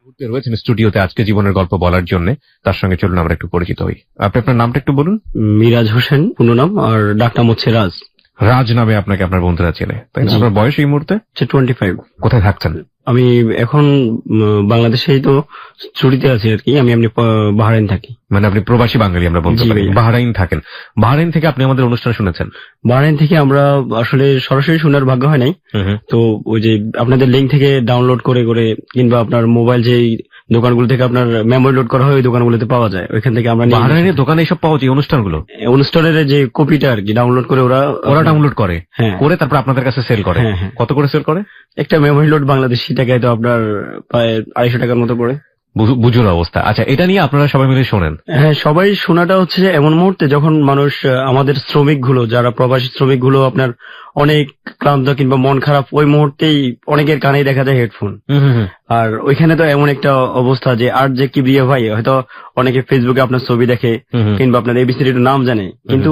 মুহূর্তে রয়েছেন স্টুডিওতে আজকে জীবনের গল্প বলার জন্য। তার সঙ্গে চলুন আমরা একটু পরিচিত হই। আপনি আপনার নামটা একটু বলুন। মিরাজ হোসেন পূর্ণ নাম, আর ডাক নাম হচ্ছে রাজ। রাজ নামে আপনাকে আপনার বন্ধুরা চেনে, তাই না? আপনার বয়স এই মুহূর্তে 25। কোথায় থাকছেন? আমি এখন বাংলাদেশেই তো ছুটিতে আছি আর কি। আমি এমনি বাহরাইন থাকি। মানে আপনি প্রবাসী বাঙালি আমরা বলতে পারি। বাহরাইন থাকেন। বাহরাইন থেকে আপনি আমাদের অনুষ্ঠান শুনেছেন? বাহরাইন থেকে আমরা আসলে সরাসরি শোনার ভাগ্য হয় নাই। তো ওই যে আপনাদের লিঙ্ক থেকে ডাউনলোড করে করে কিংবা আপনার মোবাইল যে দোকানগুলো থেকে আপনার মেমোরি লোড করা হয় ওই দোকানগুলোতে পাওয়া যায়, ওইখান থেকে আমরা বাহরাইনের দোকানে এসব পাওয়া যায় অনুষ্ঠানগুলো। অনুষ্ঠানের যে কপিটা আর কি ডাউনলোড করে ওরা ডাউনলোড করে করে তারপর আপনাদের কাছে সেল করে। কত করে সেল করে? একটা মেমোরি লোড বাংলাদেশি টাকায় তো আপনার প্রায় 250 টাকার মতো পড়ে। বুঝুর অবস্থা। আচ্ছা, এটা নিয়ে আপনারা সবাই মিলে শোনেন? হ্যাঁ, সবাই শোনাটা হচ্ছে এমন মুহূর্তে যখন মানুষ আমাদের শ্রমিক গুলো, যারা প্রবাসী শ্রমিক গুলো আপনার অনেক ক্লান্ত কিংবা মন খারাপ, ওই মুহূর্তেই অনেকের কানেই দেখা যায় হেডফোন। আর ওইখানে তো এমন একটা অবস্থা যে আর যে কি বিয়ে ভাই, হয়তো অনেকে ফেসবুকে আপনার ছবি দেখে কিংবা আপনার এবিসির একটু নাম জানে, কিন্তু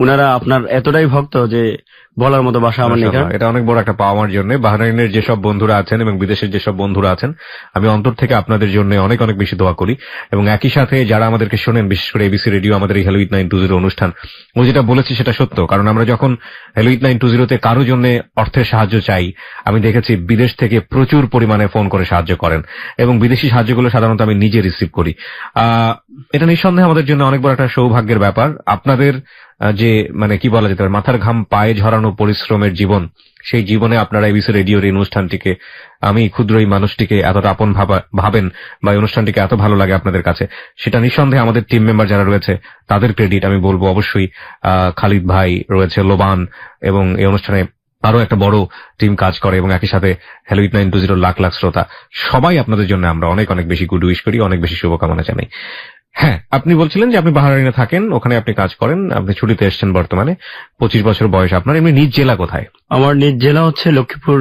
উনারা আপনার এতটাই ভক্ত যে বলার মতো ভাষা আমার নেই। এটা অনেক বড় একটা পাওয়ার জন্য। বাহরাইনের যেসব বন্ধুরা আছেন এবং বিদেশের যেসব বন্ধুরা আছেন, আমি অন্তর থেকে আপনাদের জন্য অনেক অনেক বেশি দোয়া করি। এবং একই সাথে যারা আমাদেরকে শোনেন, বিশেষ করে এবিসি রেডিও, আমাদের এই হ্যালো উইথ 920 অনুষ্ঠান, ও যেটা বলেছি সেটা সত্য। কারণ আমরা যখন হ্যালো উইথ 920 কারো জন্য অর্থের সাহায্য চাই, আমি দেখেছি বিদেশ থেকে প্রচুর পরিমাণে ফোন করে সাহায্য করেন, এবং বিদেশি সাহায্যগুলো সাধারণত আমি নিজে রিসিভ করি। এটা নিঃসন্দেহে আমাদের জন্য অনেক বড় একটা সৌভাগ্যের ব্যাপার। আপনাদের যে মানে কি বলা যেতে পারে, মাথার ঘাম পায়ে ঝরানো পরিশ্রমের জীবন, সেই জীবনে আপনারা এবিসি রেডিওর এই অনুষ্ঠানটিকে, আমি ক্ষুদ্র এই মানুষটিকে এতটা আপন ভাবেন বা এই অনুষ্ঠানটিকে এত ভালো লাগে আপনাদের কাছে, সেটা নিঃসন্দেহে আমাদের টিম মেম্বার যারা রয়েছে তাদের ক্রেডিট আমি বলবো। অবশ্যই খালিদ ভাই রয়েছে, লোবান, এবং এই অনুষ্ঠানে আরো একটা বড় টিম কাজ করে, এবং একই সাথে হ্যালো উইথ 920 লাখ লাখ শ্রোতা, সবাই আপনাদের জন্য আমরা অনেক অনেক বেশি গুড উইশ করি, অনেক বেশি শুভকামনা জানাই। হ্যাঁ, আপনি বলছিলেন যে আপনি বাহরাইনে থাকেন, ওখানে আপনি কাজ করেন, আপনি ছুটিতে এসেছেন বর্তমানে। 25 বছর বয়স আপনার। এমনি নিজ জেলা কোথায়? আমার নিজ জেলা হচ্ছে লক্ষ্মীপুর।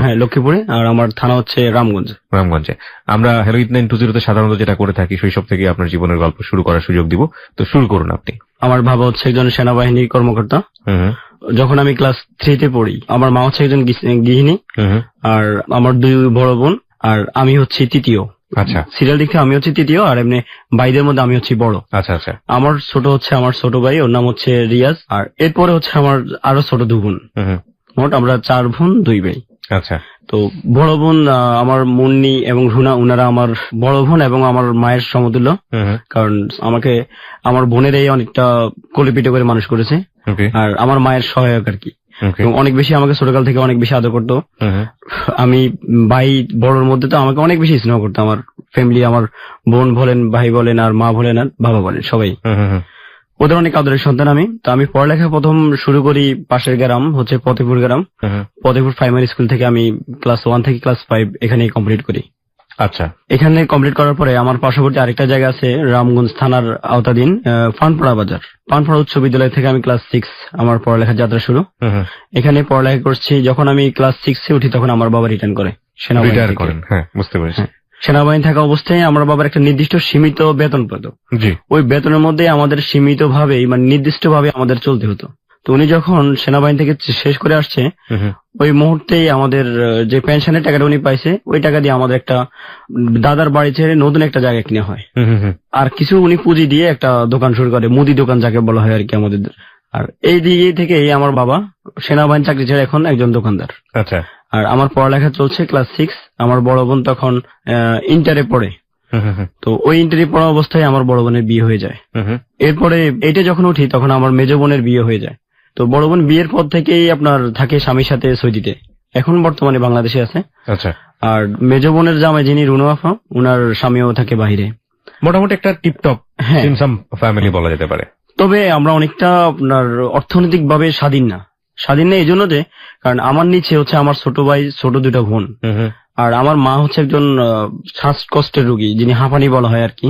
হ্যাঁ, লক্ষ্মীপুরে। আর আমার থানা হচ্ছে রামগঞ্জে। আমরা হ্যালো উইথ 920 সাধারণত যেটা করে থাকি, শৈশব থেকে আপনার জীবনের গল্প শুরু করার সুযোগ দিব। তো শুরু করুন আপনি। আমার বাবা হচ্ছে একজন সেনাবাহিনীর কর্মকর্তা। যখন আমি ক্লাস 3-তে পড়ি, আমার মা হচ্ছে একজন গৃহিণী, আর আমার 2 বড় বোন, আর আমি হচ্ছে তৃতীয়। আচ্ছা, সিরিয়াল দিক থেকে আমি হচ্ছে তৃতীয়, আর এমনি ভাইদের মধ্যে আমি হচ্ছে বড়। আচ্ছা আচ্ছা। আমার ছোট হচ্ছে আমার ছোট ভাই, ওর নাম হচ্ছে রিয়াজ, আর এরপরে হচ্ছে আমার আরো ছোট 2 বোন। মোট আমরা 4 বোন 2 ভাই। আচ্ছা। তো বড় বোন আমার মুন্নি এবং রুনা, উনারা আমার বড় বোন এবং আমার মায়ের সমতুল্য। কারণ আমাকে আমার বোনের এই অনেকটা কোলেপিটে করে মানুষ করেছে, আর আমার মায়ের সহায়ক আর কি। অনেক বেশি আমাকে ছোটকাল থেকে অনেক বেশি আদর করতো। আমি ভাই বড়র মধ্যে তো আমাকে অনেক বেশি স্নেহ করতো আমার ফ্যামিলি, আমার বোন বলেন, ভাই বলেন, আর মা বলেন, আর বাবা বলেন, সবাই ওদের অনেক আদরের সন্তান আমি। তো আমি পড়ালেখা প্রথম শুরু করি পাশের গ্রাম হচ্ছে ফতেপুর গ্রাম। ফতেপুর প্রাইমারি স্কুল থেকে আমি ক্লাস 1 থেকে ক্লাস 5 এখানেই কমপ্লিট করি। আচ্ছা। এখানে কমপ্লিট করার পরে আমার পার্শ্ববর্তী আরেকটা জায়গা আছে রামগঞ্জ থানার আওতাধীন পানপাড়া বাজার, পানপাড়া উচ্চ বিদ্যালয় থেকে আমি ক্লাস 6 আমার পড়ালেখার যাত্রা শুরু। এখানে পড়ালেখা করছি। যখন আমি ক্লাস 6-এ উঠি তখন আমার বাবা রিটার্ন করে সেনাবাহিনী। হ্যাঁ, বুঝতে পেরেছি। সেনাবাহিনী থাকা অবস্থায় আমার বাবার একটা নির্দিষ্ট সীমিত বেতন পেত। ওই বেতনের মধ্যে আমাদের সীমিত ভাবে মানে নির্দিষ্ট ভাবে আমাদের চলতে হতো। তো উনি যখন সেনাবাহিনী থেকে শেষ করে আসছে, ওই মুহূর্তেই আমাদের যে পেনশনের টাকাটা উনি পাইছে, ওই টাকা দিয়ে আমাদের একটা দাদার বাড়ি ছেড়ে নতুন একটা জায়গা কিনে হয়, আর কিছু উনি পুঁজি দিয়ে একটা দোকান শুরু করে, মুদি দোকান যাকে বলা হয় আর কি আমাদের। আর এই দিকে থেকেই আমার বাবা সেনাবাহিনী চাকরি ছেড়ে এখন একজন দোকানদার। আচ্ছা। আর আমার পড়ালেখা চলছে ক্লাস 6। আমার বড় বোন তখন ইন্টারে পড়ে। তো ওই ইন্টারে পড়া অবস্থায় আমার বড় বোনের বিয়ে হয়ে যায়। এরপরে এইটা যখন উঠি তখন আমার মেজ বোনের বিয়ে হয়ে যায়। তো বড় বোন বিয়ের পর থেকেই আপনার থাকে স্বামীর সাথে সৌদিতে, এখন বর্তমানে বাংলাদেশে আছে। আচ্ছা। আর মেজ বোনের জামাই যিনি রুনু আফা, উনার স্বামীও থাকে বাহিরে। মোটামুটি একটা টিপটপ ফ্যামিলি বলা যেতে পারে। তবে আমরা অনেকটা আপনার অর্থনৈতিক ভাবে স্বাধীন না এই জন্য যে, কারণ আমার নিচে হচ্ছে আমার ছোট ভাই, ছোট 2টা বোন, আর আমার মা হচ্ছে একজন শ্বাসকষ্টের রোগী, যিনি হাঁপানি বলা হয় আর কি।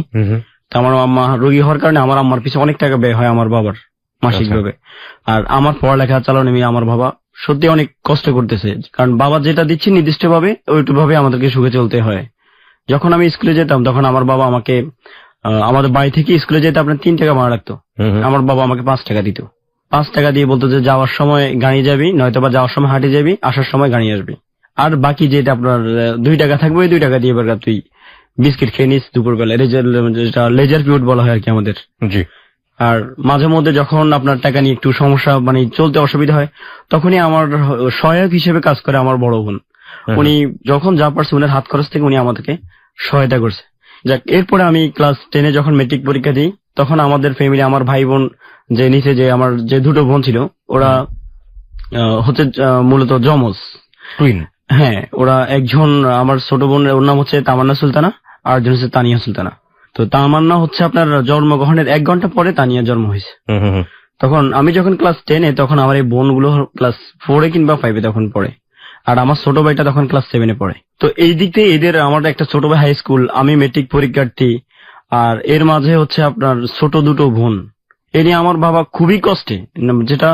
তো আমার আম্মা রোগী হওয়ার কারণে আমার আম্মার পিছনে অনেক টাকা ব্যয় হয় আমার বাবার মাসিক ভাবে। আর আমার পড়ালেখা চালানো নিয়ে আমার বাবা সত্যি অনেক কষ্ট করতেছে, কারণ বাবা যেটা দিচ্ছে নির্দিষ্ট ভাবে ওইটু ভাবে আমাদেরকে সুখে চলতে হয়। যখন আমি স্কুলে যেতাম তখন আমার বাবা আমাকে আমাদের বাড়ি থেকে স্কুলে যেতে আপনার 3 টাকা ভাড়া লাগতো, আমার বাবা আমাকে 5 টাকা দিত। 5 টাকা দিয়ে বলতো যে যাওয়ার সময় গাড়ি যাবি, নয়তো বা যাওয়ার সময় হাঁটে যাবি, আসার সময় গাড়ি আসবি। আর বাকি যেটা আপনার 2 টাকা থাকবে ওই 2 টাকা দিয়ে এবার তুই বিস্কিট খেয়ে নিস দুপুরবেলা, যেটা লেজার পিরিয়ড বলা হয় আর কি আমাদের। জি। আর মাঝে মধ্যে যখন আপনার টাকা নিয়ে একটু সমস্যা মানে চলতে অসুবিধা হয়, তখনই আমার সহায়ক হিসেবে কাজ করে আমার বড় বোন। উনি যখন যা পারছে উনার হাত খরচ থেকে উনি আমাদেরকে সহায়তা করছে। যাক, এরপরে আমি ক্লাস 10-এ যখন মেট্রিক পরীক্ষা দিই, তখন আমাদের ফ্যামিলি, আমার ভাই বোন যে নিচে যে আমার যে 2টো বোন ছিল, ওরা হচ্ছে মূলত জমজ টুইন। হ্যাঁ, ওরা একজন আমার ছোট বোন, ওর নাম হচ্ছে তামান্না সুলতানা, আর একজন হচ্ছে তানিয়া সুলতানা। তো তামান্না হচ্ছে আপনার জন্মগ্রহণের 1 ঘন্টা পরে তানিয়া জন্ম হয়েছে। তখন আমি যখন ক্লাস 10-এ, তখন আমার এই বোনগুলো ক্লাস 4-এ কিংবা 5-এ তখন পড়ে, আর আমার ছোট ভাইটা তখন ক্লাস 7-এ পড়ে। তো এই দিক থেকে এদের, আমার একটা ছোট ভাই হাই স্কুল, আমি মেট্রিক পরীক্ষার্থী, আর এর মাঝে হচ্ছে আপনার ছোট 2টো বোন। এ নিয়ে আমার বাবা খুবই কষ্টে, যেটা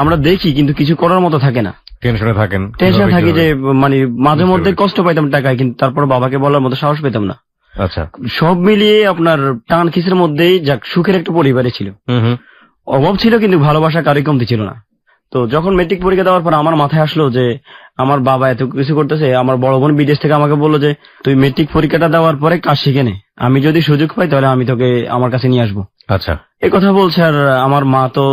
আমরা দেখি কিন্তু কিছু করার মতো থাকে না। টেনশনে থাকি যে মানে মাঝে মধ্যে কষ্ট পাইতাম টাকায়, কিন্তু তারপর বাবাকে বলার মতো সাহস পেতাম না। আচ্ছা, সব মিলিয়ে আপনার টান কিসের মধ্যেই যাক সুখের একটা পরিবারে ছিল। অভাব ছিল কিন্তু ভালোবাসা কারোই কমতি ছিল না। তো যখন মেট্রিক পরীক্ষা দেওয়ার পর আমার মাথায় আসলো যে আমার বাবা এত কিছু করতেছে, আমার বড় বোন বিদেশ থেকে আমাকে বললো যে তুই মেট্রিক পরীক্ষাটা দেওয়ার পরে কাজ শিখে নে, আমি যদি সুযোগ পাই তাহলে আমি তোকে আমার কাছে নিয়ে আসবো। আচ্ছা, এই কথা বলছে, আর আমার মা তো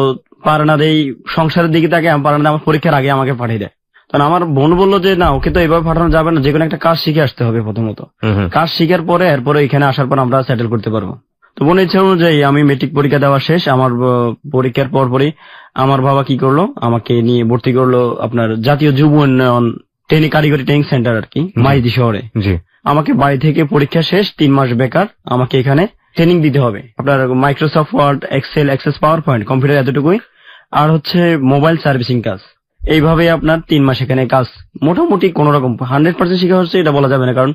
পারে না দেই সংসারের দিকে তাকে, পারে না, আমার পরীক্ষার আগে আমাকে পাঠিয়ে দেয়। তখন আমার বোন বললো যে না, ওকে তো এভাবে পাঠানো যাবে না, যে কোনো একটা কাজ শিখে আসতে হবে প্রথমত। কাজ শিখার পরে এরপরে এখানে আসার পর আমরা সেটেল করতে পারবো। তো বোনের ইচ্ছা অনুযায়ী আমি মেট্রিক পরীক্ষা দেওয়া শেষ, আমার পরীক্ষার পরপরই আমার বাবা কি করলো, আমাকে নিয়ে ভর্তি করলো আপনার জাতীয় যুব উন্নয়ন কারিগরি ট্রেনিং সেন্টার আর কি, মাইদি শহরে। আমাকে বাড়ি থেকে পরীক্ষা শেষ 3 মাস বেকার, আমাকে এখানে ট্রেনিং দিতে হবে। আপনার Microsoft Word, Excel, Access, PowerPoint, computer এতটুকুই, আর হচ্ছে মোবাইল সার্ভিসিং কাজ। এইভাবে আপনার 3 মাস এখানে কাজ মোটামুটি কোন রকম 100% শিখা হচ্ছে এটা বলা যাবে না, কারণ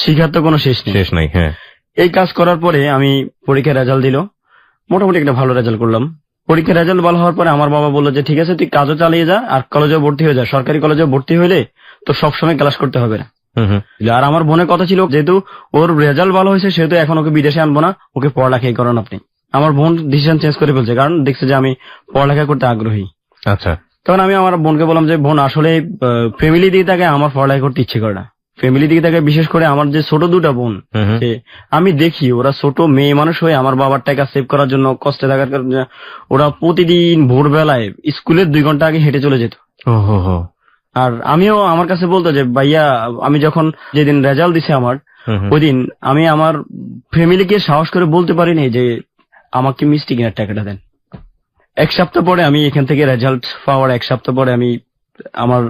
শিখার তো কোনো শেষ নাই। হ্যাঁ, এই কাজ করার পরে আমি পরীক্ষার রেজাল্ট দিল, মোটামুটি একটা ভালো রেজাল্ট করলাম। পরীক্ষার রেজাল্ট ভালো হওয়ার পরে আমার বাবা বললো যে ঠিক আছে, তুই কাজও চালিয়ে যা, আর কলেজেও ভর্তি হয়ে যা। সরকারি কলেজে ভর্তি হইলে তো সবসময় ক্লাস করতে হবে না। আর আমার বোনের কথা ছিল, যেহেতু ওর রেজাল্ট ভালো হয়েছে সেহেতু এখন ওকে বিদেশে আনবো না, ওকে পড়ালেখাই করেন আপনি। আমার বোন ডিসিশন চেঞ্জ করে ফেলছে, কারণ দেখছে যে আমি পড়ালেখা করতে আগ্রহী। আচ্ছা, তখন আমি আমার বোনকে বললাম যে বোন, আসলে ফ্যামিলি দিকে তাকে আমার পড়ালেখা করতে ইচ্ছে করে না। ফ্যামিলি দিকে তাকে, বিশেষ করে আমার যে ছোট 2টা বোন, আমি দেখি ওরা ছোট মেয়ে মানুষ হয়ে আমার বাবার টাকা সেভ করার জন্য কষ্টে থাকার কারণে ওরা প্রতিদিন ভোরবেলায় স্কুলের 2 ঘন্টা আগে হেঁটে চলে যেত। আর আমিও, আমার কাছে বলতো যে ভাইয়া, আমি যখন যেদিন রেজাল্ট দিছে আমার, ওই দিন আমি আমার ফ্যামিলিকে সাহস করে বলতে পারিনি যে আমাকে মিষ্টি কেনার টাকাটা দেন। 1 সপ্তাহ পরে আমি এখান থেকে রেজাল্ট পাওয়ার 1 সপ্তাহ পরে আমি আমার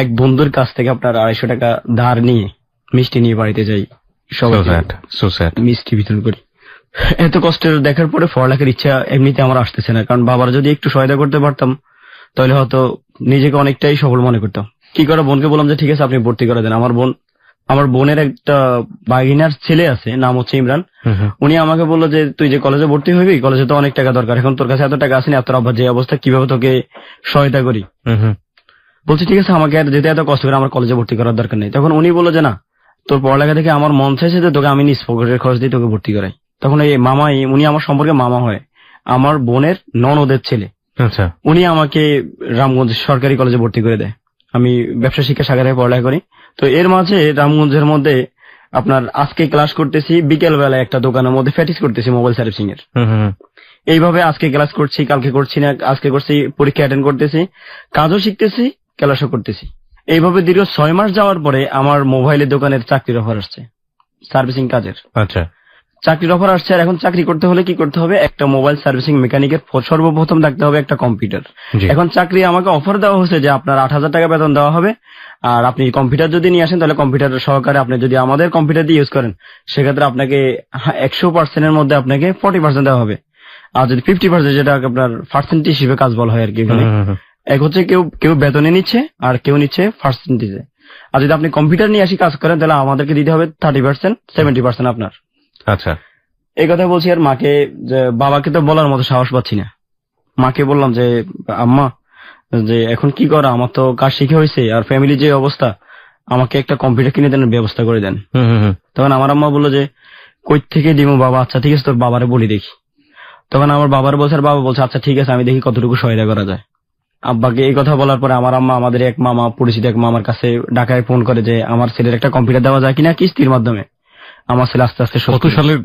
এক বন্ধুর কাছ থেকে আপনার 250 টাকা ধার নিয়ে মিষ্টি নিয়ে বাড়িতে যাই, সবাই মিষ্টি বিতরণ করি। এত কষ্টের দেখার পরে পড়ালেখার ইচ্ছা এমনিতে আমার আসতেছে না, কারণ বাবার যদি একটু সহায়তা করতে পারতাম তাহলে হয়তো নিজেকে অনেকটাই সফল মনে করতাম। কি করে বোনকে বললাম যে ঠিক আছে, আপনি ভর্তি করে দেন। আমার বোনের একটা বাগিনার ছেলে আছে, নাম হচ্ছে ইমরান। উনি আমাকে বললো যে তুই যে কলেজে ভর্তি হইবি, কলেজে তো অনেক টাকা দরকার, এখন তোর কাছে এত টাকা আসেনি, তোর আব্বার যে অবস্থা, কিভাবে তোকে সহায়তা করি। বলছি ঠিক আছে, আমাকে যেতে এত কষ্ট করে আমার কলেজে ভর্তি করার দরকার নেই। তখন উনি বললো যে না, তোর পড়ালেখা থেকে আমার মন চাইছে যে তোকে আমি নিজ পকেটের খরচ দিয়ে তোকে ভর্তি করাই। তখন এই মামাই, উনি আমার সম্পর্কে মামা হয়, আমার বোনের ননদের ছেলে। আচ্ছা, উনি আমাকে রামগঞ্জ সরকারি কলেজে ভর্তি করে দেয়। আমি ব্যবসা শিক্ষা শাখায় পড়ালেখা করি। তো এর মাঝে রামগঞ্জের মধ্যে আপনার আজকে ক্লাস করতেছি, বিকেল বেলায় একটা দোকানের মধ্যে প্র্যাকটিস করতেছি মোবাইল সার্ভিসিং এর। এইভাবে আজকে ক্লাস করছি, কালকে করছি না, আজকে করছি, পরীক্ষা অ্যাটেন্ড করতেছি, কাজও শিখতেছি, ক্লাসও করতেছি। এইভাবে দীর্ঘ 6 মাস যাওয়ার পরে আমার মোবাইলের দোকানের চাকরির অফার আসছে, সার্ভিসিং কাজের। আচ্ছা, চাকরির অফার আসছে। আর এখন চাকরি করতে হলে কি করতে হবে, একটা মোবাইল সার্ভিসিং মেকানিকের সর্বপ্রথম থাকতে হবে একটা কম্পিউটার। এখন চাকরি আমাকে অফার দেওয়া হয়েছে যে আপনার 8,000 টাকা বেতন দেওয়া হবে, আর আপনি কম্পিউটার যদি নিয়ে আসেন তাহলে কম্পিউটার সহকারে আপনি যদি আমাদের কম্পিউটার দিয়ে ইউজ করেন সেক্ষেত্রে আপনাকে 100% এর মধ্যে আপনাকে 40% দেওয়া হবে, আর যদি 50% যেটা আপনার পার্সেন্টেজ হিসেবে কাজ বলা হয় আর কি। এক হচ্ছে কেউ বেতনে নিচ্ছে আর কেউ নিচ্ছে পার্সেন্টেজে। আর যদি আপনি কম্পিউটার নিয়ে আসি কাজ করেন তাহলে আমাদেরকে দিতে হবে 30%, 70% আপনার। আচ্ছা, এই কথা বলছি। আর মাকে, বাবাকে তো বলার মতো সাহস পাচ্ছি না। মাকে বললাম যে আম্মা, যে এখন কি করা, আমার তো কাজ শিখে হয়েছে, আর ফ্যামিলি যে অবস্থা, আমাকে একটা কম্পিউটার কিনে দেন, ব্যবস্থা করে দেন। তখন আমার আম্মা বললো যে কই থেকে দিমু বাবা, আচ্ছা ঠিক আছে তোর বাবারে বলি দেখি। তখন আমার বাবার বলছে, আর বাবা বলছে আচ্ছা ঠিক আছে, আমি দেখি কতটুকু সহায়তা করা যায়। আব্বাকে এই কথা বলার পরে আমার আম্মা আমাদের এক মামা, পরিচিত এক মামার কাছে ঢাকায় ফোন করে যে আমার ছেলের একটা কম্পিউটার দেওয়া যায় কিনা কিস্তির মাধ্যমে। আমার ছেলে আস্তে আস্তে কত সালের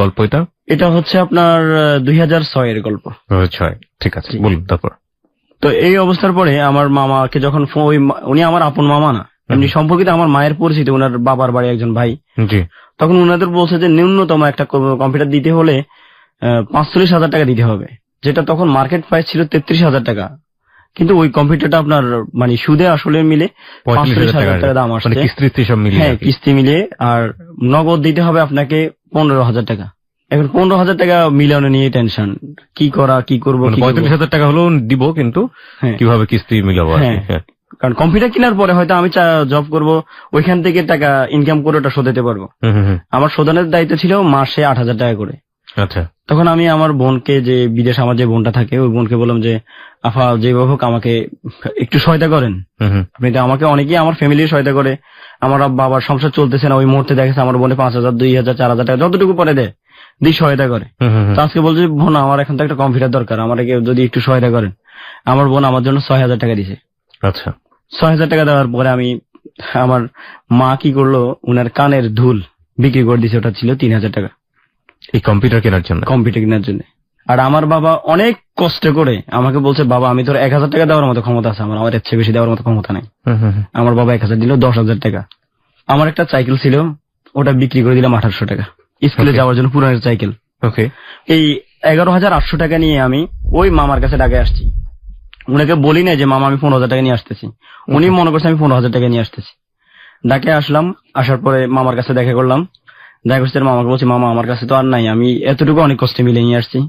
গল্প এটা? এটা হচ্ছে আপনার 2006 এর গল্প। 2006, ঠিক আছে, বলুন তারপর। তো এই অবস্থার পরে আমার মামাকে যখন উনি আমার আপন মামা না, এমনি সম্পর্কিত আমার মায়ের পরিচিত, ওনার বাবার বাড়ি একজন ভাই। তখন উনাদের বলছে যে ন্যূনতম একটা কম্পিউটার দিতে হলে 45,000 টাকা দিতে হবে, যেটা তখন মার্কেট প্রাইস ছিল 33,000 টাকা। কিন্তু ওই কম্পিউটারটা আপনার মানে সুদে আসলে মিলে 45,000 টাকা দাম আসছে। হ্যাঁ, কিস্তি মিলে। আর নগদ দিতে হবে আপনাকে 15,000 টাকা। এখন 15,000 টাকা মিলানো নিয়ে টেনশন, কি করবো। 45,000 টাকা হলেও দিব, কিন্তু কিভাবে কিস্তি মিলাবো। কারণ কম্পিউটার কেনার পরে হয়তো আমি জব করব, ওইখান থেকে টাকা ইনকাম করে ওটা শোধাতে পারবো। আমার শোধানোর দায়িত্ব ছিল মাসে 8,000 টাকা করে। আচ্ছা, তখন আমি আমার বোনকে, যে বিদেশ আমার যে বোনটা থাকে, ওই বোনকে বললাম যে আফা যেভাবে হোক আমাকে একটু সহায়তা করেন। আপনি তো আমাকে, অনেকেই আমার ফ্যামিলির সহায়তা করে, আমার বাবার সংসার চলতেছে না, ওই মুহূর্তে দেখেছে আমার বোনে 5,000, 2,000, 4,000 টাকা যতটুকু পরে দেয় দিয়ে সহায়তা করে। তো আজকে বলছে বোন আমার এখন তো একটা কম্পিউটার দরকার, আমাকে যদি একটু সহায়তা করেন। আমার বোন আমার জন্য 6,000 টাকা দিছে। আচ্ছা, 6,000 টাকা দেওয়ার পরে আমার মা কি করলো, উনার কানের দুল বিক্রি করে দিছে, ওটা ছিল 3,000 টাকা এই কম্পিউটার কেনার জন্য। আর আমার বাবা অনেক কষ্ট করে আমাকে বলছে, বাবা আমি তোর 1,000 টাকা দেওয়ার মতো ক্ষমতা আছে, আমার এর চেয়ে বেশি দেওয়ার মতো ক্ষমতা নাই। আমার বাবা 1,000 দিল, 10,000 টাকা। আমার একটা সাইকেল ছিল, ওটা বিক্রি করে দিলাম 1,800 টাকা, স্কুলে যাওয়ার জন্য পুরানো সাইকেল। এই 11,800 টাকা নিয়ে আমি ওই মামার কাছে ঢাকায় আসছি। উনাকে বলি না যে মামা আমি 15,000 টাকা নিয়ে আসতেছি, উনি মনে করছে আমি 15,000 টাকা নিয়ে আসতেছি। ঢাকায় আসলাম, আসার পরে মামার কাছে দেখা করলাম। দেখা করছে মামাকে বলছি, মামা আমার কাছে তো আর নাই, আমি এতটুকু অনেক কষ্টে মিলে নিয়ে আসছি।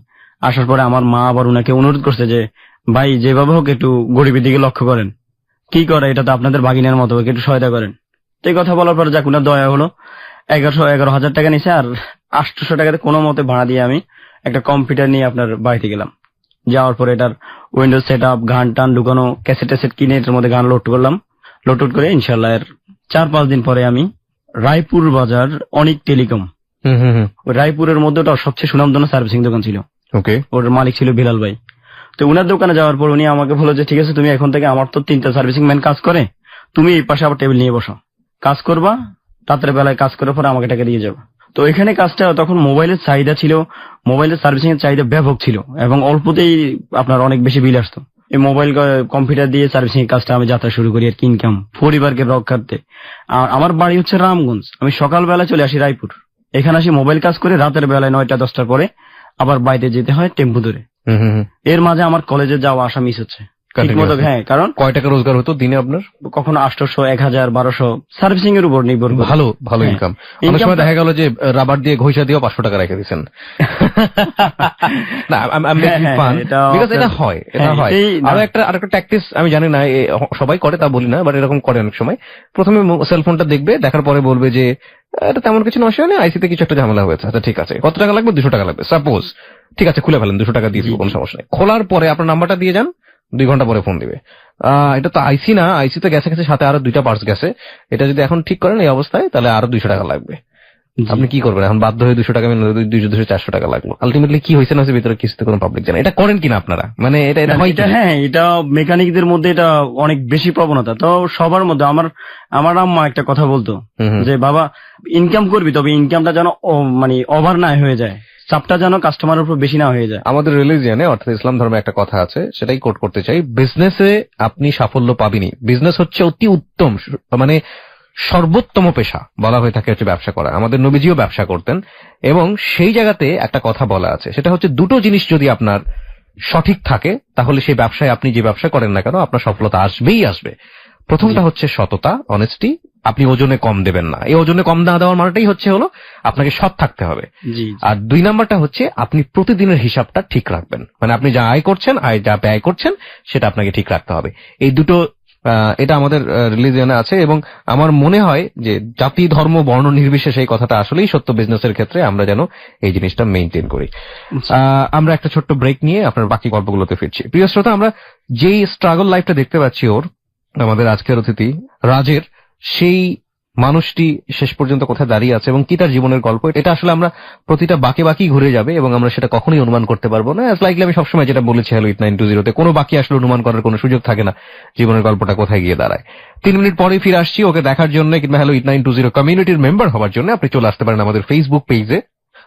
আসার পরে আমার মা আবার উনাকে অনুরোধ করছে যে ভাই যেভাবে হোক একটু গরিবের দিকে লক্ষ্য করেন, কি করে এটা তো আপনাদের ভাগিনার মতো, একটু সহায়তা করেন। তো এই কথা বলার পরে যাক উনার দয়া হলো, 11,000 টাকা নিছে। আর 800 টাকাতে কোনো মতে ভাড়া দিয়ে আমি একটা কম্পিউটার নিয়ে আপনার বাড়িতে গেলাম। যাওয়ার পরে এটার উইন্ডোজ সেট আপ, গান টান ঢুকানো, ক্যাসেট কিনে এটার মধ্যে গান লোড করলাম। লোড করে ইনশাল্লাহ এর 4-5 দিন পরে আমি রায়পুর বাজার অনেক টেলিকম, ওই রায়পুরের মধ্যে ওটা সবচেয়ে সুনামধন্য সার্ভিসিং দোকান ছিল। ওর মালিক ছিল বিলাল ভাই। তো উনার দোকানে যাওয়ার পর উনি আমাকে বললো যে ঠিক আছে, তুমি এখন থেকে, আমার তো 3টা সার্ভিসিং ম্যান কাজ করে, তুমি এই পাশে আবার টেবিল নিয়ে বসো, কাজ করবা, রাতের বেলায় কাজ করার পরে আমাকে টাকা দিয়ে যাবো। তো এখানে কাজটা তখন মোবাইলের চাহিদা ছিল, মোবাইলের সার্ভিসিং এর চাহিদা ব্যাপক ছিল এবং অল্পতেই আপনার অনেক বেশি বিল আসতো। এই মোবাইল কম্পিউটার দিয়ে সার্ভিসিং এর কাজটা আমি যাত্রা শুরু করি আর কি, ইনকাম পরিবারকে রক্ষার্থে। আর আমার বাড়ি হচ্ছে রামগঞ্জ, আমি সকালবেলা চলে আসি রায়পুর, এখানে আসি মোবাইল কাজ করে, রাতের বেলায় 9টা-10টার পরে আবার বাড়িতে যেতে হয় টেম্পু ধরে। এর মাঝে আমার কলেজে যাওয়া আসা মিস হচ্ছে ঠিকমতো। হ্যাঁ, কারণ কয় টাকা রোজগার হতো দিনে আপনার? কখনো 800, 1,000, 1,200 সার্ভিসিং এর উপর নির্ভর। ভালো ইনকাম। অনেক সময় দেখা গেল যে রাবার দিয়ে ঘষা দিয়েও 500 টাকা রেখে দিচ্ছেন। না, এটা হয়। আরেকটা ট্যাকটিস আমি জানি না, সবাই করে তা বলি না, বাট এরকম করে অনেক সময়। প্রথমে সেলফোনটা দেখবে, দেখার পরে বলবে যে এটা তেমন কিছু নষ্ট হয়নি, আইসিতে কিছু একটা ঝামেলা হয়েছে। আচ্ছা ঠিক আছে, কত টাকা লাগবে? 200 টাকা লাগবে সাপোজ। ঠিক আছে, খুলে ফেলেন, 200 টাকা দিয়ে দিব, কোনো সমস্যা নেই। খোলার পরে আপনার নাম্বারটা দিয়ে যান, 2 ঘন্টা পরে ফোন দিবে, এটা তো আইসি না, আইসিতে গেছে সাথে আরো 2টা পার্টস গেছে, এটা যদি এখন ঠিক করেন এই অবস্থায় তাহলে আরো 200 টাকা লাগবে। আপনি কি করবেন এখন? বাধ্য হয়ে 200 টাকা, 200-400 টাকা লাগলো। আলটিমেটলি কি হয়েছে না হয়েছে ভিতরে কিছুতে কোনো পাবলিক জানে। এটা করেন কিনা আপনারা? মানে এটা হ্যাঁ, এটা মেকানিকদের মধ্যে এটা অনেক বেশি প্রবণতা। তো সবার মধ্যে আমার আম্মা একটা কথা বলতো যে বাবা ইনকাম করবি, তবে ইনকামটা যেন মানে ওভার না হয়ে যায়, চাপটা যেন কাস্টমারের উপর বেশি না হয়ে যায়। আমাদের রিলিজিয়নে অর্থাৎ ইসলাম ধর্মে একটা কথা আছে, সেটাই কোট করতে চাই। বিজনেসে আপনি সাফল্য পাবেনই। বিজনেস হচ্ছে অতি উত্তম, মানে সর্বোত্তম পেশা বলা হয়ে থাকে হচ্ছে ব্যবসা করা। আমাদের নবীজিও ব্যবসা করতেন এবং সেই জায়গাতে একটা কথা বলা আছে, সেটা হচ্ছে দুটো জিনিস যদি আপনার সঠিক থাকে তাহলে সেই ব্যবসায় আপনি যে ব্যবসা করেন না কেন আপনার সফলতা আসবেই আসবে। প্রথমটা হচ্ছে সততা, অনেস্টি। আপনি ওজনে কম দেবেন না। এই ওজনে কম না দেওয়ার মানেটাই হলো আপনাকে সৎ থাকতে হবে। আর 2 নাম্বারটা হচ্ছে আপনি প্রতিদিনের হিসাবটা ঠিক রাখবেন, মানে আপনি যা আয় করছেন, যা ব্যয় করছেন সেটা আপনাকে ঠিক রাখতে হবে। এই দুটো, এটা আমাদের রিলিজিয়নে আছে এবং আমার মনে হয় যে জাতি ধর্ম বর্ণ নির্বিশেষে এই কথাটা আসলেই সত্য বিজনেসের ক্ষেত্রে, আমরা যেন এই জিনিসটা মেইনটেইন করি। আমরা একটা ছোট্ট ব্রেক নিয়ে আপনার বাকি গল্পগুলোতে ফিরছি। প্রিয় শ্রোতা, আমরা যেই স্ট্রাগল লাইফটা দেখতে পাচ্ছি ওর, আমাদের আজকের অতিথি রাজের, সেই মানুষটি শেষ পর্যন্ত কোথায় দাঁড়িয়ে আছে এবং কি তার জীবনের গল্প, এটা আসলে আমরা প্রতিটা বাকি বাকি ঘুরে যাবে এবং আমরা সেটা কখনোই অনুমান করতে পারবো না। লাইকলি আমি সবসময় যেটা বলেছি হ্যালো 8920 তে কোনো বাকি আসলে অনুমান করার কোনো সুযোগ থাকে না জীবনের গল্পটা কোথায় গিয়ে দাঁড়ায়। 3 মিনিট পরে ফিরে আসছি ওকে দেখার জন্য কিংবা হ্যালো 8920 কমিউনিটির মেম্বার হওয়ার জন্য আপনি চলে আসতে পারেন আমাদের ফেসবুক পেজে।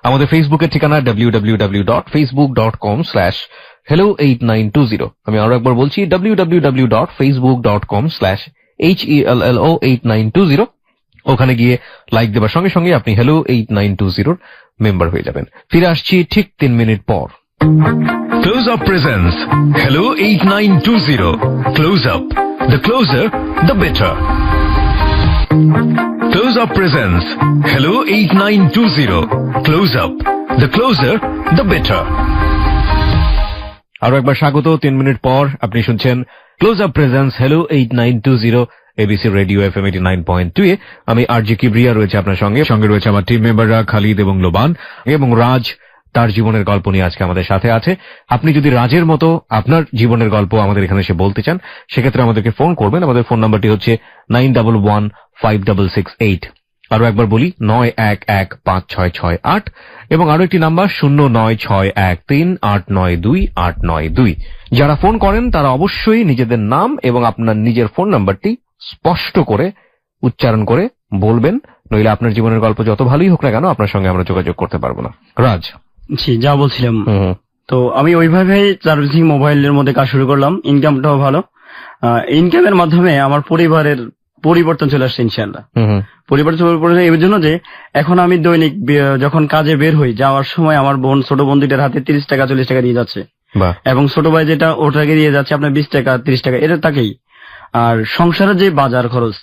আমাদের ফেসবুকের ঠিকানা www.facebook.com/hello8920। আমি আরো একবার বলছি www.facebook.com/HELLO8920। ওখানে গিয়ে লাইক দেবার সঙ্গে সঙ্গে আপনি হ্যালো 8920 মেম্বার হয়ে যাবেন। ফিরে আসছি ঠিক 3 মিনিট পর। Close Up presents Hello 8920 Close Up, the closer the better. Close Up presents Hello 8920 Close Up, the closer the better. আরো একবার স্বাগত। 3 মিনিট পর আপনি শুনছেন close up presence hello 8920 ABC radio FM 89.2 এ। আমি আরজি কিবরিয়া রয়েছে আপনার সঙ্গে রয়েছে আমার টিম মেম্বাররা খালিদ এবং লোবান এবং রাজ তার জীবনের গল্প নিয়ে আজকে আমাদের সাথে আছে। আপনি যদি রাজের মতো আপনার জীবনের গল্প আমাদের এখানে এসে বলতে চান সেক্ষেত্রে আমাদেরকে ফোন করবেন। আমাদের ফোন নাম্বারটি হচ্ছে 91156668। আরো একবার বলি 91156668 এবং আরো একটি নাম্বার 09613892892। যারা ফোন করেন তারা অবশ্যই নিজেদের নাম এবং আপনার নিজের ফোন নাম্বারটি স্পষ্ট করে উচ্চারণ করে বলবেন, নইলে আপনার জীবনের গল্প যত ভালোই হোক না কেন আপনার সঙ্গে আমরা যোগাযোগ করতে পারবো না। রাজ জি, যা বলছিলাম, তো আমি ওইভাবে সার্ভিসিং মোবাইলের মধ্যে কাজ শুরু করলাম। ইনকামটাও ভালো, ইনকামের মাধ্যমে আমার পরিবারের পরিবর্তন চলে আসছে ইনশাআল্লাহ। পরিবর্তন এই জন্য যে এখন আমি দৈনিক যখন কাজে বের হই, যাওয়ার সময় আমার বোন ছোট বোন দুইটার হাতে 30 টাকা 40 টাকা দিয়ে যাচ্ছে এবং ছোট ভাই যেটা ওটাকে দিয়ে যাচ্ছে আপনার 20 টাকা 30 টাকা, এটা তাকেই। আর সংসারের যে বাজার খরচ,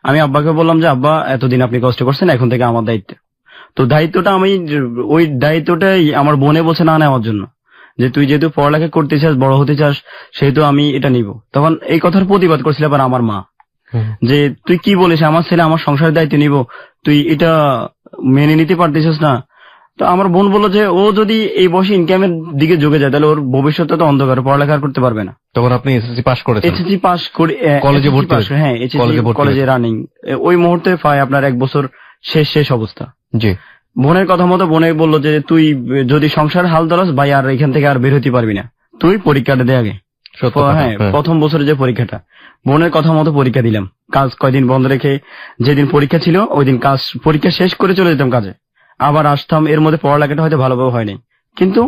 আমি আব্বাকে বললাম যে আব্বা এতদিন আপনি কষ্ট করছেন, এখন থেকে আমার দায়িত্ব। তো দায়িত্বটা আমি ওই দায়িত্বটাই আমার বোনে বলছে না নেওয়ার জন্য, যে তুই যেহেতু পড়ালেখা করতে চাস, বড় হতে চাস, সেহেতু আমি এটা নিব। তখন এই কথার প্রতিবাদ করছিল আবার আমার মা, যে তুই কি বলিস, আমার ছেলে আমার সংসারের দায়িত্ব নিব, তুই এটা মেনে নিতে পারতেছিস না। তো আমার বোন বললো যে ও যদি এই বয়সে ইনকামের দিকে ঝুঁকে যায় তাহলে ওর ভবিষ্যৎটা তো অন্ধকার, পড়ালেখা করতে পারবে না। তখন আপনি এসএসসি পাস করেছেন? এসএসসি পাস করে কলেজে ভর্তি হয়েছে। হ্যাঁ, কলেজে রানিং ওই মুহূর্তে পায় আপনার 1 বছর শেষ অবস্থা। জি, বোনের কথা মতো বোনে বললো যে তুই যদি সংসার হাল ধরাস ভাই আর এখান থেকে আর বের হতে পারবি না, তুই পরীক্ষাটা দে আগে। হ্যাঁ, প্রথম বছরের যে পরীক্ষাটা, বোনের কথা মতো পরীক্ষা দিলাম। কাজ কয়দিন বন্ধ রেখে যেদিন পরীক্ষা ছিল ওই দিন পরীক্ষা শেষ করে চলে যেতাম কাজে, আবার আসতাম। এর মধ্যে পড়ালেখাটা হয়তো ভালোভাবে হয়নি, কিন্তু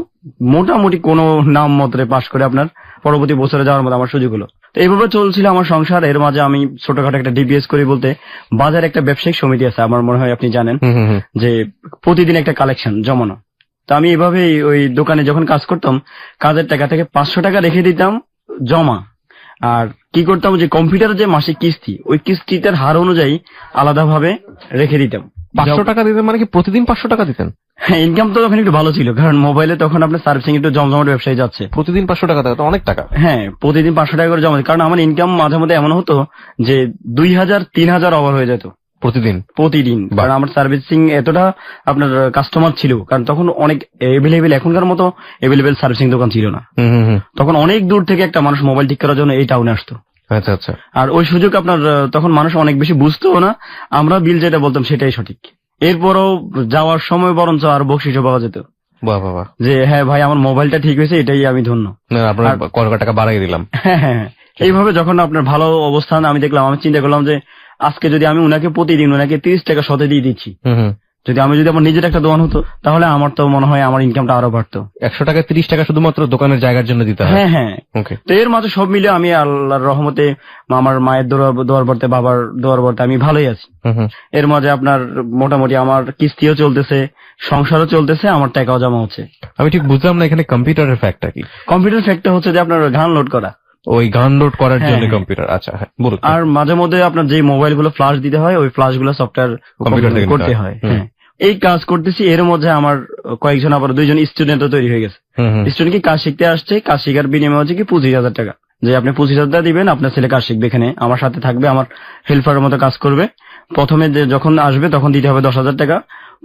মোটামুটি কোনো নাম মতরে পাশ করে আপনার পরবর্তী বছরে যাওয়ার মতো আমার সুযোগ হলো। তো এইভাবে চলছিল আমার সংসার। এর মাঝে আমি ছোটখাটো একটা ডিপিএস করি, বলতে বাজারে একটা ব্যবসায়িক সমিতি আছে, আমার মনে হয় আপনি জানেন, যে প্রতিদিন একটা কালেকশন জমানো। তো আমি এভাবেই ওই দোকানে যখন কাজ করতাম, কাজের টাকা থেকে 500 টাকা রেখে দিতাম জমা। আর কি করতাম, যে কম্পিউটারের যে মাসিক কিস্তি, ওই কিস্তিটার হার অনুযায়ী আলাদাভাবে রেখে দিতাম। 500 টাকা দিতেন মানে কি প্রতিদিন 500 টাকা দিতেন? হ্যাঁ, ইনকাম তো তখন একটু ভালো ছিল, কারণ মোবাইলে তখন আপনার সার্ভিসিং একটু জমজমাট ব্যবসায় যাচ্ছে। প্রতিদিন 500 টাকা দেওয়া তো অনেক টাকা। হ্যাঁ, প্রতিদিন 500 টাকা করে জমা, কারণ আমার ইনকাম মাঝে মধ্যে এমন হতো যে 2000-3000 ওভার হয়ে যেত প্রতিদিন। কারণ আমার সার্ভিসিং এতটা আপনার কাস্টমার ছিল, কারণ তখন অনেক এভেলেবেল, এখনকার মতো এভেলেবেল সার্ভিসিং দোকান ছিল না। তখন অনেক দূর থেকে একটা মানুষ মোবাইল ঠিক করার জন্য এই টাউনে আসতো। আচ্ছা আচ্ছা। আর ওই সুযোগ আপনার তখন মানুষ অনেক বেশি বুঝতো না, আমরা বিল যেটা বলতাম সেটাই সঠিক। এরপরও যাওয়ার সময় বরঞ্চ আর বকশিসও পাওয়া যেত, যে হ্যাঁ ভাই আমার মোবাইলটা ঠিক হয়েছে, এটাই আমি ধন্য, আপনার কত টাকা বাড়াই দিলাম। হ্যাঁ, এইভাবে যখন আপনার ভালো অবস্থান আমি দেখলাম, আমি চিন্তা করলাম যে আজকে যদি আমি প্রতিদিন 30 টাকা শতে দিয়ে দিচ্ছি, যদি আমার নিজের একটা দোকান হতো তাহলে আমার তো মনে হয় আমার ইনকামটা আরো বাড়তো। 100 টাকা 30 টাকা শুধুমাত্র দোকানের জায়গার জন্য দিতে হয়। হ্যাঁ। তো এর মাঝে সব মিলে আমি আল্লাহর রহমতে আমার মায়ের দোয়ার বর্তে, বাবার দোয়ার বর্তে আমি ভালোই আছি। এর মাঝে আপনার মোটামুটি আমার কিস্তিও চলতেছে, সংসারও চলতেছে, আমার টাকাও জমা হচ্ছে। আমি ঠিক বুঝলাম না এখানে কম্পিউটারের ফ্যাক্টটা কি? কম্পিউটার ফ্যাক্টটা হচ্ছে যে আপনার গান লোড করা, ওই গান লোড করার জন্য কম্পিউটার। আচ্ছা, হ্যাঁ বলুন। আর মাঝে মধ্যে আপনার যে মোবাইল গুলো ফ্লাশ দিতে হয়, ওই ফ্লাশ গুলো সফটওয়্যার কম্পিউটার করতে হয়। হ্যাঁ, এই কাজ করতেছি। এর মধ্যে আমার কয়েকজন আবার 2জন স্টুডেন্টও তৈরি হয়ে গেছে। স্টুডেন্ট কি কাজ শিখতে আসছে, কাজ শিখার বিনিময় হচ্ছে কি 25,000 টাকা, যে আপনি 25,000 দিবেন, আপনার ছেলে কাজ শিখবে, এখানে আমার সাথে থাকবে, আমার হেল্পারের মতো কাজ করবে। প্রথমে যখন আসবে তখন দিতে হবে 10,000 টাকা,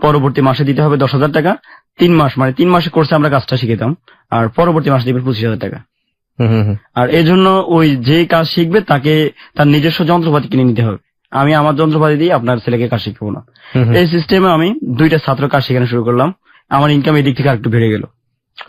পরবর্তী মাসে দিতে হবে 10,000 টাকা। 3 মাস, মানে 3 মাসে কোর্সে আমরা কাজটা শিখেতাম, আর পরবর্তী মাসে দিবে 25,000 টাকা। আর এই জন্য ওই যে কাজ শিখবে তাকে তার নিজস্ব যন্ত্রপাতি কিনে নিতে হবে। আমি আমার যন্ত্রপাতি দিয়ে আপনার ছেলেকে কাজ শিখাবো না। এই সিস্টেমে আমি 2টা ছাত্র কাজ শেখানো শুরু করলাম। আমার ইনকাম এই দিক থেকে আরেকটু বেড়ে গেল।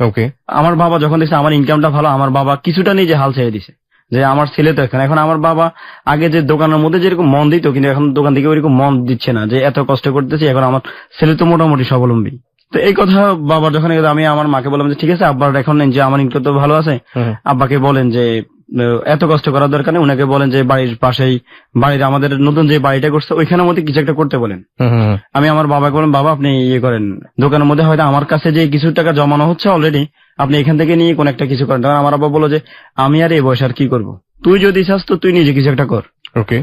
ওকে। আমার বাবা যখন দেখছে আমার ইনকামটা ভালো, আমার বাবা কিছুটা নিজে হাল ছেড়ে দিছে যে আমার ছেলে তো এখন আমার বাবা আগে যে দোকানের মধ্যে যেরকম মন দিত, কিন্তু এখন দোকান থেকে ওইরকম মন দিচ্ছে না যে এত কষ্ট করতেছি, এখন আমার ছেলে তো মোটামুটি স্বাবলম্বী। তো এই কথা বাবার যখন আমি আমার মাকে বললাম যে ঠিক আছে আব্বার এখন যে আমার ইনকাম তো ভালো আছে, আব্বাকে বলেন যে এত কষ্ট করার দরকার নেই, উনাকে বলেন যে বাড়ির পাশেই বাড়ির আমাদের নতুন যে বাড়িটা করছে ওইখানের মধ্যে কিছু একটা করতে বলেন। আমি আমার বাবাকে বলেন বাবা আপনি ইয়ে করেন, দোকানের মধ্যে হয়তো আমার কাছে যে কিছু টাকা জমানো হচ্ছে অলরেডি, আপনি এখান থেকে নিয়ে কোন একটা কিছু করেন। তখন আমার আব্বা বললো যে আমি আর এই বয়স আর কি করবো, তুই যদি চাস তো তুই নিজে কিছু একটা কর। ওকে।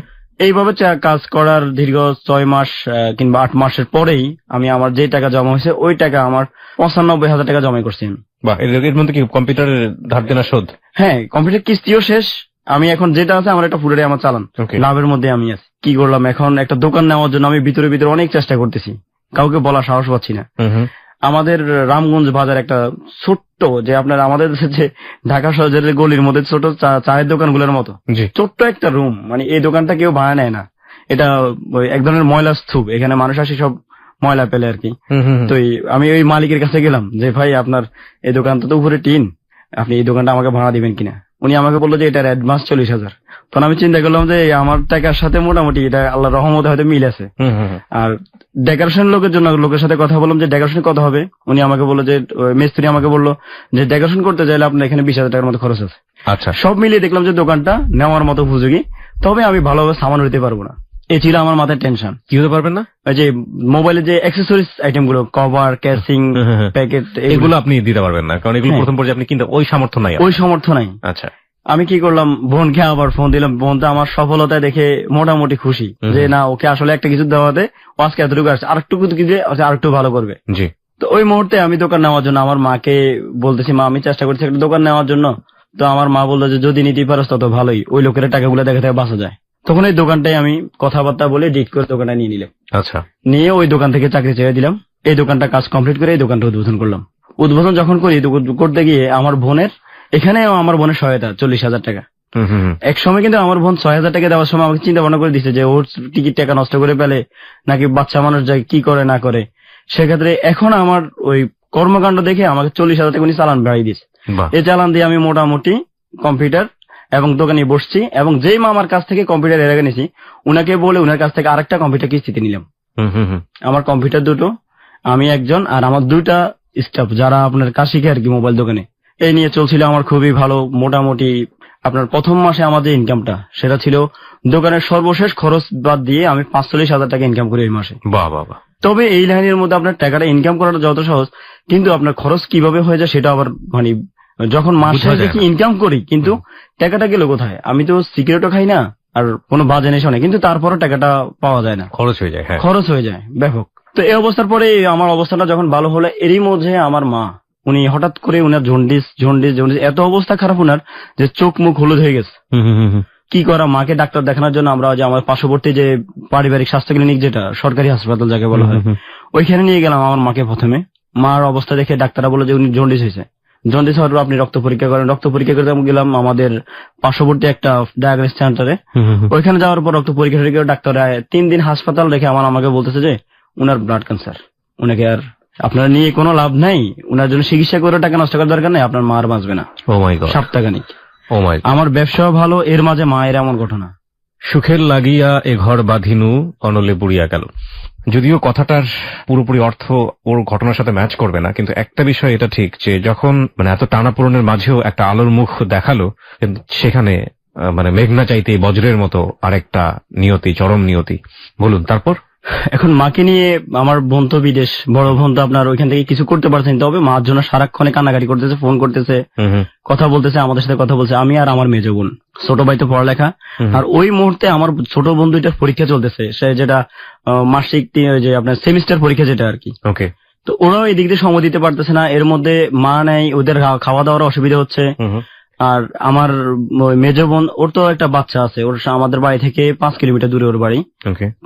এইভাবে কাজ করার দীর্ঘ 6 মাস কিংবা 8 মাসের পরেই আমি আমার যে টাকা জমা হয়েছে ওই টাকা আমার 95,000 টাকা জমা করছি আমি। বাহ, এর মধ্যে কি কম্পিউটারের ধার দেনা শোধ? হ্যাঁ, কম্পিউটার কিস্তিও শেষ। আমি এখন যেটা আছে আমার একটা পুরোটাই আমার চালান, লাভের মধ্যে আমি আছি। কি করলাম, এখন একটা দোকান নেওয়ার জন্য আমি ভিতরে ভিতরে অনেক চেষ্টা করতেছি, কাউকে বলা সাহস পাচ্ছি না। আমাদের রামগঞ্জ বাজার একটা ছোট্ট, যে আপনার আমাদের যে ঢাকা শহরের গলির মধ্যে ছোট চায়ের দোকানগুলোর মতো ছোট্ট একটা রুম, মানে এই দোকানটা কেউ ভাড়া নেয় না। এটা এক ধরনের ময়লা স্তূপ, এখানে মানুষ আসে সব ময়লা পেলে আর কি। তো আমি ওই মালিকের কাছে গেলাম যে ভাই আপনার এই দোকানটা তো উপরে টিন, আপনি এই দোকানটা আমাকে ভাড়া দিবেন কিনা। উনি আমাকে বললো যে এটার অ্যাডভান্স 40,000। তখন আমি চিন্তা করলাম যে আমার টাকার সাথে মোটামুটি এটা আল্লাহ রহমতে হয়তো মিল আছে। আর ডেকোরেশন লোকের সাথে কথা বললাম যে ডেকোরেশন কত হবে। উনি আমাকে বললো যে মিস্ত্রি আমাকে বললো যে ডেকোরেশন করতে চাইলে আপনার এখানে 20,000 টাকার মতো খরচ আছে। আচ্ছা, সব মিলিয়ে দেখলাম যে দোকানটা নেওয়ার মতো উপযোগী, তবে আমি ভালোভাবে সামান হইতে পারবো না। এই ছিল আমার মাথায় টেনশন। কি হতে পারবেন না? ওই যে মোবাইলের যে অ্যাক্সেসরিজ আইটেম গুলো, কভার, ক্যাসিং, প্যাকেট, এগুলো আপনি দিতে পারবেন না, কারণ এগুলো প্রথম পর্যায়ে আপনি কিনতে ওই সামর্থ্য নাই। আচ্ছা, আমি কি করলাম, বোনকে আবার ফোন দিলাম। বোন তো আমার সফলতা দেখে মোটামুটি খুশি যে না, ওকে আসলে একটা কিছু দেওয়াতে আজকে এতটুকু আসছে, আরেকটুকু আরেকটু ভালো করবে। জি। তো ওই মুহূর্তে আমি দোকান নেওয়ার জন্য আমার মাকে বলতেছি, মা আমি চেষ্টা করছি একটা দোকান নেওয়ার জন্য। তো আমার মা বললো যে যদি নিতে পারো তত ভালোই, ওই লোকের টাকাগুলো দেখা থেকে বাঁচা যায়। তখন এই দোকানটাই আমি কথাবার্তা বলে ডিট করে দোকানটা নিয়ে নিলাম। আচ্ছা, নিয়ে ওই দোকান থেকে চাকরি ছেড়ে দিলাম। এই দোকানটা কাজ কমপ্লিট করে এই দোকানটা উদ্বোধন করলাম। উদ্বোধন যখন করি, করতে গিয়ে আমার বোনের এখানেও আমার বোনের সহায়তা 40,000 টাকা। এক সময় কিন্তু আমার বোন 6,000 টাকা দেওয়ার সময় আমাকে চিন্তা ভাবনা করে দিচ্ছে যে ওর টিকিট টাকা নষ্ট করে ফেলে নাকি বাচ্চা মানুষ যায় কি করে না করে। সেক্ষেত্রে এখন আমার ওই কর্মকাণ্ড দেখে আমাকে 40,000 টাকা উনি চালান বাড়িয়ে দিচ্ছে। এই চালান দিয়ে আমি মোটামুটি কম্পিউটার এবং দোকানে বসছি, এবং যেই মামার কাছ থেকে কম্পিউটার এর আগে নিয়েছি উনাকে বলে উনার কাছ থেকে আরেকটা কম্পিউটার কিস্তিতে নিলাম। আমার কম্পিউটার দুটো, আমি একজন, আর আমার 2টা স্টাফ যারা আপনার কাজ শিখে আর কি মোবাইল দোকানে। এই নিয়ে চলছিল আমার খুবই ভালো। মোটামুটি আপনার প্রথম মাসে আমার যে ইনকামটা সেটা ছিল দোকানের সর্বশেষ খরচ বাদ দিয়ে আমি 45,000 টাকা ইনকাম করি এই মাসে। বাহ বাহ বাহ। তবে এই লাইনের মধ্যে আপনার টাকাটা ইনকাম করাটা যত সহজ, কিন্তু আপনার খরচ কিভাবে হয়ে যায় সেটা আবার মানে যখন মাসে দেখি ইনকাম করি কিন্তু টাকাটা গেল কোথায়। আমি তো সিগারেটও খাই না আর কোনো বাজে নেশা নেই, কিন্তু তারপরও টাকাটা পাওয়া যায় না, খরচ হয়ে যায় ব্যাপক। তো এই অবস্থার পরে আমার অবস্থাটা যখন ভালো হলো, এরই মধ্যে আমার মা উনি হঠাৎ করে উনার জন্ডিস এত অবস্থা খারাপ উনার যে চোখ মুখ হলুদ হয়ে গেছে। কি করা, মাকে ডাক্তার দেখানোর জন্য আমরা যে আমার পার্শ্ববর্তী যে পারিবারিক স্বাস্থ্য ক্লিনিক, যেটা সরকারি হাসপাতাল যাকে বলা হয়, ওইখানে নিয়ে গেলাম আমার মাকে। প্রথমে মার অবস্থা দেখে ডাক্তাররা বলে যে উনি জন্ডিস হয়েছে। জন্ডিস হওয়ার পর আপনি রক্ত পরীক্ষা করেন। রক্ত পরীক্ষা করতে গেলাম আমাদের পার্শ্ববর্তী একটা ডায়াগনস্টিক সেন্টারে। ওইখানে যাওয়ার পর রক্ত পরীক্ষা করে ডাক্তাররা 3 দিন হাসপাতাল রেখে আমাকে বলতেছে যে উনার ব্লাড ক্যান্সার, উনাকে আর আপনার নিয়ে কোনো লাভ নাই, উনার জন্য চিকিৎসা করে টাকা নষ্ট করার দরকার নেই, আপনার মা আর বাঁচবে না। ও মাই গড, 7 টাকা নেই। ও মাই গড। আমার ব্যবসাও ভালো, এর মাঝে মায়ের এমন ঘটনা। সুখের লাগিয়া এ ঘর বাঁধিনু অনলে বুড়িয়া গেল। যদিও কথাটার পুরোপুরি অর্থ ওর ঘটনার সাথে ম্যাচ করবে না, কিন্তু একটা বিষয় এটা ঠিক যে যখন মানে এত টানাপোড়েনের মাঝেও একটা আলোর মুখ দেখালো, কিন্তু সেখানে মানে মেঘনা চাইতে বজ্রের মতো আরেকটা নিয়তি, চরম নিয়তি। বলুন তারপর। এখন মাকে নিয়ে আমার বোন তো বিদেশ, বড় বোন তো আপনার ওইখান থেকে কিছু করতে পারছেন, তবে মার জন্য সারাক্ষণে কান্নাকাটি করতেছে, ফোন করতেছে, কথা বলতেছে, আমাদের সাথে কথা বলছে। আমি আর আমার মেজো বোন, ছোট ভাই তো পড়ালেখা, আর ওই মুহূর্তে আমার ছোট বোন 2টার পরীক্ষা চলতেছে, সে যেটা মাসিক যে আপনার সেমিস্টার পরীক্ষা যেটা আর কি। ওকে। তো ওরাও এই দিক দিয়ে সময় দিতে পারতেছে না, এর মধ্যে মা নেই, ওদের খাওয়া দাওয়ার অসুবিধা হচ্ছে। আর আমার মেজো বোন, ওর তো একটা বাচ্চা আছে, ওর আমাদের বাড়ি থেকে 5 কিলোমিটার দূরে ওর বাড়ি,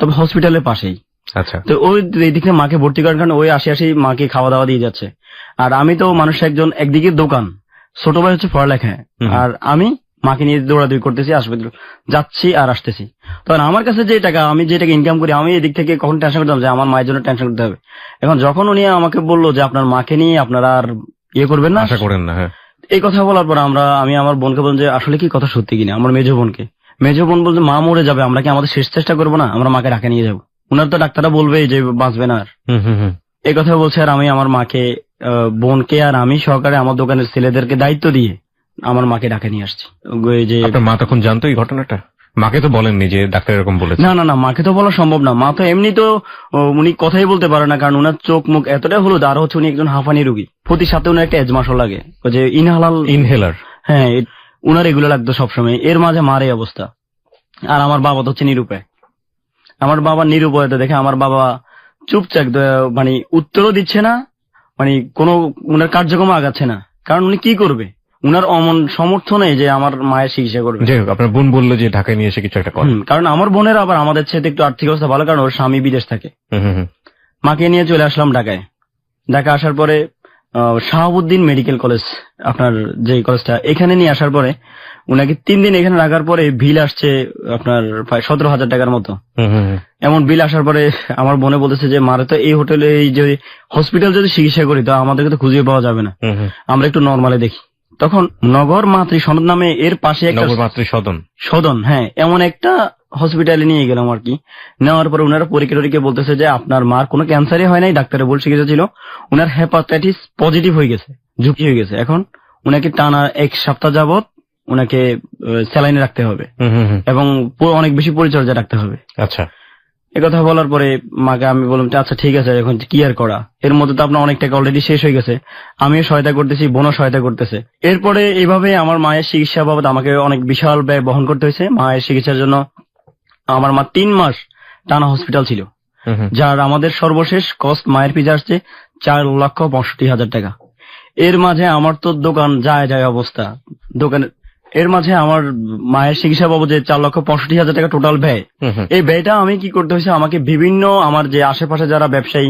তবে হসপিটালের পাশেই। আচ্ছা। তো ওই দিকে মাকে ভর্তি করার কারণে ওই আসি মাকে খাওয়া দাওয়া দিয়ে যাচ্ছে। আর আমি তো মানুষ একজন, একদিকে দোকান, ছোট ভাই হচ্ছে পড়ালেখা, আর আমি মাকে নিয়ে দৌড়াদৌড়ি করতেছি, আসপাতাল যাচ্ছি আর আসতেছি। তখন আমার কাছে যে টাকা, আমি যে টাকা ইনকাম করি, আমি এদিক থেকে কখন টেনশন করতাম যে আমার মায়ের জন্য টেনশন করতে হবে। এখন যখন উনি আমাকে বললো যে আপনার মাকে নিয়ে আপনারা আর ইয়ে করবেন না, আশা করেন না, হ্যাঁ, এই কথা বলার পর আমি আমার বোনকে বললাম যে আসলে কি কথা সত্যি কিনা। আমার মেজো বোন বলছে মা মরে যাবে, আমরা কি আমাদের শেষ চেষ্টা করবো না, আমরা মাকে ঢাকা নিয়ে যাবো, উনার তো ডাক্তাররা বলবে যে বাঁচবে না আর। এই কথা বলছে। আর আমি আমার মাকে, বোনকে আর আমি সহকারে আমার দোকানের ছেলেদেরকে দায়িত্ব দিয়ে আমার মাকে ঢাকা নিয়ে আসছি। ওই যে আপনার মা তখন জানতো এই ঘটনাটা? মাকে তো বলেননি যে ডাক্তার এরকম বলেছে? না, মাকে তো বলা সম্ভব না। মা তো এমনি তো উনি কথাই বলতে পারে না, কারণ উনার চোখ মুখ এতটাই হলুদ। আর হচ্ছে উনি একজন হাঁফানি রোগী, প্রতি সাথে উনার একটা এজমাসও লাগে, ওই যে ইনহেলার, হ্যাঁ উনার এগুলো লাগতো সবসময়। এর মাঝে মার এই অবস্থা। আর আমার বাবা তো হচ্ছে নিরুপায়। আমার বাবা নিরুপায়তা দেখে আমার বাবা চুপচাপ, মানে উত্তরও দিচ্ছে না, মানে কোনো উনার কার্যক্রম আগাচ্ছে না। কারণ উনি কি করবে, উনার অমন সমর্থ নেই যে আমার মায়ের চিকিৎসা করবে। যাই হোক, আপনার বোন বললো যে ঢাকায় নিয়ে এসে কিছু একটা করে। কারণ আমার বোনের আবার আমাদের সাথে একটু আর্থিক অবস্থা ভালো, কারণ ওর স্বামী বিদেশ থাকে। মাকে নিয়ে চলে আসলাম ঢাকায়। ঢাকা আসার পরে শাহাবুদ্দিন মেডিকেল কলেজ, আপনার যে কলেজটা, এখানে নিয়ে আসার পরে উনাকে 3 দিন এখানে রাখার পরে বিল আসছে আপনার প্রায় 17,000 টাকার মতো। এমন বিল আসার পরে আমার বোনে বলতেছে যে মারে তো এই হোটেলে, এই যে হসপিটাল যদি চিকিৎসা করি তো আমাদেরকে তো খুঁজে পাওয়া যাবে না, আমরা একটু নর্মালে দেখি। তখন নগর মাতৃ সদন নামে এর পাশে একটা সদন, হ্যাঁ, এমন একটা হসপিটালে নিয়ে গেলাম আর কি। নেওয়ার পরে উনারা পরীক্ষা বলতেছে যে আপনার মার কোনো ক্যান্সারই হয় নাই, ডাক্তারে বল চিকিৎসা ছিল, উনার হেপাটাইটিস পজিটিভ হয়ে গেছে, ঝুঁকি হয়ে গেছে। এখন উনাকে টানা 1 সপ্তাহ যাবত উনাকে স্যালাইনে রাখতে হবে এবং অনেক বেশি পরিচর্যা রাখতে হবে। আচ্ছা, একথা বলার পরে মাকে আমি বললাম আচ্ছা ঠিক আছে, এখন কি আর করা, এর মধ্যে তো আপনার অনেক টাকা অলরেডি শেষ হয়ে গেছে, আমিও সহায়তা করতেছি, বোনও সহায়তা করতেছে। এরপরে এইভাবে আমার মায়ের চিকিৎসা বাবদ আমাকে অনেক বিশাল ব্যয় বহন করতে হয়েছে। মায়ের চিকিৎসার জন্য আমার মা 3 মাস টানা হসপিটাল ছিল, যার আমাদের সর্বশেষ কস্ট মায়ের পিছনে আসছে 4,65,000 টাকা। এর মাঝে আমার তো দোকান যায় অবস্থা, দোকানে এর মাঝে আমার মায়ের চিকিৎসা বাবদে 4,65,000 টাকা টোটাল ব্যয়। এই ব্যয়টা আমি কি করতে হয়েছে, আমাকে বিভিন্ন আমার যে আশেপাশে যারা ব্যবসায়ী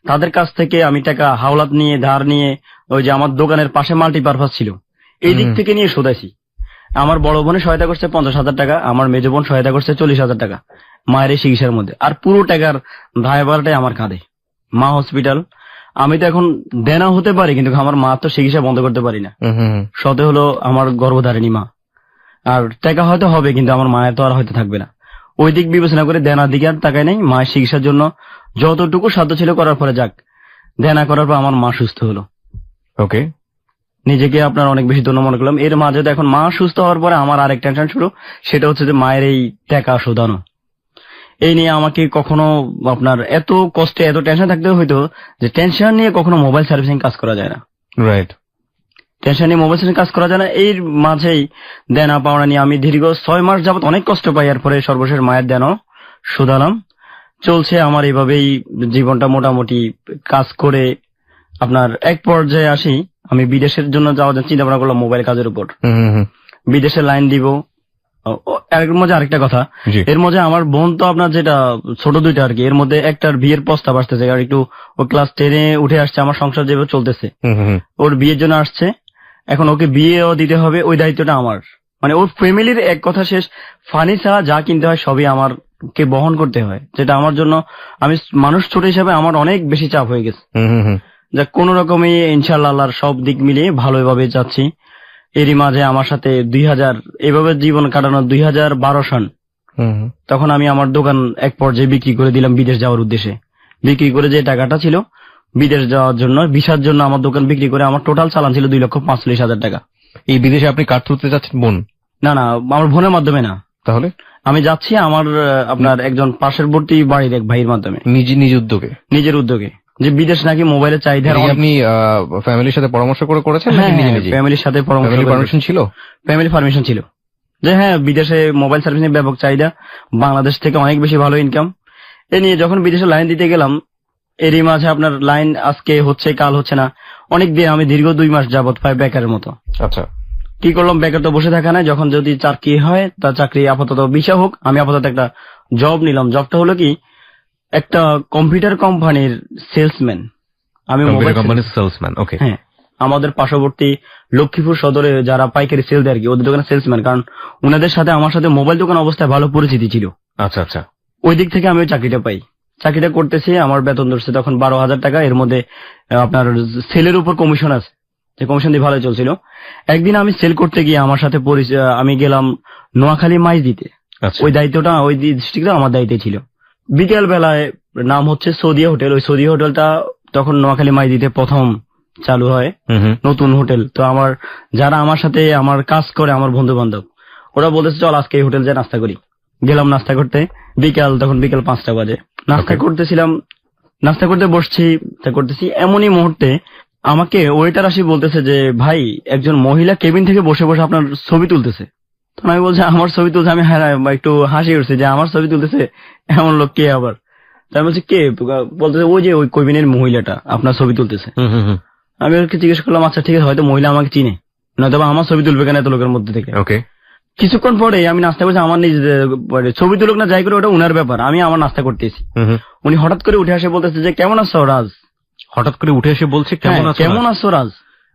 তাদের কাছ থেকে আমি টাকা হাওলাত নিয়ে, ধার নিয়ে, ওই যে আমার দোকানের পাশে মাল্টিপারপাস ছিল, এই দিক থেকে নিয়ে শোধাইছি। আমার বড় বোনে সহায়তা করছে 50,000 টাকা, আমার মেজ বোন সহায়তা করছে 40,000 টাকা মায়ের এই চিকিৎসার মধ্যে। আর পুরো টাকার দায়ভারটাই আমার কাঁধে। মা হসপিটাল, আমি তো এখন দেনা হতে পারি কিন্তু আমার মা তো চিকিৎসা বন্ধ করতে পারি না। সতে হলো আমার গর্ভধারিণী মা, আর টাকা হয়তো হবে কিন্তু আমার মায়ের তো আর হয়তো থাকবে না। ওই দিক বিবেচনা করে দেনার দিকে আর তাকাই নাই, মায়ের চিকিৎসার জন্য যতটুকু সাধ্য ছিল করার পরে যাক, দেনা করার পর আমার মা সুস্থ হলো। ওকে, নিজেকে আপনার অনেক বেশি ধন্য মনে করলাম। এর মাঝে এখন মা সুস্থ হওয়ার পরে আমার আরেক টেনশন শুরু, সেটা হচ্ছে যে মায়ের এই টাকা শোধানো। এই নিয়ে আমাকে কখনো আপনার এত কষ্টে এত টেনশন থাকতে হইতো যে টেনশন নিয়ে কখনো মোবাইল সার্ভিসিং কাজ করা যায় না। রাইট, টেনশন নিয়ে মোবাইল সার্ভিসিং কাজ করা যায় না। এর মাঝেই দেনা পাওনা নিয়ে আমি দীর্ঘ 6 মাস যাবত অনেক কষ্ট পাই। এরপরে সর্বশেষ মায়ের দেনাও শোধালাম। চলছে আমার এইভাবেই জীবনটা মোটামুটি কাজ করে। আপনার এক পর্যায়ে আসি, আমি বিদেশের জন্য যাওয়ার চিন্তা ভাবনা করলাম মোবাইল কাজের উপর। বিদেশে লাইন দিব। এর মধ্যে আরেকটা কথা, এর মধ্যে আমার বোন তো আপনার যেটা ছোট দুইটা আর কি, এর মধ্যে একটার বিয়ের প্রস্তাব আসতেছে, আর একটু ও ক্লাস 10-এ উঠে আসছে, আমার সংসার যেভাবে চলতেছে ওর বিয়ের জন্য আসছে। এখন ওকে বিয়েও দিতে হবে, ওই দায়িত্বটা আমার, মানে ওর ফ্যামিলির এক কথা শেষ, ফার্নিচার যা কিনতে হয় সবই আমারকে বহন করতে হয়, যেটা আমার জন্য আমি মানুষ ছোট হিসাবে আমার অনেক বেশি চাপ হয়ে গেছে। যা কোন রকমই ইনশাআল্লাহ আল্লাহর সব দিক মিলিয়ে ভালোভাবে যাচ্ছি। এরই মাঝে আমার সাথে 2000 এভাবে জীবন কাটানো 2012 সন, তখন আমি আমার দোকান এক পর্যায়ে বিক্রি করে দিলাম বিদেশ যাওয়ার উদ্দেশ্যে। বিক্রি করে যে টাকাটা ছিল বিদেশ যাওয়ার জন্য, ভিসার জন্য আমার দোকান বিক্রি করে আমার টোটাল চালান ছিল 2,45,000 টাকা। এই বিদেশে আপনি কার থ্রুতে যাচ্ছেন? বোন? না, আমার বোনের মাধ্যমে না। তাহলে আমি যাচ্ছি আমার আপনার একজন পার্শ্ববর্তী বাড়ির এক ভাইয়ের মাধ্যমে, নিজের উদ্যোগে, যে বিদেশ নাকি মোবাইলের চাহিদা। আপনি ফ্যামিলির সাথে পরামর্শ করে করেছেন? ফ্যামিলির সাথে পারমিশন ছিল? ফ্যামিলি পারমিশন ছিল যে হ্যাঁ, বিদেশে মোবাইল সার্ভিসিং ব্যাপক চাহিদা, বাংলাদেশ থেকে অনেক বেশি ভালো ইনকাম। এ নিয়ে যখন বিদেশে লাইন দিতে গেলাম, এরই মাঝে আপনার লাইন আজকে হচ্ছে কাল হচ্ছে না, অনেক দিন আমি দীর্ঘ 2 মাস যাবত প্রায় বেকারের মতো। আচ্ছা, কি করলাম, বেকার তো বসে থাকা নাই, যখন যদি চাকরি হয় তা চাকরি আপাতত ভিসা হোক, আমি আপাতত একটা জব নিলাম। জবটা হলো কি, একটা কম্পিউটার কোম্পানির সেলসম্যান। আমি মোবাইল কোম্পানির সেলসম্যান। ওকে, হ্যাঁ, আমাদের পার্শ্ববর্তী লক্ষ্মীপুর সদরে যারা পাইকারি সেল দেয় আর কি, ওদের দোকানে সেলসম্যান, কারণ উনাদের সাথে আমার সাথে মোবাইল দোকান অবস্থায় ভালো পরিচিতি ছিল। আচ্ছা আচ্ছা। ওই দিক থেকে আমি ওই চাকরিটা পাই। চাকরিটা করতেছি, আমার বেতন ধরছে তখন 12,000 টাকা। এর মধ্যে আপনার সেলের উপর কমিশন আছে, যে কমিশন দিয়ে ভালোই চলছিল। একদিন আমি সেল করতে গিয়ে আমার সাথে আমি গেলাম নোয়াখালী মাইজ দিতে। ওই দায়িত্বটা, ওই ডিস্ট্রিক্টটা আমার দায়িত্বে ছিল। বিকেল বেলায়, নাম হচ্ছে সৌদিয়া হোটেল, ওই সৌদিয়া হোটেলটা তখন নোয়াখালী মাইজ দিতে প্রথম চালু হয়, নতুন হোটেল। তো আমার যারা আমার সাথে আমার কাজ করে, আমার বন্ধু বান্ধব, ওরা বলতেছে চল আজকে এই হোটেল যায় নাস্তা করি। গেলাম নাস্তা করতে, তখন বিকেল 5টা বাজে। নাস্তা করতেছিলাম, নাস্তা করতে বসছি, করতেছি, এমনই মুহূর্তে আমাকে ওয়েটার আসি বলতেছে যে ভাই, একজন মহিলা কেবিন থেকে বসে বসে আপনার ছবি তুলতেছে। তখন আমি বলছি আমার ছবি তুলছে। আমি একটু হাসি উঠছে যে আমার ছবি তুলতেছে, এমন লোক কে আবার? তাই বলছি কে? বলতেছে ওই যে ওই কেবিনের মহিলাটা আপনার ছবি তুলতেছে। আমি ওকে জিজ্ঞেস করলাম আচ্ছা ঠিক আছে, হয়তো মহিলা আমাকে চিনে, নয়তো আমার ছবি তুলবে কেন এত লোকের মধ্যে থেকে। কিছুক্ষণ পরে আমি নাস্তা করছি, আমার নিজে ছবি তুলুক না যাই করে ওটা উনার ব্যাপার, আমি আমার নাস্তা করতেছি। উনি হঠাৎ করে উঠে আসে বলতেছে যে কেমন আছো রাজ। হঠাৎ করে উঠে এসে বলছে কেমন আছো রাজ।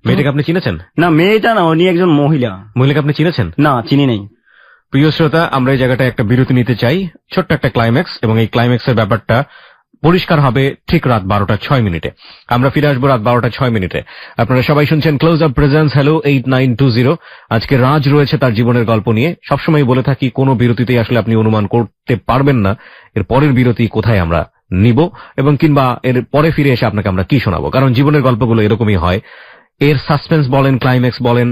মেয়েটাকে আপনি চিনেছেন? না, মেয়েটা না, উনি একজন মহিলা। মহিলাকে আপনি চিনেছেন? না, চিনি নাই। প্রিয় শ্রোতা, আমরা এই জায়গাটা একটা বিরতি নিতে চাই, ছোট্ট একটা ক্লাইম্যাক্স, এবং এই ক্লাইম্যাক্সের ব্যাপারটা পরিষ্কার হবে ঠিক রাত 12:06। আমরা ফিরে আসবো রাত 12:06। আপনারা সবাই শুনছেন ক্লোজ আপ প্রেজেন্স হ্যালো 8920। আজকে রাজ রয়েছে তার জীবনের গল্প নিয়ে। সবসময় বলে থাকি, কোনো বিরতিতেই আসলে আপনি অনুমান করতে পারবেন না এর পরের বিরতি কোথায় আমরা নিব, এবং কিংবা এর পরে ফিরে এসে আপনাকে আমরা কি শোনাবো। কারণ জীবনের গল্পগুলো এরকমই হয়, এর সাসপেন্স বলেন, ক্লাইম্যাক্স বলেন,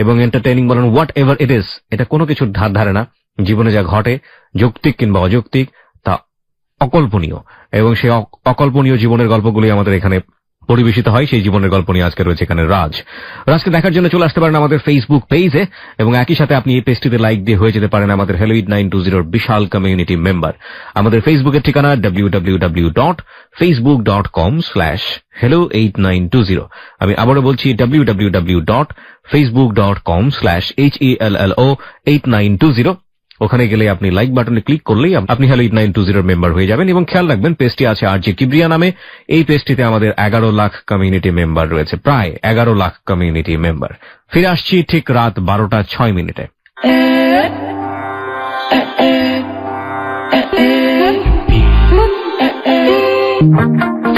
এবং এন্টারটেইনিং বলেন, হোয়াট এভার ইট ইজ, এটা কোনো কিছুর ধার ধারে না। জীবনে যা ঘটে, যৌক্তিক কিংবা অযৌক্তিক, তা অকল্পনীয়, এবং সেই অকল্পনীয় জীবনের গল্পগুলি আমাদের এখানে পরিবেশিত হয়। সেই জীবনের গল্প নিয়ে আজকে রয়েছে এখানে রাজকে দেখার জন্য চলে আসতে পারেন আমাদের ফেসবুক পেজে, এবং একই সাথে আপনি এই পেজটিতে লাইক দিয়ে হয়ে যেতে পারেন আমাদের হ্যালো 8920 বিশাল কমিউনিটি মেম্বার। আমাদের ফেসবুকের ঠিকানা www.facebook.com/hello8920। আমি আবারও বলছি www.facebook.com/hello8920। ওখানে গেলে আপনি লাইক বাটনে ক্লিক করলেই আপনি হ্যালো 8920 মেম্বার হয়ে যাবেন। এবং খেয়াল রাখবেন, পেজটি আছে আরজে কিবরিয়া নামে। এই পেজটিতে আমাদের 11 লাখ কমিউনিটি মেম্বার রয়েছে, প্রায় 11 লাখ কমিউনিটি মেম্বার। ফিরে আসছি ঠিক রাত 12:06।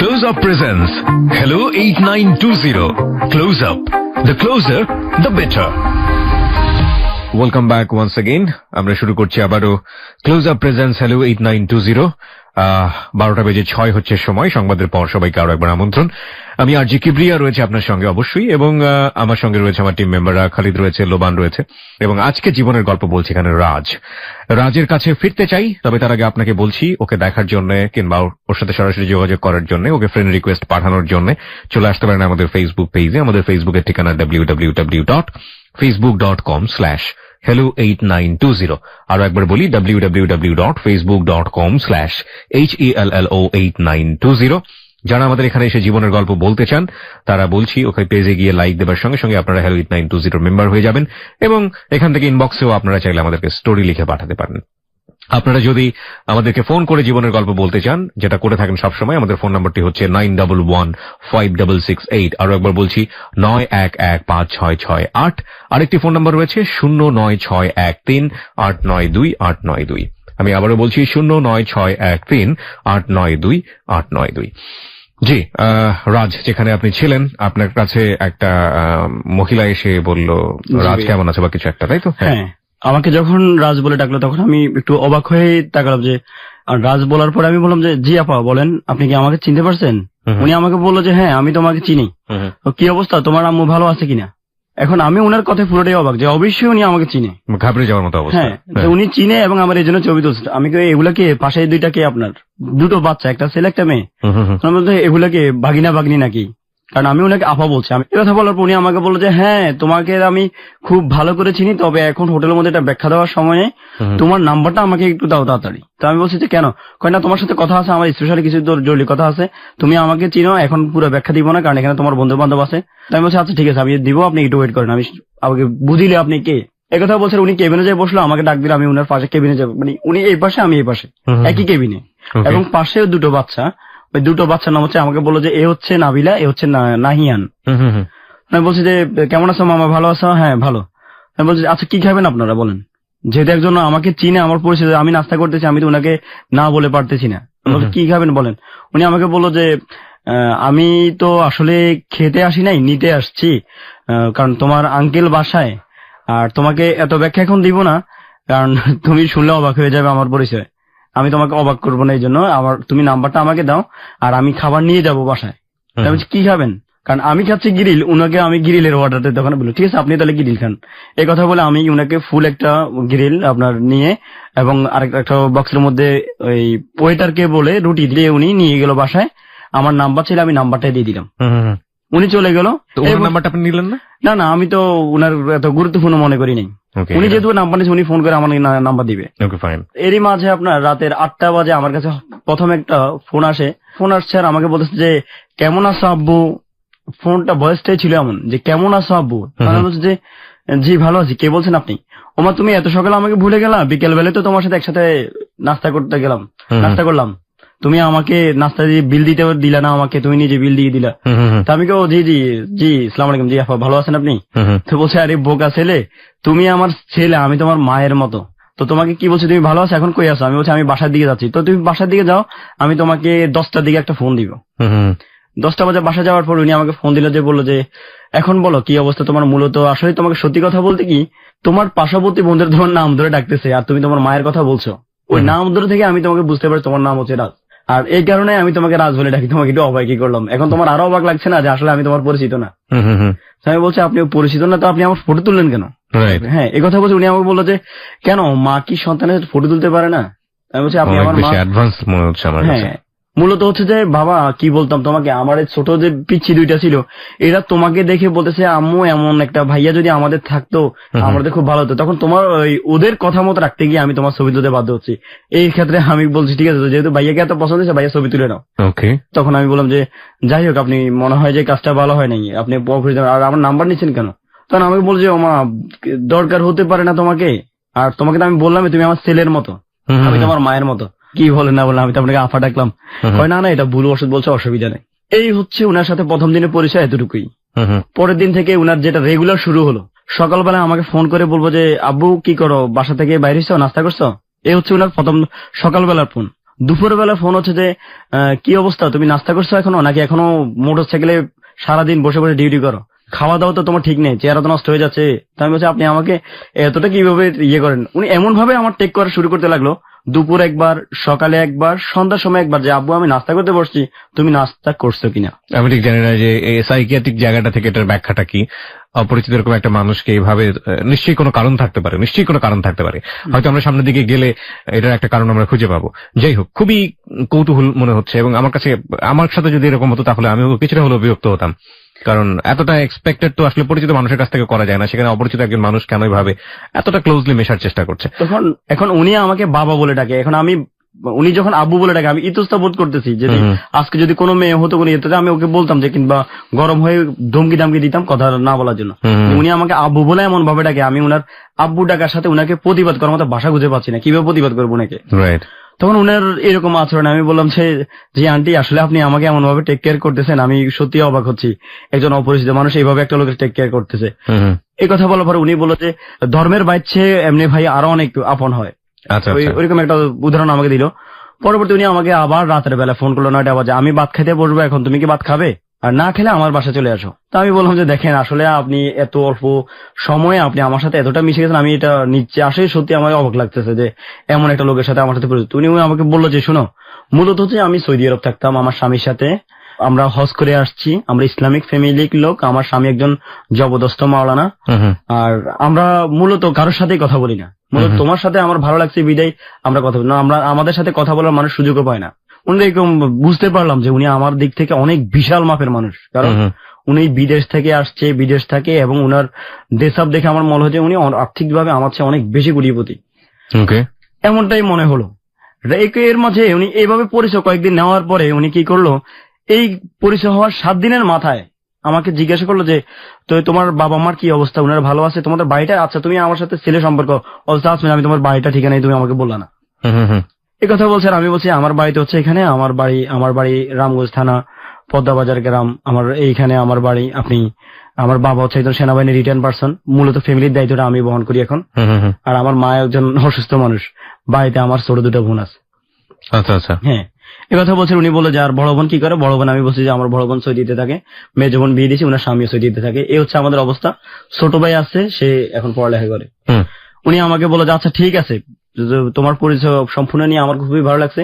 Close Up presents Hello 8920. Close Up, the closer, the better. Welcome back once again. আমরা শুরু করছি আবারও ক্লোজ আপ প্রেজেন্স হ্যালো 8920। 12:06 হচ্ছে সময়। সংবাদের পর সবাইকে আরো একবার আমন্ত্রণ। আমি আরজে কিবরিয়া রয়েছে আপনার সঙ্গে অবশ্যই, এবং আমার সঙ্গে রয়েছে আমার টিম মেম্বাররা, খালিদ রয়েছে, লোবান রয়েছে, এবং আজকে জীবনের গল্প বলছি এখানে রাজের কাছে ফিরতে চাই। তবে তার আগে আপনাকে বলছি, ওকে দেখার জন্য কিংবা ওর সাথে সরাসরি যোগাযোগ করার জন্য, ওকে ফ্রেন্ড রিকোয়েস্ট পাঠানোর জন্য চলে আসতে পারেন আমাদের ফেসবুক পেজে। আমাদের ফেসবুকের ঠিকানা www.facebook.com/hello8920। আরো একবার বলি, www.facebook.com/hello8920। যারা আমাদের এখানে এসে জীবনের গল্প বলতে চান, তারা বলছি ওকে পেজে গিয়ে লাইক দেবার সঙ্গে সঙ্গে আপনারা হ্যালো 8920 মেম্বার হয়ে যাবেন, এবং এখান থেকে ইনবক্সেও আপনারা চাইলে আমাদেরকে স্টোরি লিখে পাঠাতে পারেন। আপনারা যদি আমাদেরকে ফোন করে জীবনের গল্প বলতে চান, যেটা করে থাকেন সবসময়, আমাদের ফোন নম্বরটি হচ্ছে 91156668। আরো একবার বলছি 91156668। আরেকটি ফোন নম্বর রয়েছে 09613892892। আমি আবারও বলছি 09613892892। জি, রাজ, যেখানে আপনি ছিলেন, আপনার কাছে একটা মহিলা এসে বলল রাজ কেমন আছে বা কিছু একটা, তাই তো? হ্যাঁ, আমাকে যখন রাজ বলে ডাকলো তখন আমি একটু অবাক হয়ে তাকালাম যে, আর রাজ বলার পরে আমি বললাম যে জি আপা বলেন, আপনি কি আমাকে চিনতে পারছেন? উনি আমাকে বললো যে হ্যাঁ আমি তোমাকে চিনি। তো কি অবস্থা, তোমার আম্মু ভালো আছে কিনা? এখন আমি উনার কথায় পুরোটাই অবাক যে অবশ্যই উনি আমাকে চিনে, ঘাবড়ে যাওয়ার মতো অবস্থা। হ্যাঁ, উনি চিনে এবং আমার এই জন্য ছবি তুলছে। আমি এগুলা কি পাশে দুইটা কে আপনার দুটো বাচ্চা, একটা ছেলে একটা মেয়ে, এগুলা কি ভাগিনা ভাগনি নাকি? কারণ আমি ওনাকে আপা বলছি। আমি কথা বলার পর উনি আমাকে বললো যে হ্যাঁ তোমাকে আমি খুব ভালো করে চিনি, তবে এখন হোটেলের মধ্যে একটা ব্যাখ্যা দেওয়ার সময় নেই, তোমার নাম্বারটা আমাকে একটু দাও তাড়াতাড়ি। তো আমি বলছি যে কেন? কয় না, তোমার সাথে কথা আছে, আমার স্পেশালি কিছু জরুরি কথা আছে, তুমি আমাকে চিনো, এখন পুরো ব্যাখ্যা দিব না কারণ এখানে তোমার বন্ধু বান্ধব আছে। তো আমি বলছি আচ্ছা ঠিক আছে, আমি দিব, আপনি একটু ওয়েট করেন, আমি আমাকে বুঝিলে আপনি কে। একথা বলছেন। উনি কেবিনে যাই বসলো, আমাকে ডাক দিলে আমি উনার পাশে কেবিনে যাবো, মানে উনি এই পাশে আমি এই পাশে, একই কেবিনে, এবং পাশেও দুটো বাচ্চা। ওই দুটো বাচ্চার নাম হচ্ছে, আমাকে বললো যে এ হচ্ছে নাবিলা, এ হচ্ছে নাহিয়ান। আমি বলছি যে কেমন আছো মামা, ভালো আছো? হ্যাঁ ভালো। আমি বলছি আচ্ছা কি খাবেন আপনারা বলেন, যেহেতু একজন আমাকে চিনে, আমার পরিচিত, আমি নাস্তা করতেছি, আমি তো উনাকে না বলে পারতেছি না। আমি বলছি, কি খাবেন বলেন। উনি আমাকে বললো যে আমি তো আসলে খেতে আসি নাই, নিতে আসছি, কারণ তোমার আঙ্কেল বাসায়, আর তোমাকে এত ব্যাখ্যা এখন দিব না, কারণ তুমি শুনলে অবাক হয়ে যাবে আমার পরিচয়। আমি তোমাকে অবাক করবো না, এই জন্য তুমি নাম্বারটা আমাকে দাও, আর আমি খাবার নিয়ে যাব বাসায়। আমি বলছি, কি খাবেন? কারণ আমি খাচ্ছি গ্রিল, উনাকে আমি গ্রিলের অর্ডার দিতে, তখন বললো ঠিক আছে আপনি তাহলে গ্রিল খান। এই কথা বলে আমি উনাকে ফুল একটা গ্রিল আপনার নিয়ে, এবং আরেকটা বক্সের মধ্যে ওই ওয়েটারকে বলে রুটি দিয়ে উনি নিয়ে গেল বাসায়। আমার নাম্বার ছিল, আমি নাম্বারটাই দিয়ে দিলাম, উনি চলে গেল। নাম্বারটা আপনি নিলেন না? না না, আমি তো উনার এত গুরুত্বপূর্ণ মনে করি নাই। উনি যেহেতু নাম্বার নিয়েছে, উনি ফোন করে আমার নাম্বার দিবে। এরই মাঝে আপনার রাতের 8টা বাজে আমার কাছে প্রথম একটা ফোন আসছে, আর আমাকে বলতেছে যে কেমন আছো আব্বু। ফোনটা ভয়েসটাই ছিল এমন যে কেমন আছো আব্বু। আমি বলছি যে জি ভালো আছি, কে বলছেন আপনি? ওমা তুমি এত সকালে আমাকে ভুলে গেলা, বিকেল বেলায় তো তোমার সাথে একসাথে নাস্তা করলাম, তুমি আমাকে নাস্তা দিয়ে বিল দিতে দিলা না আমাকে, তুমি নিজে বিল দিয়ে দিলা। তা আমি কেউ জি জি জি আসসালামু আলাইকুম, জি আপা ভালো আছেন আপনি? তো বলছে আরে বোকা ছেলে, তুমি আমার ছেলে, আমি তোমার মায়ের মতো, তো তোমাকে কি বলছি তুমি ভালো আছো, এখন কই আছো? আমি বলছি আমি বাসার দিকে যাচ্ছি। তো তুমি বাসার দিকে যাও, আমি তোমাকে 10টার দিকে একটা ফোন দিব। 10টা বাজে বাসা যাওয়ার পর উনি আমাকে ফোন দিল, যে বললো যে এখন বলো কি অবস্থা তোমার। মূলত আসলে তোমাকে সত্যি কথা বলতে কি, তোমার পার্শ্ববর্তী বন্ধুরা তোমার নাম ধরে ডাকতেছে, আর তুমি তোমার মায়ের কথা বলছো। ওই নাম ধরে থেকে আমি তোমাকে বুঝতে পারি তোমার নাম হচ্ছে রাজ, আর এই কারণে আমি তোমাকে রাজ বলে ডাকি। তোমাকে একটু অবাক কি করলাম, এখন তোমার আরো অবাক লাগছে না যে আসলে আমি তোমার পরিচিত না? আমি বলছি আপনি পরিচিত না, তো আপনি আমার ফটো তুললেন কেন? হ্যাঁ এই কথা বলছে। উনি আমাকে বললো যে কেন মা কি সন্তানের ফটো তুলতে পারে না? আমি বলছি আপনি আমার মা। হ্যাঁ মূলত হচ্ছে যে বাবা কি বলতাম তোমাকে, আমার ছোট যে পিচ্ছি দুইটা ছিল, এরা তোমাকে দেখে বলতেছে আম্মু এমন একটা ভাইয়া যদি আমাদের থাকতো আমাদের খুব ভালো হতো। তখন তোমার ওদের কথা মতো রাখতে গিয়ে আমি তোমার ছবি তুলতে বাধ্য হচ্ছি। এই ক্ষেত্রে আমি বলছি ঠিক আছে, যেহেতু ভাইয়াকে এত পছন্দ হয়েছে, ভাইয়া ছবি তুলে নাও। তখন আমি বললাম যে যাই হোক, আপনি মনে হয় যে কাজটা ভালো হয় নাই, আপনি আর আমার নাম্বার নিচ্ছেন কেন? তখন আমাকে বলছে ও মা দরকার হতে পারে না তোমাকে, আর তোমাকে তো আমি বললাম তুমি আমার ছেলের মতো, আমি তোমার মায়ের মতো। কি বলে না বলে, আমি তো আপনাকে আফা ডাকলাম। হয় না না এটা ভুল ওষুধ বলছে, অসুবিধা নেই। এই হচ্ছে উনার সাথে প্রথম দিনের পরিচয়, এতটুকুই। পরের দিন থেকে উনার যেটা রেগুলার শুরু হলো, সকালবেলা আমাকে ফোন করে বলবো যে আব্বু কি করো, বাসা থেকে বাইরে এসছো, নাস্তা করছো? এই হচ্ছে উনার প্রথম সকালবেলার ফোন। দুপুরবেলা ফোন হচ্ছে যে কি অবস্থা, তুমি নাস্তা করছো এখনো, নাকি এখনো মোটর সাইকেলে সারাদিন বসে বসে ডিউটি করো, খাওয়া দাওয়া তো তোমার ঠিক নেই, চেহারা তো নষ্ট হয়ে যাচ্ছে। তাই আমি বলছি আপনি আমাকে এতটা কিভাবে ইয়ে করেন? উনি এমন ভাবে আমার টেক করা শুরু করতে লাগলো, দুপুর একবার, সকালে একবার, সন্ধ্যার সময় একবার, যে আব্বু আমি নাস্তা করতে বসছি, তুমি নাস্তা করছো কিনা। আমি ঠিক জানি না যে সাইকিয়াট্রিক জায়গাটা থেকে এটার ব্যাখ্যাটা কি। অপরিচিত এরকম একটা মানুষকে এইভাবে নিশ্চয়ই কোনো কারণ থাকতে পারে, হয়তো আমরা সামনের দিকে গেলে এটার একটা কারণ আমরা খুঁজে পাবো। যাই হোক, খুবই কৌতূহল মনে হচ্ছে, এবং আমার সাথে যদি এরকম হতো তাহলে আমিও কিছুটা হলেও বিরক্ত হতাম, কারণ এতটা এক্সপেক্টেড তো আসলে পরিচিত মানুষের কাছ থেকে করা যায় না, সেখানে অপরিচিত একজন মানুষ কেন ভাবে এতটা ক্লোজলি মেশার চেষ্টা করছে। তখন এখন উনি আমাকে বাবা বলে ডাকে, এখন উনি যখন আব্বু বলে ডাকে আমি ইতস্তত বোধ করতেছি, যে আজকে যদি কোনো মেয়ে হতো কোনো ইয়েতে আমি ওকে বলতাম যে, কিংবা গরম হয়ে ধমকি দামকি দিতাম কথা না বলার জন্য। উনি আমাকে আব্বু বলে এমন ভাবে ডাকে, আমি উনার আব্বু ডাকার সাথে উনাকে প্রতিবাদ করার মতো ভাষা খুঁজে পাচ্ছি না, কিভাবে প্রতিবাদ করবো উনাকে। তখন উনার এরকম আচরণ, আমি বললাম যে আন্টি আসলে আপনি আমাকে এমন ভাবে টেক কেয়ার করতেছেন, আমি সত্যি অবাক হচ্ছি, একজন অপরিচিত মানুষ এইভাবে একটা লোকের টেক কেয়ার করতেছে। এই কথা বলার পর উনি বলল যে ধর্মের বাইচ্ছে এমনি ভাই আরো অনেক আপন হয়। ওইরকম একটা উদাহরণ আমাকে দিল। পরবর্তী উনি আমাকে আবার রাতের বেলা ফোন করলো 9টা বাজে, আমি ভাত খেতে বসবো এখন, তুমি কি ভাত খাবে? আর না খেলে আমার বাসা চলে আসো। তা আমি বললাম যে দেখেন আসলে আপনি এত অল্প সময়ে আপনি আমার সাথে এতটা মিশে গেছেন, আমি এটা নিচ্ছে আসলে সত্যি আমার অবাক লাগতেছে যে এমন একটা লোকের সাথে আমার সাথে পরিচিত। উনি আমাকে বললো যে শোনো, মূলত হচ্ছে আমি সৌদি আরব থাকতাম আমার স্বামীর সাথে, আমরা হজ করে আসছি, আমরা ইসলামিক ফ্যামিলির লোক, আমার স্বামী একজন জবরদস্ত মাওলানা, আর আমরা মূলত কারোর সাথেই কথা বলি না, মূলত তোমার সাথে আমার ভালো লাগছে বিদায় আমরা কথা বলি না, আমরা আমাদের সাথে কথা বলার মানুষ সুযোগও পায় না। উনি এরকম বুঝতে পারলাম যে উনি আমার দিক থেকে অনেক বিশাল মাপের মানুষ, কারণ উনি বিদেশ থেকে আসছে, বিদেশ থাকে, এবং উনার দেশাব দেখে আমার মনে হচ্ছে উনি আর্থিকভাবে আমার চেয়ে অনেক বেশি কোটিপতি, এমনটাই মনে হলো। এর মাঝে উনি এইভাবে পরিচয় কয়েকদিন নেওয়ার পরে উনি কি করলো, এই পরিচয় হওয়ার 7 দিনের মাথায় আমাকে জিজ্ঞাসা করলো যে তো তোমার বাবা মার কি অবস্থা, উনারা ভালো আছে, তোমাদের বাড়িটা, আচ্ছা তুমি আমার সাথে ছেলে সম্পর্ক, আমি তোমার বাড়িটা ঠিকানাই তুমি আমাকে বললা না। এই কথা বলছেন। আমি বলছি আমার বাড়িতে হচ্ছে এখানে, আমার বাড়ি রামগঞ্জ থানা পদ্মাবাজার গ্রাম, আমার এইখানে আমার বাড়ি। আপনি আমার বাবা হচ্ছে একজন সেনাবাহিনী রিটার্ন পার্সন, মূলত ফ্যামিলির দায়িত্বটা আমি বহন করি এখন। আর আমার মা একজন অসুস্থ মানুষ, বাড়িতে আমার ছোট দুটো বোন আছে। আচ্ছা আচ্ছা, হ্যাঁ এ কথা বলছেন। উনি বলে যে আর বড় বোন কি করে? বড় বোন আমি বলছি যে আমার বড় বোন সৌদিতে থাকে, মেজ বোন বিয়ে দিয়েছি, ওনার স্বামীও সৌদিতে থাকে। এই হচ্ছে আমাদের অবস্থা। ছোট ভাই আছে, সে এখন পড়ালেখা করে। উনি আমাকে বলে যে আচ্ছা ঠিক আছে, তোমার পরিচয় সম্পূর্ণ নিয়ে আমার খুবই ভালো লাগছে,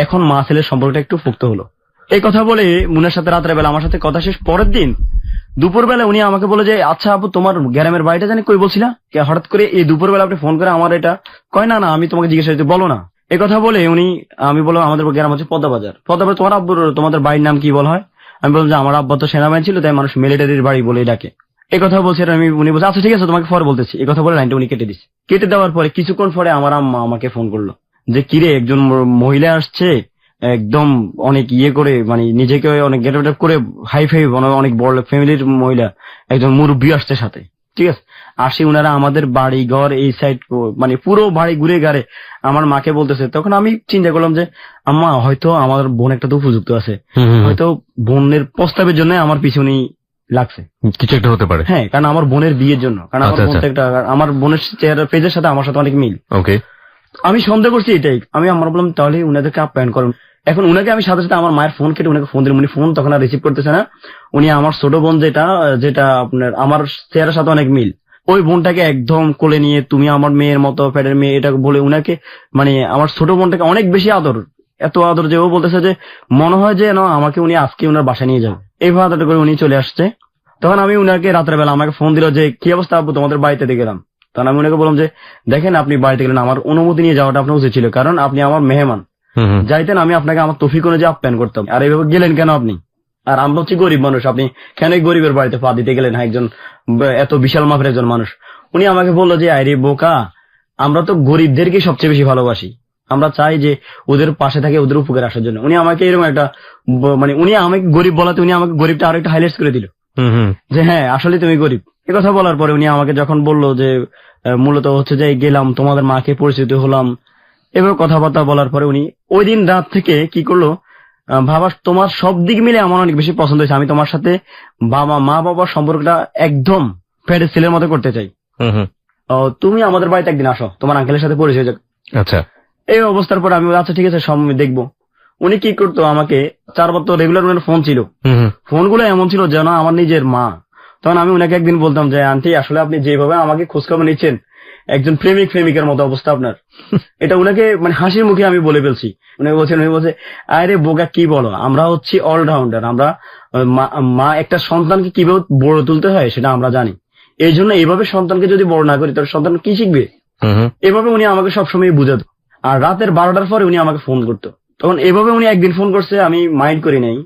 এখন মা ছেলের সম্পর্কটা একটু পোক্ত হলো। এই কথা বলে মুনের সাথে রাতের বেলা আমার সাথে কথা শেষ। পরের দিন দুপুর বেলা উনি আমাকে বলে যে আচ্ছা আপু তোমার গ্রামের বাড়িটা জানি কই বলছিলা, হঠাৎ করে এই দুপুর বেলা আপনি ফোন করে আমার এটা কয়? না না আমি তোমাকে জিজ্ঞাসা করতে, বলো না। এই কথা বলে উনি, আমি বললাম আমাদের গ্রাম হচ্ছে পদ্মাবাজার। পদ্মাবাজার তোমার আব্বুর তোমাদের বাড়ির নাম কি বলা হয়? আমি বললাম যে আমার আব্বা তো সেনাবাহিনী ছিল, তাই মানুষ মিলিটারির বাড়ি বলে ডাকে। এই কথা বলছে উনি বলছে আচ্ছা ঠিক আছে তোমাকে পরে বলতেছি। এই কথা বলে লাইনটা উনি কেটে দিচ্ছে। কেটে দেওয়ার পরে কিছুক্ষণ পরে আমার আম্মা আমাকে ফোন করলো যে কিরে একজন মহিলা আসছে, একদম অনেক ইয়ে করে, মানে নিজেকে অনেক গেট আপ করে, হাই ফাই, অনেক বড় ফ্যামিলির মহিলা, একজন মুরব্বী আসছে সাথে। ঠিক আছে, আসি উনারা আমাদের বাড়ি ঘর এই সাইড, মানে পুরো বাড়ি ঘুরে গাড়ে আমার মাকে বলতেছে। তখন আমি চিন্তা করলাম যে আম্মা হয়তো আমার বোন একটা তো উপযুক্ত আছে, হয়তো বোনের প্রস্তাবের জন্য আমার পিছনে লাগছে, কিছু একটা হতে পারে। হ্যাঁ, কারণ আমার বোনের বিয়ের জন্য, কারণ আমার বোনটা একটা, আমার বোনের চেহারা পেজের সাথে আমার সাথে অনেক মিল। ওকে, আমি সন্দেহ করছি এটাই। আমি আমার বললাম তাহলে উনাদেরকে আপ্যায়ন করেন। এখন উনাকে আমি সাথে সাথে আমার মায়ের ফোন কেটে উনাকে ফোন দিলাম। উনি ফোন তখন আর রিসিভ করতেছে না। উনি আমার ছোট বোন যেটা আপনার আমার চেহারার সাথে অনেক মিল, ওই বোনটাকে একদম কোলে নিয়ে তুমি আমার মেয়ের মতো, প্যাডের মেয়ে, এটা বলে উনাকে, মানে আমার ছোট বোনটাকে অনেক বেশি আদর, এত আদর যে ও বলতেছে যে মনে হয় যে না আমাকে উনি আজকে উনার বাসায় নিয়ে যাবে। এইভাবে আদরটা করে উনি চলে আসছে। তখন আমি উনাকে রাতের বেলা আমাকে ফোন দিল যে কি অবস্থা আব্বু, তোমাদের বাড়িতে দিয়ে গেলাম। তখন আমি উনাকে বললাম যে দেখেন আপনি বাড়িতে গেলেন, আমার অনুমতি নিয়ে যাওয়াটা আপনার উচিত ছিল, কারণ আপনি আমার মেহমান। যাইতেন আমি আপনাকে আমার তৌফিক অনুযায়ী আপ্যায়ন করতাম, আর এইভাবে গেলেন কেন আপনি? আর আমরা হচ্ছে গরিব মানুষ, আপনি কেন গরিবের বাড়িতে পা দিতে গেলেন? একজন এত বিশাল মাপের একজন মানুষ। উনি আমাকে বললো যে আরে বোকা, আমরা তো গরিবদেরকে সবচেয়ে বেশি ভালোবাসি, আমরা চাই যে ওদের পাশে থাকে, ওদের উপকার আসার জন্য। উনি আমাকে এরকম একটা, মানে উনি আমাকে গরিব বলাতে উনি আমাকে গরিবটা আরো একটা হাইলাইট করে দিল যে হ্যাঁ আসলে তুমি গরিব। এ কথা বলার পরে উনি আমাকে যখন বললো যে মূলত হচ্ছে যে গেলাম তোমাদের মাকে পরিচিত হলাম, এবার কথাবার্তা বলার পরে উনি ওই দিন রাত থেকে কি করলো, ভাবা তোমার সব দিক মিলে আমার অনেক বেশি পছন্দ হয়েছে, আমি তোমার সাথে মা বাবার সম্পর্কটা একদম ফ্যাটের ছেলের মতো করতে চাই, তুমি আমাদের বাড়িতে একদিন আসো, তোমার আঙ্কেলের সাথে পরিচয় যাক। আচ্ছা, এই অবস্থার পর আমি আচ্ছা ঠিক আছে সব দেখবো। উনি কি করতো, আমাকে 4 বছর রেগুলার উনার ফোন ছিল, ফোনগুলো এমন ছিল যেন আমার নিজের মা। তখন আমি উনাকে একদিন বলতাম যে আন্টি আসলে আপনি যেভাবে আমাকে খোঁজখবর নিচ্ছেন, একজন প্রেমিকের মতো অবস্থা আপনার। এটা উনাকে মানে হাসির মুখে আমি বলে ফেলছি। উনি বলছে আরে বোকা কি বলো, আমরা হচ্ছি অলরাউন্ডার, আমরা মা একটা সন্তানকে কিভাবে বড় তুলতে হয় সেটা আমরা জানি, এই জন্য এইভাবে সন্তানকে যদি বড় না করি তার সন্তান কি শিখবে? এভাবে উনি আমাকে সবসময় বুঝাতো। আর রাতের 12টার পরে উনি আমাকে ফোন করতো। তখন এভাবে উনি একদিন ফোন করছে, আমি মাইন্ড করি নাই,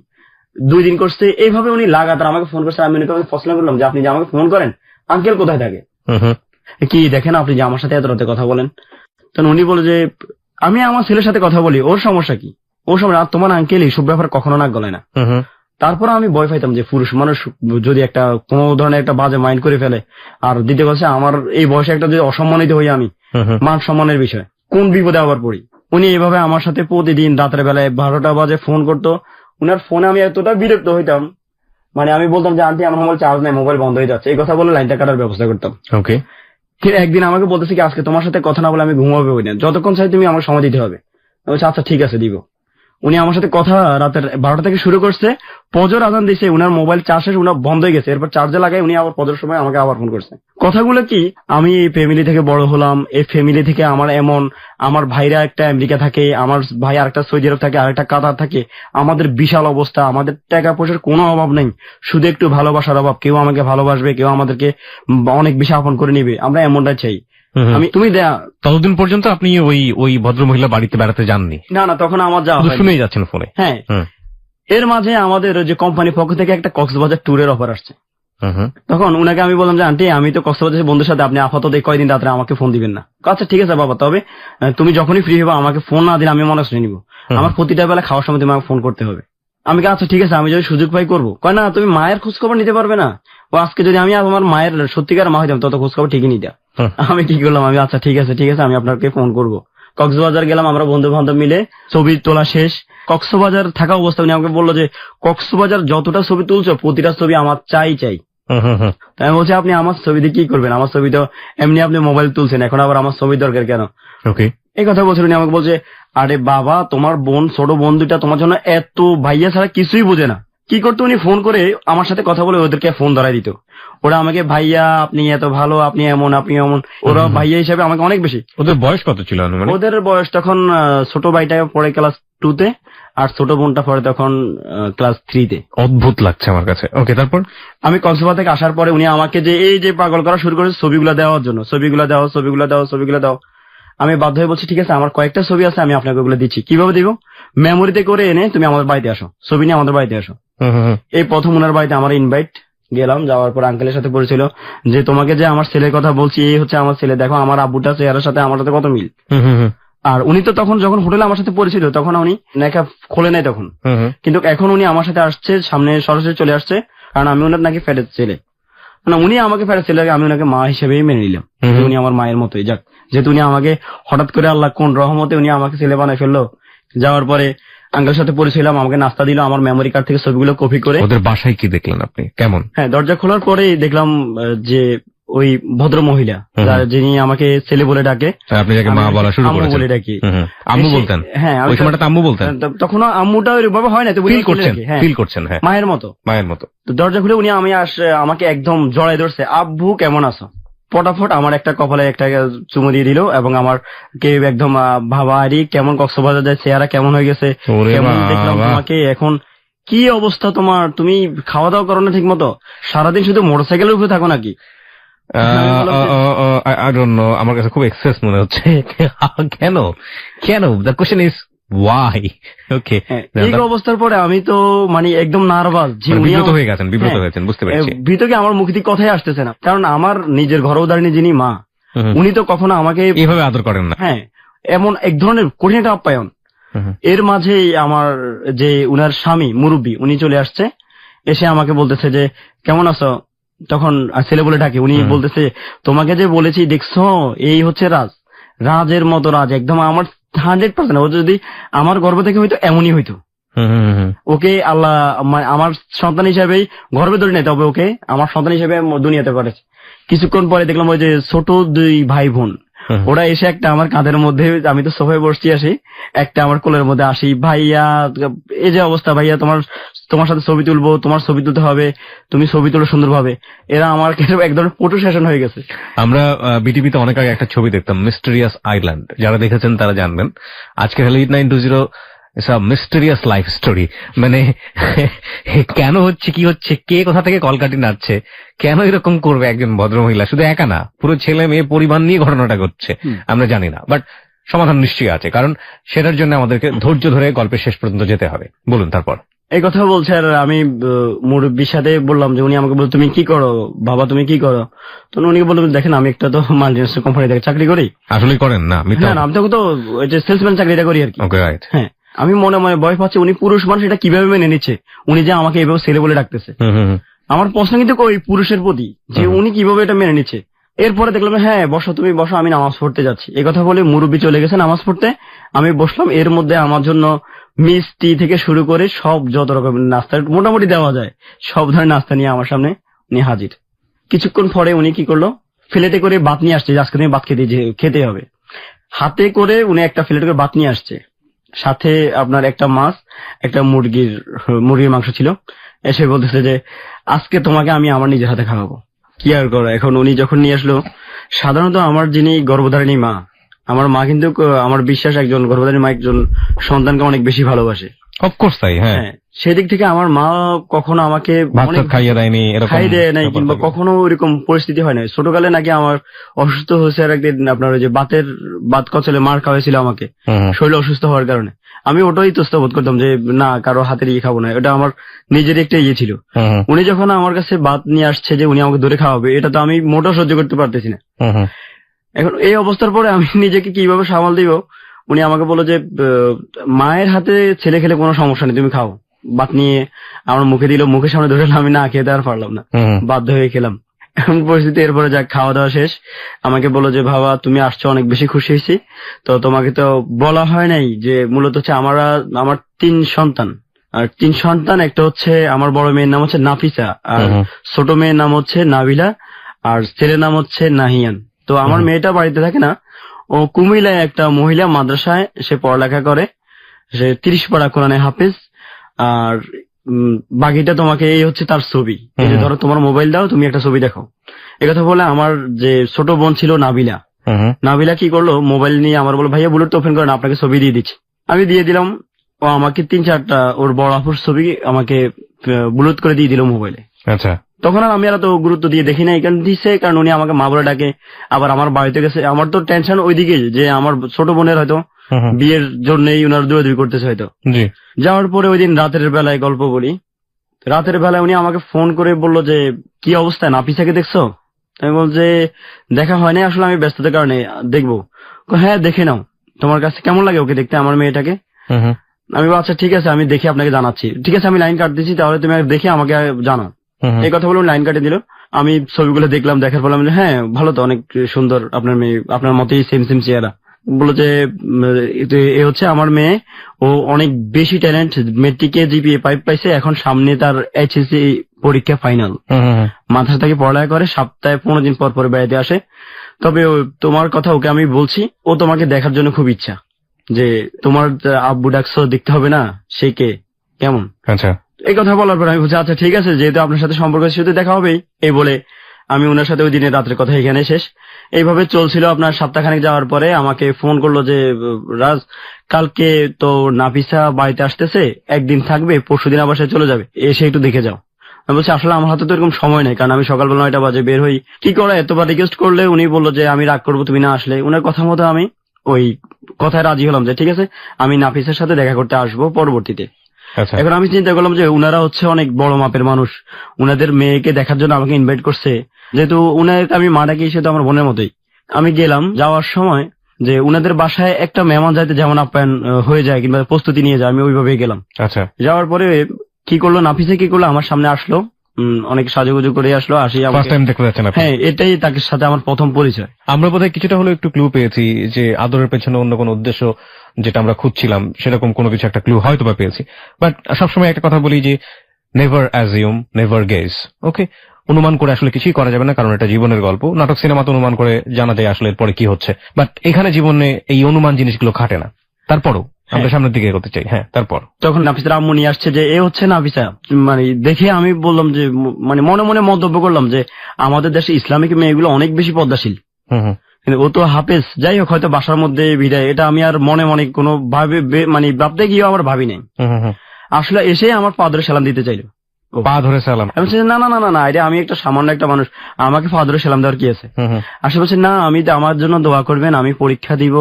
2 দিন করছে, এইভাবে উনি লাগাতার আমাকে ফোন করছে। আমি উনাকে প্রশ্ন করলাম যে আপনি যে আমাকে ফোন করেন, আঙ্কেল কোথায় থাকে? কি দেখেন আপনি যে আমার সাথে এত রাতে কথা বলেন। তখন উনি বলে যে আমি আমার ছেলের সাথে কথা বলি, ওর সমস্যা কি? ওর সমস্যা তোমার আঙ্কেল এইসব ব্যাপার কখনো নাক গলায় না। তারপর আমি ভয় পাইতাম যে পুরুষ মানুষ যদি একটা কোনো ধরনের একটা বাজে মাইন্ড করে ফেলে, আর দ্বিতীয় কথা আমার এই বয়সে একটা যদি অসম্মানিত হই আমি, মান সম্মানের বিষয়, কোন বিপদে আবার পড়ি। উনি এইভাবে আমার সাথে প্রতিদিন রাতের বেলায় 12টা বাজে ফোন করতো। উনার ফোনে আমি এতটা বিরক্ত হইতাম, মানে আমি বলতাম যে আন্টি আমার মোবাইল চার্জ নেই, মোবাইল বন্ধ হয়ে যাচ্ছে, এই কথা বলে লাইনটা কাটার ব্যবস্থা করতাম। ওকে, একদিন আমাকে বলতেছে কি আজকে তোমার সাথে কথা না বলে আমি ঘুমাবে হই না, যতক্ষণ চাই তুমি আমার সময় দিতে হবে। আচ্ছা ঠিক আছে দিব। উনি আমার সাথে কথা রাতের 12টা থেকে শুরু করছে, ফজর আজান দিছে, উনার মোবাইল চার্জ শেষ, উনার বন্ধ হয়ে গেছে, এরপর চার্জে লাগাই উনি আবার ফজর সময় আমাকে আবার ফোন করছে। কথাগুলো কি, আমি এই ফ্যামিলি থেকে বড় হলাম, এই ফ্যামিলি থেকে আমার এমন, আমার ভাইরা একটা আমেরিকা থাকে, আমার ভাই আরেকটা সৌদি আরব থাকে, আরেকটা কাতার থাকে, আমাদের বিশাল অবস্থা, আমাদের টাকা পয়সার কোনো অভাব নেই, শুধু একটু ভালোবাসার অভাব, কেউ আমাকে ভালোবাসবে, কেউ আমাদেরকে অনেক বেশি আপন করে নিবে, আমরা এমনটাই চাই। তুমি ততদিন পর্যন্ত আপনি ওই ভদ্র মহিলা বাড়িতে বেড়াতে যাননি? না না, তখন আমার যাওয়া শুনেই যাচ্ছেন ফোনে। হ্যাঁ, এর মাঝে আমাদের যে কোম্পানির পক্ষ থেকে একটা কক্সবাজার ট্যুরের অফার আসছে। তখন উনাকে আমি বললাম যে আন্টি আমি তো কক্সবাজার বন্ধুর সাথে, আপনি আপাতত কয়দিন রাত্রে আমাকে ফোন দিবেন না। আচ্ছা ঠিক আছে বাবা, তবে তুমি যখনই ফ্রি হবে আমাকে ফোন না দিলে আমি মনে শুনে নিবো, আমার প্রতিটা বেলা খাওয়ার সময় তুমি আমাকে ফোন করতে হবে। আমি আচ্ছা ঠিক আছে, আমি যদি সুযোগ পাই করবো। কয় না তুমি মায়ের খোঁজ খবর নিতে পারবে না? ও আজকে যদি আমি আমার মায়ের সত্যিকার মা হইতাম তত খোঁজ খবর ঠিকই নিতাম। আমি কি করলাম, আমি আচ্ছা ঠিক আছে আমি আপনাকে ফোন করবো, কক্সবাজার গেলাম আমরা বন্ধু বান্ধব মিলে, ছবি তোলা শেষ। কক্সবাজার থাকা অবস্থা উনি আমাকে বললো যে কক্সবাজার যতটা ছবি তুলছো প্রতিটা ছবি আমার চাই। তাই আমি বলছি আপনি আমার ছবিতে কি করবেন, আমার ছবি তো এমনি আপনি মোবাইল তুলছেন, এখন আবার আমার ছবি দরকার কেন? ওকে, এই কথা বলছিল। উনি আমাকে বলছে আরে বাবা তোমার বোন, ছোট বোন দুইটা তোমার জন্য এত, ভাইয়া ছাড়া কিছুই বোঝে না। কি করতো উনি ফোন করে আমার সাথে কথা বলে ওদেরকে ফোন ধরাই দিত। ওরা আমাকে ভাইয়া আপনি এত ভালো, আপনি এমন, আপনি এমন, ওরা ভাইয়া হিসাবে আমাকে অনেক বেশি। ওদের বয়স কত ছিল? ওদের বয়স তখন ছোট ভাইটা পড়ে ক্লাস 2-তে আর ছোট বোনটা পড়ে তখন ক্লাস 3-তে। অদ্ভুত লাগছে আমার কাছে। ওকে, তারপর আমি কক্সবাজার থেকে আসার পরে উনি আমাকে যে এই যে পাগল করা শুরু করেছে ছবিগুলো দেওয়ার জন্য, ছবিগুলো দাও, ছবিগুলো দাও, ছবিগুলো দাও। আমি বাধ্য হয়ে বলছি ঠিক আছে আমার কয়েকটা ছবি আছে, আমি আপনাকে ওগুলো দিচ্ছি। কিভাবে দিব? মেমোরিতে করে এনে তুমি আমাদের বাড়িতে আসো, ছবি নিয়ে আমাদের বাড়িতে আসো। এই প্রথম ওনার বাড়িতে আমার ইনভাইট, গেলাম। যাওয়ার পর আঙ্কেলের সাথে পরিচয় যে তোমাকে যে আমার ছেলের কথা বলছি এই হচ্ছে আমার ছেলে, দেখো আমার আব্বুটা চেহারার সাথে আমার সাথে কত মিল। আর উনি তো তখন যখন হোটেলে আমার সাথে পরিচিত তখন উনি নেকা খোলে নাই তখন, কিন্তু এখন উনি আমার সাথে আসছে, সামনে সরাসরি চলে আসছে, কারণ আমি ওনার নাকি ফ্যাটের ছেলে। মানে উনি আমাকে ফ্যাটের ছেলে, আমি ওনাকে মা হিসেবেই মেনে নিলাম। উনি আমার মায়ের মতোই, যাক যেহেতু উনি আমাকে হঠাৎ করে আল্লাহ কোন রহমতে উনি আমাকে ছেলে বানায় ফেললো। যাওয়ার পরে আঙ্কেলের সাথে পরিচয় হলাম, আমাকে নাস্তা দিল, আমার মেমোরি কার্ড থেকে ছবিগুলো কপি করে। ওদের বাসায় কি দেখলেন আপনি, কেমন? হ্যাঁ, দরজা খোলার পরে দেখলাম যে ওই ভদ্র মহিলা যিনি আমাকে ছেলে বলে ডাকে, আপনি যাকে মা বলা শুরু করেছেন, বলে ডাকি, আম্মু বলতেন। হ্যাঁ, ওই সময়টা আম্মু বলতেন। তখন আম্মুটা ওইভাবে হয় না, ফিল করছেন, হ্যাঁ, মায়ের মতো। তো দরজা খুলে উনি আমাকে একদম জড়াই ধরছে, আব্বু কেমন আছো? ফটাফট আমার একটা কপালে একটা চুমু দিয়ে দিল এবং আমার কে একদম ভাবা আরে কেমন কক্সবাজার যায়, চেহারা কেমন হয়ে গেছে, কেমন দেখলাম তোমাকে, এখন কি অবস্থা তোমার, তুমি খাওয়া দাওয়া করো না ঠিক মতো, সারাদিন শুধু মোটরসাইকেলের উপরে থাকো নাকি? আমার কাছে খুব এক্সেস মনে হচ্ছে। কেন কেন দ্য কোশ্চেন ইজ ওয়াই? ওকে, এই অবস্থার পরে আমি তো মানে একদম নার্ভাস, বিব্রত হয়ে গেছেন, বুঝতে পেরেছি। ভিতরে আমার মুখ থেকে কথাই আসতেছে না, কারণ আমার নিজের ঘর উদাহরণী যিনি মা, উনি তো কখনো আমাকে এইভাবে আদর করেন না। হ্যাঁ, এমন এক ধরনের কঠিন একটা আপ্যায়ন। এর মাঝে আমার যে উনার স্বামী মুরব্বী উনি চলে আসছে, এসে আমাকে বলতেছে যে কেমন আছো, তখন ছেলে বলে ডাকে। উনি বলতেছে তোমাকে যে বলেছি দেখছো, এই হচ্ছে রাজের মতো রাজ, একদম আমার 100%। ও যদি আমার গর্ভ থেকে হইতো এমনই হইতো। ওকে আল্লাহ আমার সন্তান হিসেবেই গর্বে ধরে নেই, তবে ওকে আমার সন্তান হিসেবে দুনিয়াতে পাঠাচ্ছে। কিছুক্ষণ পরে দেখলাম ওই যে ছোট 2 ভাই বোন ওরা এসে একটা আমার কাঁধের মধ্যে, আমি তো সোফায় বসছি, আসি একটা আমার কোলের মধ্যে, আসি ভাইয়া এই যে অবস্থা, ভাইয়া তোমার সাথে ছবি তুলবো, তোমার ছবি তুলতে হবে, তুমি ছবি তুলো সুন্দরভাবে। এরা আমার এক ধরনের ফটো সেশন হয়ে গেছে। আমরা বিটিভিতে অনেক আগে একটা ছবি দেখতাম, মিস্টেরিয়াস আইল্যান্ড, যারা দেখেছেন তারা জানবেন। আজকে হ্যালো 8920 মিস্টেরিয়াস লাইফ স্টোরি, মানে কেন হচ্ছে, কি হচ্ছে, কে কোথা থেকে কলকাঠি নাচছে, কেন এরকম করবে একজন ভদ্রমহিলা, শুধু একা না, পুরো ছেলে মেয়ে পরিবার নিয়ে ঘটনাটা ঘটছে, আমরা জানি না, বাট সমাধান নিশ্চয়ই আছে, কারণ সেটার জন্য আমাদেরকে ধৈর্য ধরে গল্পের শেষ পর্যন্ত যেতে হবে। বলুন তারপর। এই কথা বলছে, আর আমি মুরব্বীর সাথে বললাম যে উনি আমাকে বলল তুমি কি করো বাবা, তুমি কি করো? তো উনি বললেন দেখেন আমি একটা তো মাল্টিনেশনাল কোম্পানিতে চাকরি করি। আসলে করেন না? আমি তো সেলসম্যান চাকরিটা করি আর কি। হ্যাঁ, আমি মনে মনে ভয় পাচ্ছি উনি পুরুষ মানুষ, এটা কিভাবে মেনে নিচ্ছে, উনি যে আমাকে এভাবে ছেলে বলে ডাকতেছে। আমার প্রশ্ন কিন্তু ওই পুরুষের প্রতি যে উনি কিভাবে এটা মেনে নিচ্ছে। এরপরে দেখলাম হ্যাঁ বসো, তুমি বসো, আমি নামাজ পড়তে যাচ্ছি। এই কথা বলে মুরব্বী চলে গেছে নামাজ পড়তে, আমি বসলাম। এর মধ্যে আমার জন্য মিষ্টি থেকে শুরু করে সব যত রকম নাস্তা মোটামুটি দেওয়া যায় সব ধরনের নাস্তা নিয়ে আমার সামনে উনি হাজির। কিছুক্ষণ পরে উনি কি করলো, ফ্লেটে করে ভাত নিয়ে আসছে, আজকে তুমি ভাত খেতে হবে। হাতে করে উনি একটা ফ্লেটে করে ভাত নিয়ে আসছে, সাথে আপনার একটা মাছ, একটা মুরগির মাংস ছিল। এসে বলতেছে যে আজকে তোমাকে আমি আমার নিজের হাতে খাওয়াবো। কি আর করো, এখন উনি যখন নিয়ে আসলো, সাধারণত আমার যিনি গর্ভধারিণী মা, আমার মা কিন্তু আমার বিশ্বাস একজন গর্ভধারিণী মা একজন সন্তানকে অনেক বেশি ভালোবাসে। অফকোর্স তাই, হ্যাঁ। সেদিক থেকে আমার মা কখনো আমাকে খাইয়ে দেয় নাই কিংবা কখনো ওইরকম পরিস্থিতি হয় নাই। ছোটকালে নাকি আমার অসুস্থ হয়েছে, আর একদিন আপনার ওই যে বাত কচলে মার খাওয়াইছিল আমাকে শরীর অসুস্থ হওয়ার কারণে। আমি ওটাই তোস্ত বোধ করতাম যে না কারো হাতের ইয়ে খাবো না, এটা আমার নিজের একটা ইয়ে ছিল। উনি যখন আমার কাছে ভাত নিয়ে আসছে যে উনি আমাকে ধরে খাওয়াবে, এটা তো আমি মোটেও সহ্য করতে পারতেছি না। এখন এই অবস্থার পরে আমি নিজেকে কিভাবে সামাল দিব। উনি আমাকে বললো যে মায়ের হাতে ছেলে খেলে কোনো সমস্যা নেই, তুমি খাও। ভাত নিয়ে আমার মুখে দিল, মুখের সামনে ধরে আমি না খেতে আর পারলাম না, বাধ্য হয়ে খেলাম। এমন পরিস্থিতি। এরপরে যাক খাওয়া দাওয়া শেষ, আমাকে বললো যে বাবা তুমি আসছো, অনেক বেশি খুশি হয়েছি। তো তোমাকে তো বলা হয় নাই যে মূলত হচ্ছে আমার 3 সন্তান, আর 3 সন্তান, একটা হচ্ছে আমার বড় মেয়ের নাম হচ্ছে নাফিসা, আর ছোট মেয়ের নাম হচ্ছে নাবিলা, আর ছেলের নাম হচ্ছে নাহিয়ান। তো আমার মেয়েটা বাড়িতে থাকে না, ও কুমিল্লায় একটা মহিলা মাদ্রাসায় সে পড়ালেখা করে, সে 30 পারা কোরআনে হাফেজ। আর বাকিটা তোমাকে এই হচ্ছে তার ছবি, এই যে ধরো তোমার মোবাইল দাও, তুমি একটা ছবি দেখো। একথা বলে আমার যে ছোট বোন ছিল নাবিলা, নাবিলা কি করলো, মোবাইল নিয়ে আমার বললো ভাইয়া ব্লুটুথ ওপেন করেন, আপনাকে ছবি দিয়ে দিচ্ছি। আমি দিয়ে দিলাম, ও আমাকে 3-4টা ওর বড় আপুর ছবি আমাকে ব্লুটুথ করে দিয়ে দিল মোবাইলে। আচ্ছা, তখন আর আমি আর তো গুরুত্ব দিয়ে দেখি না, এখানে দিচ্ছে কারণ উনি আমাকে মা বলে ডাকে, আবার আমার বাড়িতে গেছে। আমার তো টেনশন ওইদিকে যে আমার ছোট বোনের হয়তো বিয়ের জন্যই উনার দৌড়াদৌড়ি করতেছে হয়তো। যাওয়ার পরে ওই দিন রাতের বেলায় গল্প বলি, রাতের বেলায় উনি আমাকে ফোন করে বললো যে কি অবস্থা, নাফিসাকে দেখছো? আমি বল যে দেখা হয় না আসলে, আমি ব্যস্ততার কারণে দেখবো। হ্যাঁ দেখে নাও, তোমার কাছে কেমন লাগে ওকে দেখতে, আমার মেয়েটাকে? আমি বল আচ্ছা ঠিক আছে, আমি দেখে আপনাকে জানাচ্ছি। ঠিক আছে, আমি লাইন কাটতেছি, তাহলে তুমি দেখে আমাকে জানাও। এই কথা বলে লাইন কাটে দিল। আমি ছবিগুলো দেখলাম, দেখার পর আমি হ্যাঁ ভালো তো, অনেক সুন্দর আপনার মেয়ে, আপনার মতোই সেম সেম চেহারা। বললো যে এ হচ্ছে আমার মেয়ে, ও অনেক বেশি ট্যালেন্ট, মেট্রিকে জিপিএ 5 পাইছে, এখন সামনে তার এইচএসসি পরীক্ষা ফাইনাল, মাদ্রাসা থেকে পড়ালেখা করে, সপ্তাহে 15 দিন পর পর বেড়াতে আসে। তবে তোমার কথা ওকে আমি বলছি, ও তোমাকে দেখার জন্য খুব ইচ্ছা, যে তোমার আব্বু ডাকছো, দেখতে হবে না, সে কে কেমন। আচ্ছা, এই কথা বলার পর আমি বলছি আচ্ছা ঠিক আছে, যেহেতু আপনার সাথে সম্পর্ক সেহেতু দেখা হবেই। এই বলে আমি ওনার সাথে ওই দিনের রাতের কথা এখানে শেষ। এইভাবে চলছিল। আপনার সপ্তাহখানেক যাওয়ার পরে আমাকে ফোন করলো যে রাজ, কালকে তো নাফিসা বাড়িতে আসতেছে, একদিন থাকবে, পরশুদিন আবার সে চলে যাবে, এসে একটু দেখে যাও। আমি বলছি আসলে আমার হাতে তো এরকম সময় নেই, কারণ আমি সকালবেলা 9টা বাজে বের হই, কি করে এতবার রিকোয়েস্ট করলে উনি বললো যে আমি রাগ করবো তুমি না আসলে। উনার কথা মতো আমি ওই কথায় রাজি হলাম যে ঠিক আছে, আমি নাফিসের সাথে দেখা করতে আসবো পরবর্তীতে। এখন আমি চিন্তা করলাম যে উনারা হচ্ছে অনেক বড় মাপের মানুষ, উনাদের মেয়েকে দেখার জন্য আমাকে ইনভাইট করছে, যেহেতু উনাকে আমি মা ডাকি, সেহেতু আমার বোনের মতোই। আমি গেলাম, যাওয়ার সময় যে উনাদের বাসায় একটা মেহমান যাইতে যেমন আপ্যায়ন হয়ে যায় কিংবা প্রস্তুতি নিয়ে যায়, আমি ওইভাবেই গেলাম। আচ্ছা, যাওয়ার পরে কি করলো নাফিসা, কি করলো, আমার সামনে আসলো, অনেক সাজুগুজু করে আসলো, আসি হ্যাঁ, এটাই তার সাথে আমার প্রথম পরিচয়। আমরা বোধহয় কিছুটা হলো একটু ক্লু পেয়েছি যে আদরের পেছনে অন্য কোনো উদ্দেশ্য যেটা আমরা খুঁজছিলাম, সেরকম কোনো কিছু একটা ক্লু হয়তো বা পেয়েছি। বাট সবসময় একটা কথা বলি যে নেভার অ্যাজিউম, নেভার গেস। ওকে, অনুমান করে আসলে কিছুই করা যাবে না, কারণ এটা জীবনের গল্প। নাটক সিনেমাতে অনুমান করে জানা যায় আসলে এরপরে কি হচ্ছে, বাট এখানে জীবনে এই অনুমান জিনিসগুলো খাটে না। তারপরও আমরা সামনের দিকে এগোতে চাই। হ্যাঁ, তারপর তখন নাফিসার আম্মু নিয়ে আসছে যে এ হচ্ছে নাফিসা। মানে দেখে আমি বললাম যে, মানে মনে মনে মন্তব্য করলাম যে আমাদের দেশে ইসলামিক মেয়েগুলো অনেক বেশি পদ্মাশীল, কিন্তু ও তো হাফেজ। যাই হোক, হয়তো বাসার মধ্যে বিদায়, এটা আমি আর মনে মনে কোনো ভাবে মানে ভাবতে গিয়েও আবার ভাবি নাই। আসলে এসে আমার পা ধরে সালাম দিতে চাইলো, পা ধরে সালাম। আমি বলছি না না না না, এটা আমি একটা সামান্য একটা মানুষ, আমাকে পা ধরে সালাম দেওয়ার কি আছে। আসলে বলছে না, আমি আমার জন্য দোয়া করবেন, আমি পরীক্ষা দিব,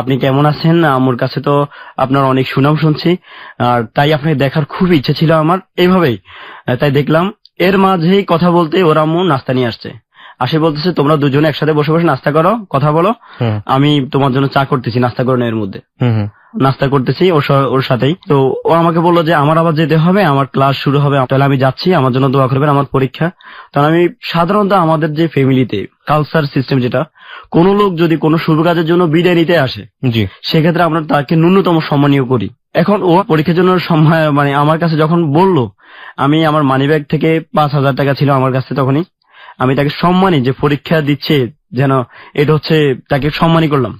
আপনি কেমন আছেন, আমার কাছে তো আপনার অনেক সুনাম শুনছি, আর তাই আপনাকে দেখার খুব ইচ্ছা ছিল আমার। এইভাবেই তাই দেখলাম। এর মাঝেই কথা বলতে ওর আম্মু নাস্তা নিয়ে আসছে, আসে বলতেছে তোমরা দুজনে একসাথে বসে বসে নাস্তা করো, কথা বলো, আমি তোমার জন্য চা করতেছি, নাস্তা করো না। এর মধ্যে নাস্তা করতেছি ওর সাথেই। তো ও আমাকে বললো যে আমার আবার যেতে হবে, আমার ক্লাস শুরু হবে, তাহলে আমি যাচ্ছি, আমার জন্য দোয়া করবেন, আমার পরীক্ষা। কারণ আমি সাধারণত আমাদের যে ফ্যামিলিতে কালচার সিস্টেম, যেটা কোন লোক যদি কোনো শুভ কাজের জন্য বিদায় নিতে আসে, সেক্ষেত্রে আমরা তাকে ন্যূনতম সম্মানীয় করি। এখন ও পরীক্ষার জন্য সময়, মানে আমার কাছে যখন বললো, আমি আমার মানিব্যাগ থেকে 5,000 টাকা ছিল আমার কাছে, তখনই আমি তাকে সম্মানী যে পরীক্ষা দিচ্ছে, যেন এটা হচ্ছে তাকে সম্মানই করলাম।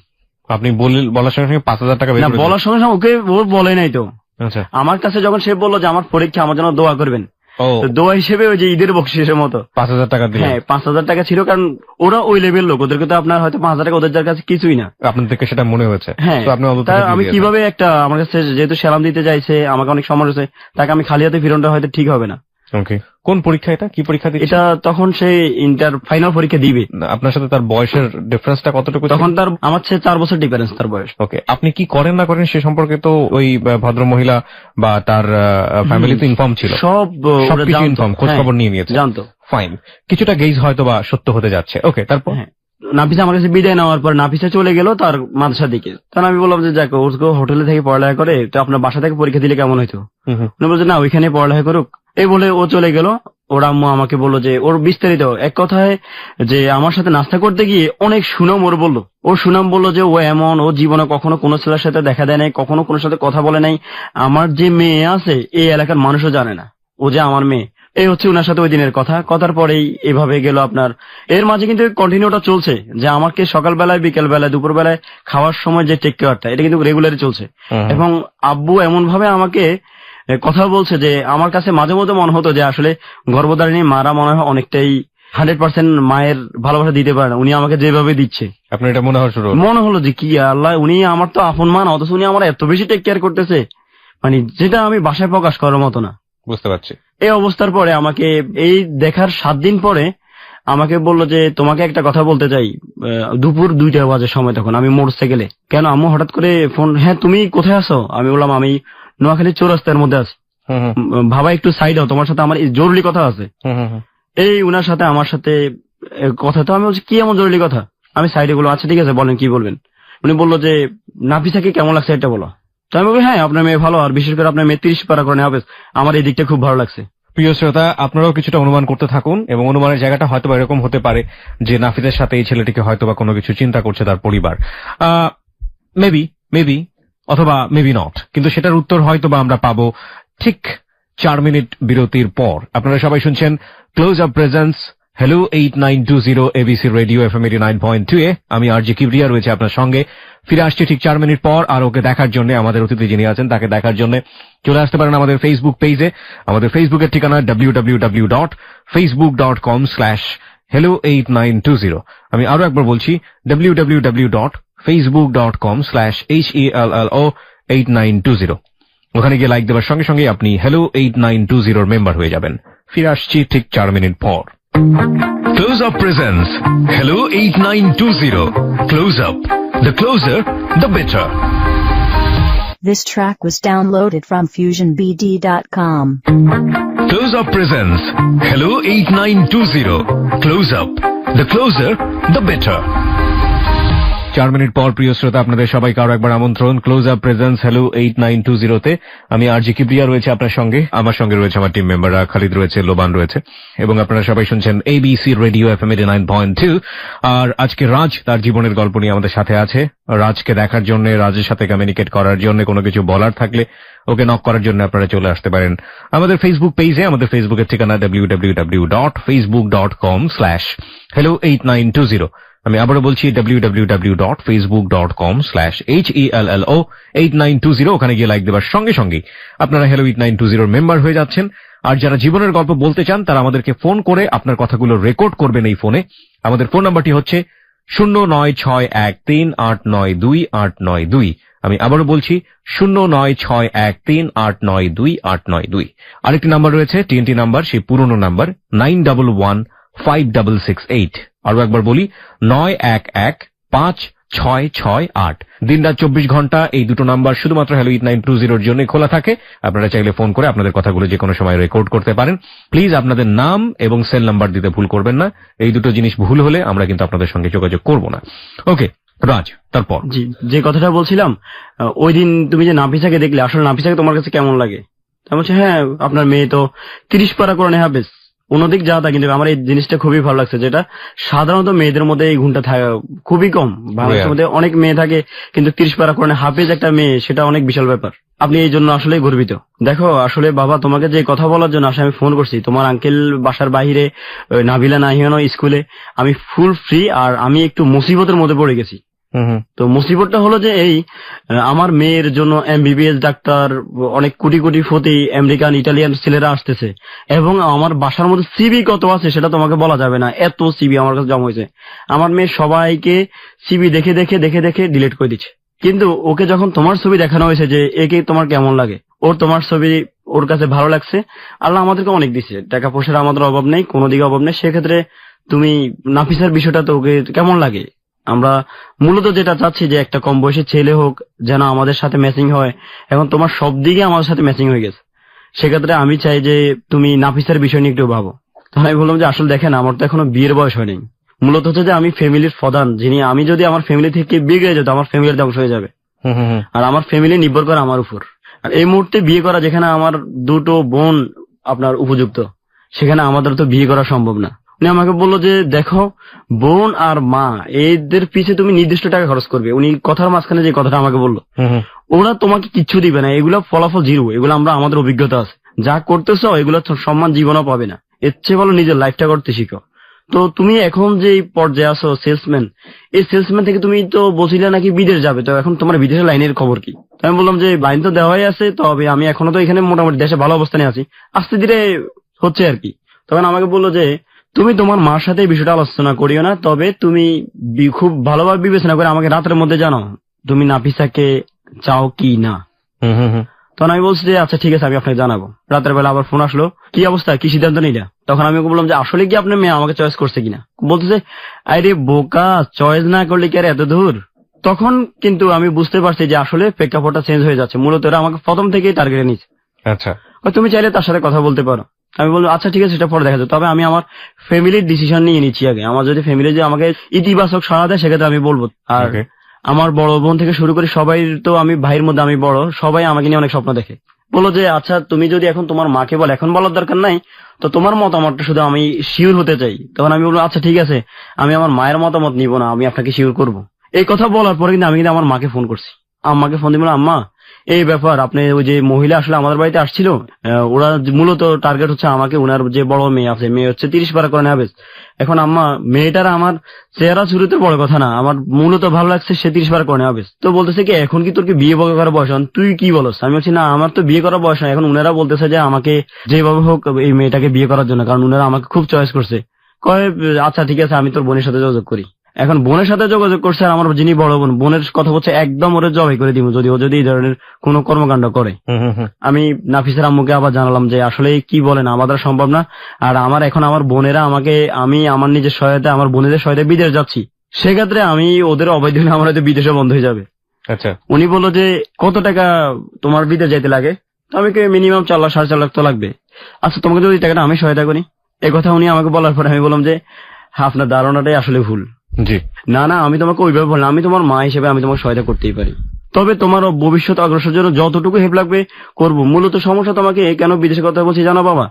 আপনি বলার সঙ্গে সঙ্গে 5,000 টাকা বলার সঙ্গে সঙ্গে ওকে ওর বলে নাই তো। আমার কাছে যখন সে বললো যে আমার পরীক্ষা, আমার জন্য দোয়া করবেন, দোয়া হিসেবে ওই যে ঈদের বকশিসের মতো 5,000 টাকা দিলেন। হ্যাঁ, 5,000 টাকা ছিল, কারণ ওরা ওই লেভেল লোক, ওদেরকে তো আপনার হয়তো 5,000 টাকা ওদের কাছে কিছুই না। আপনার থেকে সেটা মনে হয়েছে। হ্যাঁ, আমি কিভাবে একটা, আমার কাছে যেহেতু সালাম দিতে চাইছে, আমাকে অনেক সম্মান হয়েছে, তাকে আমি খালি হাতে ফিরনটা হয়তো ঠিক হবে না। ওকে, কোন পরীক্ষা এটা, কি পরীক্ষা দিচ্ছে? এটা তখন সে ইন্টার ফাইনাল পরীক্ষা দিবে। আপনার সাথে তার বয়সের ডিফারেন্সটা কতটুকু? তখন তার আমার চেয়ে 4 বছর ডিফারেন্স তার বয়স। ওকে, আপনি কি করেন না করেন সে সম্পর্কে তো ওই ভদ্র মহিলা বা তার ফ্যামিলি তো ইনফর্ম ছিল, সবকিছু ইনফর্ম, খোঁজ খবর নিয়ে নিয়েছে, জানতো। ফাইন, কিছুটা গেজ হয়তো বা সত্য হতে যাচ্ছে। ওকে, তারপর নাফিসা আমার কাছে বিদায় নেওয়ার পর নাফিসা চলে গেল তার মাদ্রাসার দিকে। তখন আমি বললাম যে যাক, ওকে হোটেলে থেকে পড়ালেখা করে, তো আপনার বাসা থেকে পরীক্ষা দিলে কেমন হইতো? উনি বলছে না, ওইখানে পড়ালেখা করুক। এই বলে ও চলে গেল। ওর আম্মু আমাকে বললো যে ওর বিস্তারিত এক কথায় যে আমার সাথে নাস্তা করতে গিয়ে অনেক সুনাম ওর বললো। ওর সুনাম বললো যে ও এমন, ও জীবনে কখনো কোনো ছেলের সাথে দেখা দেয় নাই, কখনো কোনো সাথে কথা বলে নাই, আমার যে মেয়ে আছে এই এলাকার মানুষও জানে না ও যে আমার মেয়ে। এই হচ্ছে ওনার সাথে ওই দিনের কথা। কথার পরেই এভাবে গেল আপনার। এর মাঝে কিন্তু কন্টিনিউটা চলছে যে আমাকে সকালবেলায়, বিকেল বেলায়, দুপুর বেলায় খাওয়ার সময় যে টেক কেয়ারটা, এটা কিন্তু রেগুলারই চলছে। এবং আব্বু এমন ভাবে আমাকে কথা বলছে যে আমার কাছে মাঝে মধ্যে মনে হতো যে আসলে গর্ভধারিণী মারা মনে হয় অনেকটাই 100% মায়ের ভালোবাসা দিতে পারে না, উনি আমাকে যেভাবে দিচ্ছে। আপনার এটা মনে হলো যে কি আল্লাহ, উনি আমার তো আপন মা, অথচ উনি আমার এত বেশি টেক কেয়ার করতেছে, মানে যেটা আমি বাসায় প্রকাশ করার মতো না। বুঝতে পারছি। এই অবস্থার পরে আমাকে এই দেখার 7 দিন পরে আমাকে বললো যে তোমাকে একটা কথা বলতে চাই। দুপুর 2টা বাজে সময়, তখন আমি মোটরসাইকেলে। কেন আম্মু হঠাৎ করে ফোন? হ্যাঁ তুমি কোথায় আছো? আমি বললাম আমি নোয়াখালী চৌরাস্তার মধ্যে আছি। ভাবা একটু সাইড হও, তোমার সাথে আমার জরুরি কথা আছে। এই উনার সাথে আমার সাথে কথা, তো আমি বলছি কি এমন জরুরি কথা? আমি সাইডে বললাম আচ্ছা ঠিক আছে বলেন কি বলবেন। উনি বললো যে নাফিসাকে কেমন লাগছে এটা বলো। তো আমি বলি হ্যাঁ আপনার মেয়ে ভালো, আর বিশেষ করে আপনার মেয়ে 30 পারা করে হবে, আমার এই দিকটা খুব ভালো লাগছে। প্রিয় শ্রোতা, আপনারাও কিছুটা অনুমান করতে থাকুন, এবং অনুমানের জায়গাটা হয়তো এরকম হতে পারে যে নাফিসের সাথে এই ছেলেটিকে হয়তো বা কোনো কিছু চিন্তা করছে তার পরিবার, মেবি অথবা মেবি নট, কিন্তু সেটার উত্তর হয়তো বা আমরা পাবো ঠিক 4 মিনিট বিরতির পর। আপনারা সবাই শুনছেন close up presence hello 8920 ABC radio FM 89.2 এ। আমি আরজি কিবরিয়া রয়েছে আপনার সঙ্গে। ফিরে আসছি ঠিক 4 মিনিট পর। আর ওকে দেখার জন্য, আমাদের অতিথি যিনি আছেন তাকে দেখার জন্য চলে আসতে পারেন আমাদের ফেসবুক পেজে। আমাদের ফেসবুকের ঠিকানা www.facebook.com/hello8920। আমি আরো একবার বলছি www.facebook.com/hello8920। ওখানে গিয়ে লাইক দেওয়ার সঙ্গে সঙ্গে আপনি হ্যালো 8920 মেম্বার হয়ে যাবেন। ফিরে আসছি ঠিক 4 মিনিট পর। Close up presence hello 8920। Close up, the closer the better. This track was downloaded from fusionbd.com. Close Up presents Hello 8920. Close Up, the closer the better. 4 minute পর প্রিয় শ্রোতা, আপনাদের সবাইকে আরো একবার আমন্ত্রণ ক্লোজ আপ প্রেজেন্স হ্যালো 8920 তে। আমি আরজি কিবরিয়া রয়েছে আপনার সঙ্গে, আমার সঙ্গে রয়েছে আমার টিম মেম্বাররা, খালিদ রয়েছে, লোবান রয়েছে, এবং আপনারা সবাই শুনছেন এবিসি রেডিও FM 89.2। আর আজকে রাজ তার জীবনের গল্প নিয়ে আমাদের সাথে আছে। রাজকে দেখার জন্য, রাজের সাথে কমিউনিকেট করার জন্য, কোনো কিছু বলার থাকলে ওকে নক করার জন্য আপনারা চলে আসতে পারেন আমাদের ফেসবুক পেজে। আমাদের ফেসবুকের ঠিকানা www.facebook.com/hello8920। আমি আবারও বলছি www.facebook.com/hello8920। ওখানে গিয়ে লাইক দেওয়ার সঙ্গে সঙ্গে আপনারা হ্যালো 8920 মেম্বার হয়ে যাচ্ছেন। আর যারা জীবনের গল্প বলতে চান তারা আমাদেরকে ফোন করে আপনার কথাগুলো রেকর্ড করবেন এই ফোনে। আমাদের ফোন নাম্বারটি হচ্ছে 09613892892। আমি আবারও বলছি 09613892892। আরেকটি নাম্বার রয়েছে টিএনটি নাম্বার, সেই পুরনো নাম্বার 91156668। আরো একবার বলি 91156668। দিনরাত 24 ঘন্টা এই দুটো নাম্বার শুধুমাত্র হ্যালো 8920 জন্য খোলা থাকে। আপনারা চাইলে ফোন করে আপনাদের কথাগুলো যে কোনো সময় রেকর্ড করতে পারেন। প্লিজ আপনাদের নাম এবং সেল নাম্বার দিতে ভুল করবেন না। এই দুটো জিনিস ভুল হলে আমরা কিন্তু আপনাদের সঙ্গে যোগাযোগ করব না। ওকে রাজ, তারপর যে কথাটা বলছিলাম, ওই দিন তুমি যে নাফিসাকে দেখলে, আসলে নাফিসাকে তোমার কাছে কেমন লাগে? আমি বলছি হ্যাঁ আপনার মেয়ে তো 30 পারা করে হাফেজ, অন্যদিক যা তা, কিন্তু আমার এই জিনিসটা খুবই ভালো লাগছে, যেটা সাধারণত মেয়েদের মধ্যে এই গুণটা থাকে খুবই কম। বাংলাদেশের মধ্যে অনেক মেয়ে থাকে, কিন্তু 30 পারা করে হাফেজ একটা মেয়ে, সেটা অনেক বিশাল ব্যাপার। আপনি এই জন্য আসলে গর্বিত। দেখো আসলে বাবা, তোমাকে যে কথা বলার জন্য আসলে আমি ফোন করছি, তোমার আঙ্কেল বাসার বাইরে নাবিলা নাহিয়ানো স্কুলে, আমি ফুল ফ্রি, আর আমি একটু মুসিবতের মধ্যে পড়ে গেছি। তো মুসিবতটা হলো যে এই আমার মেয়ের জন্য MBBS ডাক্তার, অনেক কোটি কোটি ফতি আমেরিকান ইটালিয়ান ছেলেরা আসতেছে, এবং আমার বাসার মধ্যে সিবি কত আছে সেটা তোমাকে বলা যাবে না, এত সিবি আমার কাছে জমা হয়েছে। আমার মেয়ে সবাইকে সিবি দেখে দেখে দেখে দেখে ডিলিট করে দিচ্ছে। কিন্তু ওকে যখন তোমার ছবি দেখানো হয়েছে যে একে তোমার কেমন লাগে, ওর তোমার ছবি ওর কাছে ভালো লাগছে। আল্লাহ আমাদেরকে অনেক দিচ্ছে, টাকা পয়সার আমাদের অভাব নেই, কোনো দিকে অভাব নেই। সেক্ষেত্রে তুমি নাফিসার বিষয়টা তো ওকে কেমন লাগে? আমরা মূলত যেটা চাচ্ছি যে একটা কম বয়সী ছেলে হোক, যেন আমাদের সাথে ম্যাচিং হয়। এখন তোমার সব দিকে আমাদের সাথে ম্যাচিং হয়ে গেছে, সেক্ষেত্রে আমি চাই যে তুমি নাফিসার বিষয় নিয়ে একটু ভাবো। তখন আমি বললাম যে আসলে দেখেন, আমার তো এখনো বিয়ের বয়স হয়নি। মূলত হচ্ছে যে আমি ফ্যামিলির প্রধান, যিনি, আমি যদি আমার ফ্যামিলি থেকে বিয়ে হয়ে যেত, আমার ফ্যামিলির ধ্বংস হয়ে যাবে, আর আমার ফ্যামিলি নির্ভর করে আমার উপর। আর এই মুহূর্তে বিয়ে করা, যেখানে আমার দুটো বোন আপনার উপযুক্ত, সেখানে আমাদের তো বিয়ে করা সম্ভব না। উনি আমাকে বললো যে দেখো, বোন আর মা এদের পিছে তুমি নির্দিষ্ট টাকা খরচ করবে। উনি কথার মাঝখানে যে কথাটা আমাকে বললো, ওরা তোমাকে কিচ্ছু দিবে না, এগুলো ফলাফল জিরো, এগুলো আমরা আমাদের অভিজ্ঞতা আছে, যা করতেছো এগুলো সম্মান জীবনও পাবে না, এর চেয়ে ভালো নিজের লাইফটা করতে শিখো। তো তুমি এখন যে পর্যায়ে আছো সেলসম্যান, এই সেলসম্যান থেকে তুমি তো বলছিলে নাকি বিদেশ যাবে, তো এখন তোমার বিদেশের লাইনের খবর কি? আমি বললাম যে লাইন তো দেওয়াই আছে, তবে আমি এখনো তো এখানে মোটামুটি দেশে ভালো অবস্থানে আছি, আস্তে ধীরে হচ্ছে আর কি। তখন আমাকে বললো যে তুমি তোমার মার সাথে এই বিষয়টা আলোচনা করিও না, তবে তুমি খুব ভালোভাবে বিবেচনা করে আমাকে রাতের মধ্যে জানাও তুমি নাফিসাকে চাও কি না। তখন আমি বলছি যে আচ্ছা ঠিক আছে, আমি আপনাকে জানাবো। রাতের বেলা আবার ফোন আসলো, কি অবস্থা, কি সিদ্ধান্ত নিলা? তখন আমি বললাম যে আসলে কি আপনার মেয়ে আমাকে চয়েস করছে কিনা। বলতেছে আরে বোকা, চয়েস না করলে কি আর এত দূর। তখন কিন্তু আমি বুঝতে পারছি যে আসলে প্রেক্ষাপটটা চেঞ্জ হয়ে যাচ্ছে, মূলত এরা আমাকে প্রথম থেকেই টার্গেটে নিচ্ছে। আচ্ছা, তুমি চাইলে তার সাথে কথা বলতে পারো। আমি বলবো আচ্ছা ঠিক আছে, সেটা পরে দেখা যাবে, তবে আমি আমার ফ্যামিলির ডিসিশন নিয়ে নিচ্ছি আগে। আমার যদি ফ্যামিলি যে আমাকে ইতিবাচক সাড়া দেয় সেক্ষেত্রে আমি বলবো। আর আমার বড় বোন থেকে শুরু করে সবাই, তো আমি ভাইয়ের মধ্যে আমি বড়, সবাই আমাকে নিয়ে অনেক স্বপ্ন দেখে। বলো যে আচ্ছা তুমি যদি এখন তোমার মাকে বল, এখন বলার দরকার নাই, তো তোমার মতামতটা শুধু আমি শিওর হতে চাই। তখন আমি বলবো আচ্ছা ঠিক আছে, আমি আমার মায়ের মতামত নিব না, আমি আপনাকে শিওর করব। এই কথা বলার পরে কিন্তু আমি কিন্তু আমার মাকে ফোন করছি। আম্মাকে ফোন দিয়ে বললাম আম্মা এই ব্যাপার, আপনি ওই যে মহিলা আসলে আমাদের বাড়িতে আসছিল, ওরা মূলত টার্গেট হচ্ছে আমাকে, ওনার যে বড় মেয়ে আছে, মেয়ে হচ্ছে 30 পারা করে নেবে। এখন আম্মা মেয়েটার আমার চেহারা শুরুতে বড় কথা না, আমার মূলত ভালো লাগছে সে 30 পারা করে নেবে। তো বলতেছে কি এখন কি তোর কি বিয়ে করার বয়স? তুই কি বলস? আমি বলছি না আমার তো বিয়ে করার বয়স না। এখন উনারা বলতেছে যে আমাকে যেভাবে হোক এই মেয়েটাকে বিয়ে করার জন্য, কারণ উনারা আমাকে খুব চয়েস করছে। কয় আচ্ছা ঠিক আছে, আমি তোর বোনের সাথে যোগাযোগ করি। এখন বোনের সাথে যোগাযোগ করছে, আর আমার যিনি বড় বোন, বোনের কথা বলছে একদম ওরে জবাই করে দিব যদি ও যদি এই ধরনের কোনো কর্মকাণ্ড করে। আমি নাফিসের আম্মুকে আবার জানালাম যে আসলে কি বলেন, আমাদের সম্ভব না। আর আমার এখন আমার বোনেরা আমাকে, আমি আমার নিজের সহায়তা, আমার বোনেদের সহায়তা বিদেশ যাচ্ছি, সেক্ষেত্রে আমি ওদের অবৈধ হলে আমার হয়তো বিদেশে বন্ধ হয়ে যাবে। আচ্ছা, উনি বললো যে কত টাকা তোমার বিদেশ যাইতে লাগে? তো আমি মিনিমাম 4 লাখ 4.5 লাখ তো লাগবে। আচ্ছা তোমাকে যদি টাকাটা আমি সহায়তা করি। এই কথা উনি আমাকে বলার পরে আমি বললাম যে আপনার ধারণাটাই আসলে ভুল। জি না না, আমি তোমাকে ওইভাবে বললাম, আমি তোমার মা হিসেবে আমি তোমাকে সহায়তা করতেই পারি, তবে তোমার ভবিষ্যৎ অগ্রসর জন্য যতটুকু হেল্প লাগবে করবো। মূলত সমস্যা তোমাকে কেন বিদেশে কথা বলছি জানো বাবা,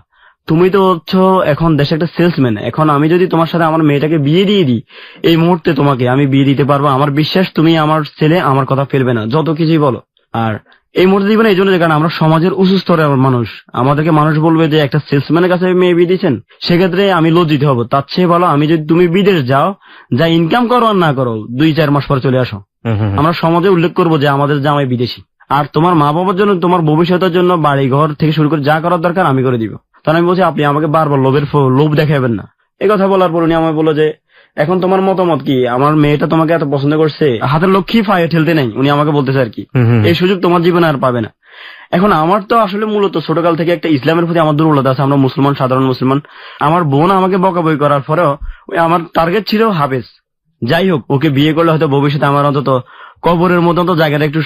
তুমি তো হচ্ছ এখন দেশে একটা সেলসম্যান। এখন আমি যদি তোমার সাথে আমার মেয়েটাকে বিয়ে দিয়ে দিই, এই মুহূর্তে তোমাকে আমি বিয়ে দিতে পারবো, আমার বিশ্বাস তুমি আমার ছেলে আমার কথা ফেলবে না, যত কিছুই বলো। আর এই মুহূর্তে দিবে না এই জন্য, কারণ আমরা সমাজের উঁচু স্তরের মানুষ, আমাদেরকে মানুষ বলবে যে একটা সেলসম্যানের কাছে মেয়ে বিয়ে দিচ্ছেন, সেক্ষেত্রে আমি লজ্জিত হবো। তার চেয়ে ভালো আমি যদি তুমি বিদেশ যাও, যা ইনকাম করো আর না করো 2-4 মাস পর চলে আসো, আমরা সমাজে উল্লেখ করবো যে আমাদের জামাই বিদেশি। আর তোমার মা বাবার জন্য, তোমার ভবিষ্যতের জন্য বাড়ি ঘর থেকে শুরু করে যা করার দরকার আমি করে দিব। তখন আমি বলছি আপনি আমাকে বারবার লোভ দেখাবেন না। এই কথা বলার পর উনি আমাকে বললো যে এখন তোমার মতামত কি, আমার মেয়েটা তোমাকে এত পছন্দ করছে, হাতের লক্ষ্মী ফায়ে ঠেলতে নেই, উনি আমাকে বলতেছে আর কি, এই সুযোগ তোমার জীবনে আর পাবে না। এখন আমার তো আসলে মূলত ছোটকাল থেকে একটা ইসলামের প্রতি আমার দুর্বলতা আছে, আমরা মুসলমান, সাধারণ মুসলমান। আমার বোন আমাকে বকাবকি করার পরেও আমার টার্গেট ছিল হাফেজ। যাই হোক, ওকে বিয়ে করলে হয়তো ভবিষ্যতে আমার অন্তত কবরের মতন তো জায়গাটা একটু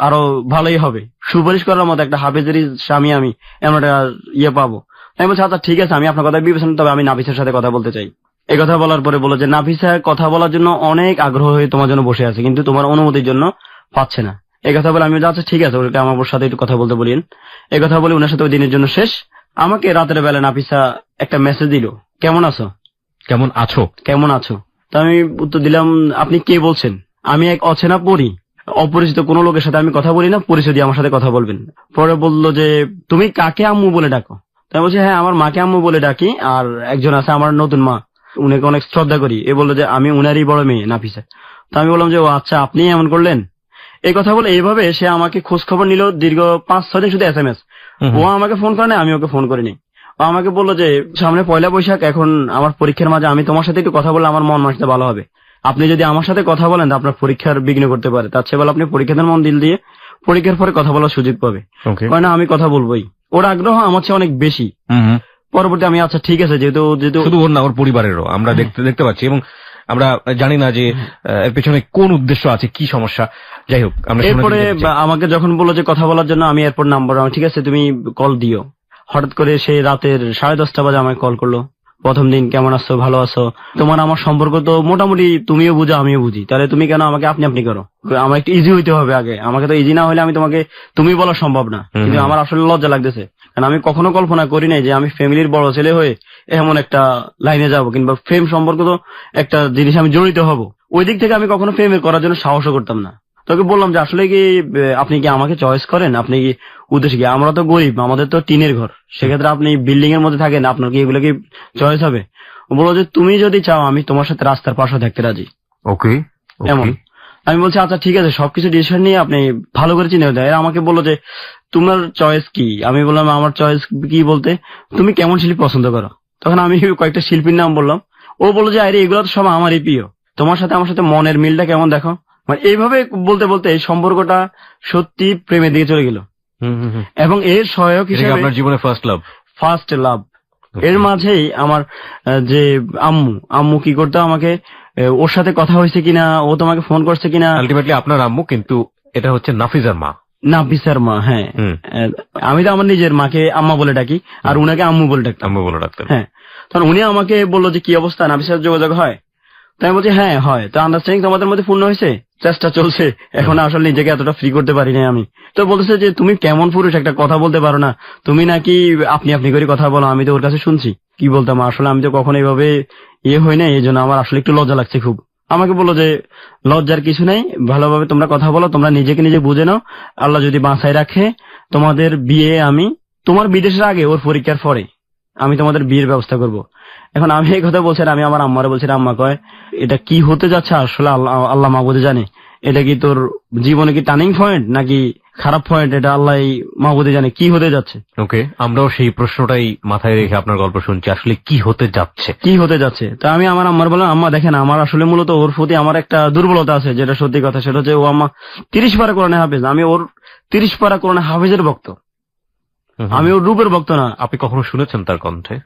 আরো ভালোই হবে, সুপারিশ করার মতো একটা হাফেজেরই স্বামী আমি এমন একটা ইয়ে পাবো। আমি বলছি আচ্ছা ঠিক আছে, আমি আপনার কথা বিবেচনা, তবে আমি নাফিসার সাথে কথা বলতে চাই। এই কথা বলার পরে বলো যে নাফিসা কথা বলার জন্য অনেক আগ্রহ হয়ে তোমার জন্য বসে আছে, কিন্তু তোমার অনুমতির জন্য পাচ্ছে না। এই কথা বলে আমি আচ্ছা ঠিক আছে, ওকে আমার সাথে একটু কথা বলতে বলিন। এই কথা বলে ওনার সাথে ওই দিনের জন্য শেষ। আমাকে রাতের বেলা নাফিসা একটা মেসেজ দিল, কেমন আছো, কেমন আছো, কেমন আছো। তো আমি উত্তর দিলাম আপনি কে বলছেন? আমি এক অচেনা পড়ি, অপরিচিত কোনো লোকের সাথে আমি কথা বলি না, পরিচয় দিয়ে আমার সাথে কথা বলবেন। পরে বললো যে তুমি কাকে আম্মু বলে ডাকো? তাই বলছি হ্যাঁ আমার মাকে আম্মু বলে ডাকি, আর একজন আছে আমার নতুন মা, উনাকে অনেক শ্রদ্ধা করি। এ বললো যে আমি উনারই বড় মেয়ে নাফিসা। তো আমি বললাম যে ও আচ্ছা আপনি এমন করলেন। এই কথা বলে এইভাবে সে আমাকে খোঁজ খবর নিল দীর্ঘ 5-6 দিন, শুধু SMS। ও আমাকে ফোন করে না, আমি ওকে ফোন করিনি। ও আমাকে বললো যে সামনে পয়লা বৈশাখ, এখন আমার পরীক্ষার মাঝে আমি তোমার সাথে একটু কথা বললে আমার মন মানতে ভালো হবে, আপনি যদি আমার সাথে কথা বলেন আপনার পরীক্ষার বিঘ্ন করতে পারে, তার চেয়ে ভালো আপনি পরীক্ষাতে মন দিল দিয়ে পরীক্ষার পরে কথা বলার সুযোগ পাবে। না আমি কথা বলবোই, ওর আগ্রহ আমার চেয়ে অনেক বেশি। পরবর্তী আমি আচ্ছা ঠিক আছে, যেহেতু শুধু ওর না ওর পরিবারেরও আমরা দেখতে পাচ্ছি, এবং আমরা জানি না যে এর পেছনে কোন উদ্দেশ্য আছে, কি সমস্যা। যাই হোক, এরপরে আমাকে যখন বললো যে কথা বলার জন্য, আমি এরপর নাম্বার, ঠিক আছে তুমি কল দিও। হঠাৎ করে সে রাতের 10:30 বাজে আমাকে কল করলো। প্রথম দিন কেমন আছো, ভালো আছো, তোমার আমার সম্পর্ক তো মোটামুটি তুমিও বুঝো আমিও বুঝি, তাহলে তুমি কেন আমাকে আপনি করো? আমার একটু ইজি হইতে হবে আগে, আমাকে তো ইজি না হলে আমি তোমাকে তুমি বলা সম্ভব না। কিন্তু আমার আসলে লজ্জা লাগতেছে, কারণ আমি কখনো কল্পনা করি নাই যে আমি ফ্যামিলির বড় ছেলে হয়ে এমন একটা লাইনে যাব, কিংবা ফেম সম্পর্ক তো একটা জিনিস আমি জড়িত হব। ওই দিক থেকে আমি কখনো ফেমের করার জন্য সাহসও করতাম না। তোকে বললাম যে আসলে কি আপনি কি আমাকে চয়েস করেন, আপনি কি উদ্দেশ্যে কি? আমরা তো গরিব, আমাদের তো টিনের ঘর, সেক্ষেত্রে আপনি বিল্ডিং এর মধ্যে থাকেন, আপনার কি এগুলো কি চয়েস হবে? ও বললো যে তুমি যদি চাও আমি তোমার সাথে রাস্তার পাশে থাকতে রাজি। ওকে, এমন আমি বলছি আচ্ছা ঠিক আছে, সবকিছু ডিসিশন নিয়ে আপনি ভালো করে চিনে দেয়। আমাকে বললো যে তোমার চয়েস কি? আমি বললাম আমার চয়েস কি বলতে তুমি কেমন শিল্পী পছন্দ করো। তখন আমি কয়েকটা শিল্পীর নাম বললাম। ও বললো যে আরে এগুলো তো সব আমারই প্রিয়, তোমার সাথে আমার সাথে মনের মিলটা কেমন দেখো। মানে এইভাবে বলতে বলতে এই সম্পর্কটা সত্যি প্রেমের দিকে চলে গেল। এবং এর সহায়ক হিসেবে আপনার জীবনে ফার্স্ট লাভ। এর মাঝেই আমার যে আম্মু কি করতো, আমাকে ওর সাথে কথা হয়েছে কিনা, ও তোমাকে ফোন করছে কিনা। আলটিমেটলি আপনার আম্মু, কিন্তু এটা হচ্ছে নাফিজার মা। নাফিসার মা, হ্যাঁ। আমি তো আমার নিজের মাকে আম্মা বলে ডাকি, আর উনাকে আম্মু বলে ডাকতাম। হ্যাঁ, তখন উনি আমাকে বললো যে কি অবস্থা, নাফিসার যোগাযোগ হয়? তাই আমি বলছি হ্যাঁ হয়। তো আন্ডারস্ট্যান্ডিং তোমাদের মধ্যে পূর্ণ হয়েছে? চেষ্টা চলছে, এখন আসলে নিজেকে এতটা ফ্রি করতে পারি না আমি। তো বলতেছে যে তুমি কেমন পুরুষ, একটা কথা বলতে পারো না, তুমি নাকি আপনি আপনি করে কথা বলো। আমি তো ওর কাছে শুনছি, কি বলতাম আসলে, আমি তো কখনো এইভাবে হয় না, এই জন্য আমার আসলে একটু লজ্জা লাগছে খুব। আমাকে বললো যে লজ্জার কিছু নাই, ভালোভাবে তোমরা কথা বলো, তোমরা নিজেকে নিজে বুঝে নাও, আল্লাহ যদি বাঁচায় রাখে তোমাদের বিয়ে, আমি তোমার বিদেশের আগে ওর পরীক্ষার পরে আমি তোমাদের বিয়ের ব্যবস্থা করব। এখন আমি এই কথা বলছি, আমি আমার আম্মারে বলছি, আম্মা কয় এটা কি হতে যাচ্ছে আসলে আল্লাহ মাহবুদে জানে, এটা কি তোর জীবনে কি টার্নিং পয়েন্ট নাকি খারাপ পয়েন্ট, এটা আল্লাহ মাহবুদে জানে কি হতে যাচ্ছে। ওকে, আমরাও সেই প্রশ্নটাই মাথায় রেখে আপনার গল্প শুনছি, আসলে কি হতে যাচ্ছে। তা আমি আমার আম্মার বললাম, আম্মা দেখেন আমার আসলে মূলত ওর প্রতি আমার একটা দুর্বলতা আছে, যেটা সত্যি কথা, সেটা হচ্ছে ও আম্মা 30 পারা কোরআনে হাফেজ, আমি ওর 30 পারা কোরআনে হাফেজের ভক্ত, আমি ওর রূপের ভক্ত না। আপনি কখনো শুনেছেন তার কণ্ঠে?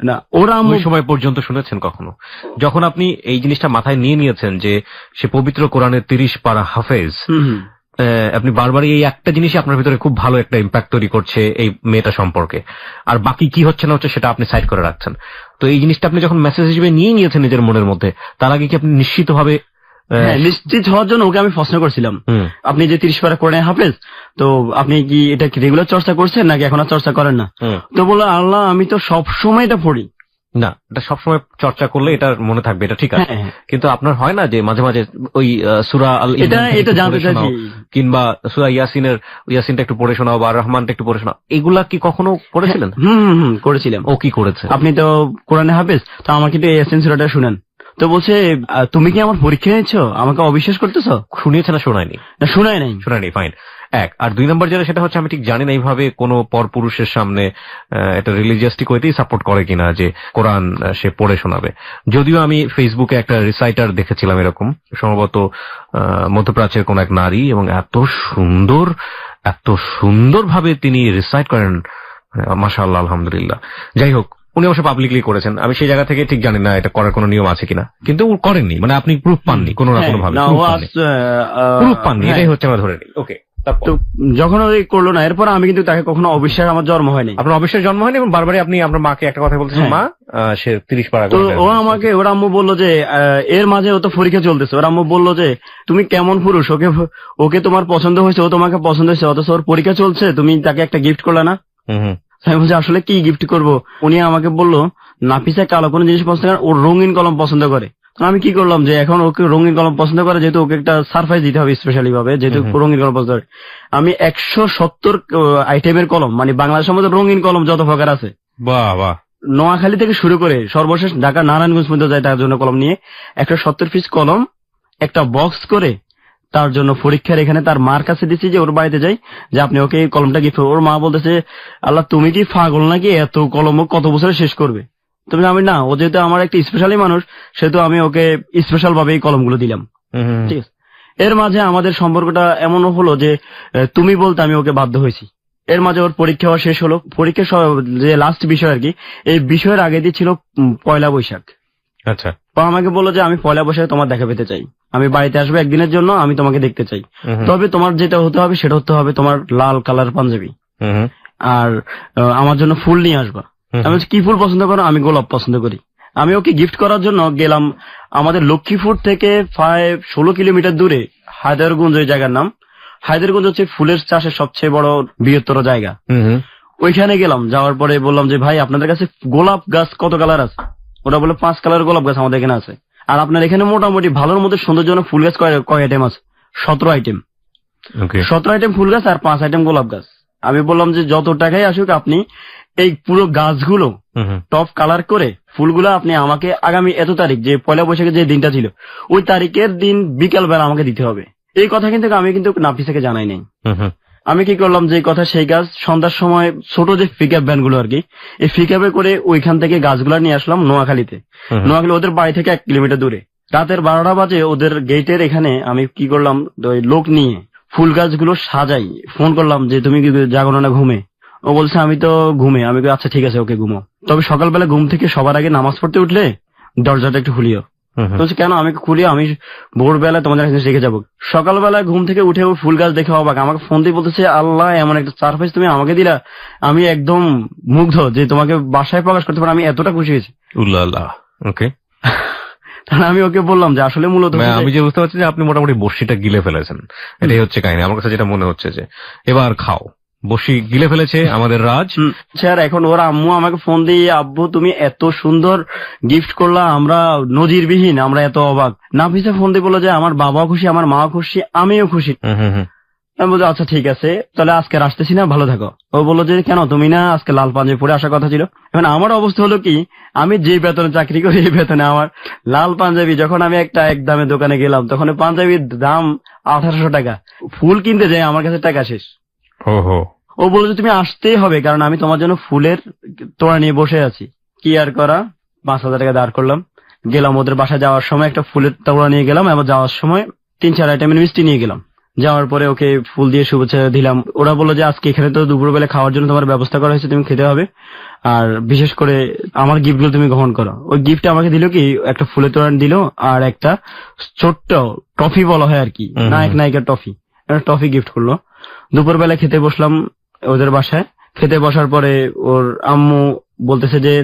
না, ওরা ওই সময় পর্যন্ত শুনেছেন কখনো? যখন আপনি এই জিনিসটা মাথায় নিয়ে নিয়েছেন যে সে পবিত্র কোরআনের 30 পারা হাফেজ, আপনি বারবারই এই একটা জিনিসই আপনার ভিতরে খুব ভালো একটা ইম্প্যাক্ট তৈরি করছে এই মেয়েটা সম্পর্কে, আর বাকি কি হচ্ছে না হচ্ছে সেটা আপনি সাইড করে রাখছেন। তো এই জিনিসটা আপনি যখন মেসেজ হিসেবে নিয়ে নিয়েছেন নিজের মনের মধ্যে, তার আগে কি আপনি নিশ্চিতভাবে নিশ্চিত হওয়ার জন্য ওকে আমি প্রশ্ন করছিলাম, আপনি যে 30 পারা কোরআনে হাফেজ, তো আপনি কি এটা রেগুলার চর্চা করছেন নাকি এখন আর চর্চা করেন না? তো বললো আল্লাহ আমি তো সবসময় এটা পড়ি। না, এটা সবসময় চর্চা করলে এটা মনে থাকবে, এটা ঠিক আছে, কিন্তু আপনার হয় না যে মাঝে মাঝে ওই সূরা আল ইমরান এটা জানতে চাইছি, কিংবা সূরা ইয়াসিনটা একটু পড়ে শোনাও বা রহমানটা একটু পড়ে শোনাও, এগুলা কি কখনো করেছিলেন? করেছিলাম। ও কি করেছে? আপনি তো কোরআনে হাফেজ, তো আমাকে একটু ইয়াসিন সূরাটা শুনেন। তো বলছে তুমি কি আমার পরীক্ষা নিয়েছো, আমাকে অবিশ্বাস করতেছো? শুনিয়েছে না শোনায়নি? না, শোনায়নি। ফাইন। এক আর 2 নম্বর যেটা, সেটা হচ্ছে আমি ঠিক জানি না এইভাবে কোনো পরপুরুষের সামনে এটা রিলিজিয়াসটি কইতেই সাপোর্ট করে কিনা যে কোরআন সে পড়ে শোনাবে। যদিও আমি ফেসবুকে একটা রিসাইটার দেখেছিলাম এরকম, সম্ভবত মধ্যপ্রাচ্যের কোন এক নারী, এবং এত সুন্দর ভাবে তিনি রিসাইট করেন, মাশাআল্লাহ, আলহামদুলিল্লাহ। যাই হোক, উনি অবশ্য পাবলিকলি করেছেন, আমি সেই জায়গা থেকে ঠিক জানি না এটা করার কোনো নিয়ম আছে কিনা, কিন্তু করেননি, মানে আপনি প্রুফ পাননি কোনো না কোনো ভাবে, প্রুফ পাননি, এটাই হচ্ছে আমরা ধরে নিই। ওকে, তো যখন ওই করলো না, এরপর আমি কিন্তু তাকে কখনো অবিশ্বাস আমার জন্ম হয়নি। আপনার অবিশ্বাস জন্ম হয়নি, এবং বারবারই আপনি আপনার মাকে একটা কথা বলতেছেন, মা সে 30 পারা। তো ও আমাকে, ওর আম্মু বললো যে এর মাঝে ও তো পরীক্ষা চলতেছে, ওর আম্মু বললো যে তুমি কেমন পুরুষ, ওকে তোমার পছন্দ হয়েছে, ও তোমাকে পছন্দ হয়েছে, অথচ ওর পরীক্ষা চলছে, তুমি তাকে একটা গিফট করলে না। আমি বলছি আসলে কি গিফট করবো? উনি আমাকে বললো নাফিসা কালো কোনো জিনিস পছন্দ করে, ওর রঙিন কলম পছন্দ করে। আমি কি করলাম যে এখন ওকে রঙিন কলম পছন্দ করে, যেহেতু ওকে একটা সারপ্রাইজ দিতে হবে স্পেশালি ভাবে, যেহেতু রঙিন কলম পছন্দ করে, আমি 170 আইটেমের কলম, মানে বাংলাদেশের মধ্যে রঙিন কলম যত প্রকার আছে, নোয়াখালী থেকে শুরু করে সর্বশেষ ঢাকা নারায়ণগঞ্জ পর্যন্ত যায়, তার জন্য কলম নিয়ে 170 পিস কলম একটা বক্স করে তার জন্য পরীক্ষার এখানে তার মার কাছে দিচ্ছি, যে ওর বাড়িতে যাই, যে আপনি ওকে এই কলমটা গিফট। ওর মা বলতেছে আল্লাহ তুমি কি পাগল নাকি, এত কলম কত বছরে শেষ করবে? তুমি আমি না, ও যেহেতু আমার একটা স্পেশালি মানুষ, সেহেতু আমি ওকে স্পেশাল ভাবে এই কলমগুলো দিলাম। ঠিক আছে, এর মাঝে আমাদের সম্পর্কটা এমনও হলো যে তুমি বলতে আমি ওকে বাধ্য হয়েছি। এর মাঝে ওর পরীক্ষা হওয়া শেষ হলো, পরীক্ষা যে লাস্ট বিষয় আর কি, এই বিষয়ের আগে দিয়ে ছিল 1 বৈশাখ। আচ্ছা, তো আমাকে বললো যে আমি 1 বৈশাখে তোমার দেখা পেতে চাই, আমি বাড়িতে আসবো একদিনের জন্য, আমি তোমাকে দেখতে চাই, তবে তোমার যেটা হতে হবে সেটা হতে হবে তোমার লাল কালার পাঞ্জাবি, আর আমার জন্য ফুল নিয়ে আসবা। আমি কি ফুল পছন্দ করো? আমি গোলাপ পছন্দ করি। আমি ওকে গিফট করার জন্য গেলাম আমাদের লক্ষ্মীপুর থেকে প্রায় 16 কিলোমিটার দূরে হায়দারগঞ্জ, ওই জায়গার নাম হায়দারগঞ্জ হচ্ছে ফুলের চাষের সবচেয়ে বড় বৃহত্তর জায়গা। ওইখানে গেলাম, যাওয়ার পরে বললাম যে ভাই আপনাদের কাছে গোলাপ গাছ কত কালার আছে? ওরা বলে 5 কালার গোলাপ গাছ আমাদের এখানে আছে। আর আপনার এখানে মোটামুটি ভালোর মধ্যে সৌন্দর্যজনক ফুল গাছ কয় আইটেম আছে? 17 আইটেম। 17 আইটেম ফুল গাছ আর 5 আইটেম গোলাপ গাছ। আমি বললাম যে যত টাকাই আসুক আপনি এই পুরো গাছগুলো টপ কালার করে ফুলগুলো আপনি আমাকে আগামী এত তারিখ, যে পয়লা বৈশাখের যে দিনটা ছিল ওই তারিখের দিন বিকাল বেলা আমাকে দিতে হবে। এই কথা কিন্তু আমি নাফিসাকে জানাই নাই। আমি কি করলাম, যে কথা সেই গাছ সন্ধ্যার সময় ছোট যে পিকআপ ভ্যান গুলো আর কি, এই পিকআপে করে ওইখান থেকে গাছগুলা নিয়ে আসলাম নোয়াখালীতে। নোয়াখালী ওদের বাড়ি থেকে 1 কিলোমিটার দূরে। রাতের 12টা বাজে ওদের গেটের এখানে আমি কি করলাম, ওই লোক নিয়ে ফুল গাছগুলো সাজাই। ফোন করলাম যে তুমি কি জাগো না ঘুমে? ও বলছে আমি তো ঘুমে। আমি আচ্ছা ঠিক আছে, ওকে ঘুমাও, তবে সকালবেলা ঘুম থেকে সবার আগে নামাজ পড়তে উঠলে দরজাটা একটু খুলিও। বলছে কেন? আমি খুলি, আমি ভোরবেলা তোমাদের কাছে রেখে যাবো। সকালবেলা ঘুম থেকে উঠে ফুল গাছ দেখে অবাক, আমাকে ফোন দিয়ে বলতেছে আল্লাহ এমন একটা সারপ্রাইজ তুমি আমাকে দিলা। আমি একদম মুগ্ধ যে তোমাকে বাসায় প্রকাশ করতে পারে, আমি এতটা খুশি হয়েছি। ওকে। তাহলে আমি ওকে বললাম যে আসলে মূলত আমি যে বুঝতে পারছি যে আপনি মোটামুটি বর্ষিটা গিলে ফেলেছেন, এটাই হচ্ছে কাহিনী। আমার কাছে যেটা মনে হচ্ছে যে এবার খাও, বসি গিলে ফেলেছে আমাদের রাজ। স্যার এখন ওর আম্মু আমাকে ফোন দিয়ে আব্বু তুমি এত সুন্দর গিফট করলা, আমরা নজিরবিহীন, আমরা এত অবাক। নাফিসা ফোন দিয়ে বললো যে আমার বাবাও খুশি, আমার মা খুশি, আমিও খুশি। আমি বলছি আচ্ছা ঠিক আছে, তাহলে আজকে আসতেছি না, ভালো থাকো। ও বললো যে কেন, তুমি না আজকে লাল পাঞ্জাবি পরে আসার কথা ছিল? এখন আমার অবস্থা হলো কি, আমি যে বেতনে চাকরি করি এই বেতনে আমার লাল পাঞ্জাবি, যখন আমি এক দামে দোকানে গেলাম তখন পাঞ্জাবির দাম 1800 টাকা। ফুল কিনতে যাই আমার কাছে টাকা শেষ। ও বললো যে তুমি আসতেই হবে, কারণ আমি তোমার জন্য ফুলের তোড়া নিয়ে বসে আছি। কি আর করা, 5000 টাকা দাঁড় করলাম, গেলাম ওদের বাসায়। যাওয়ার সময় একটা ফুলের তোড়া নিয়ে গেলাম, এবং যাওয়ার সময় 3-4 আইটেমের মিষ্টি নিয়ে গেলাম। যাওয়ার পরে ওকে ফুল দিয়ে শুভেচ্ছা দিলাম। ওরা বললো যে আজকে এখানে তো দুপুরবেলা খাওয়ার জন্য তোমার ব্যবস্থা করা হয়েছে, তুমি খেতে হবে, আর বিশেষ করে আমার গিফটগুলো তুমি গ্রহণ করো। ওই গিফট আমাকে দিল কি, একটা ফুলের তোড়া দিল আর একটা ছোট্ট টফি বলা হয় আর কি, নায়ক নায়িকার টফি, একটা টফি গিফট করলো। দুপুরবেলা খেতে বসলাম ওদের বাসায়। খেতে বসার পরে ওর আম্মু বলতেছে যে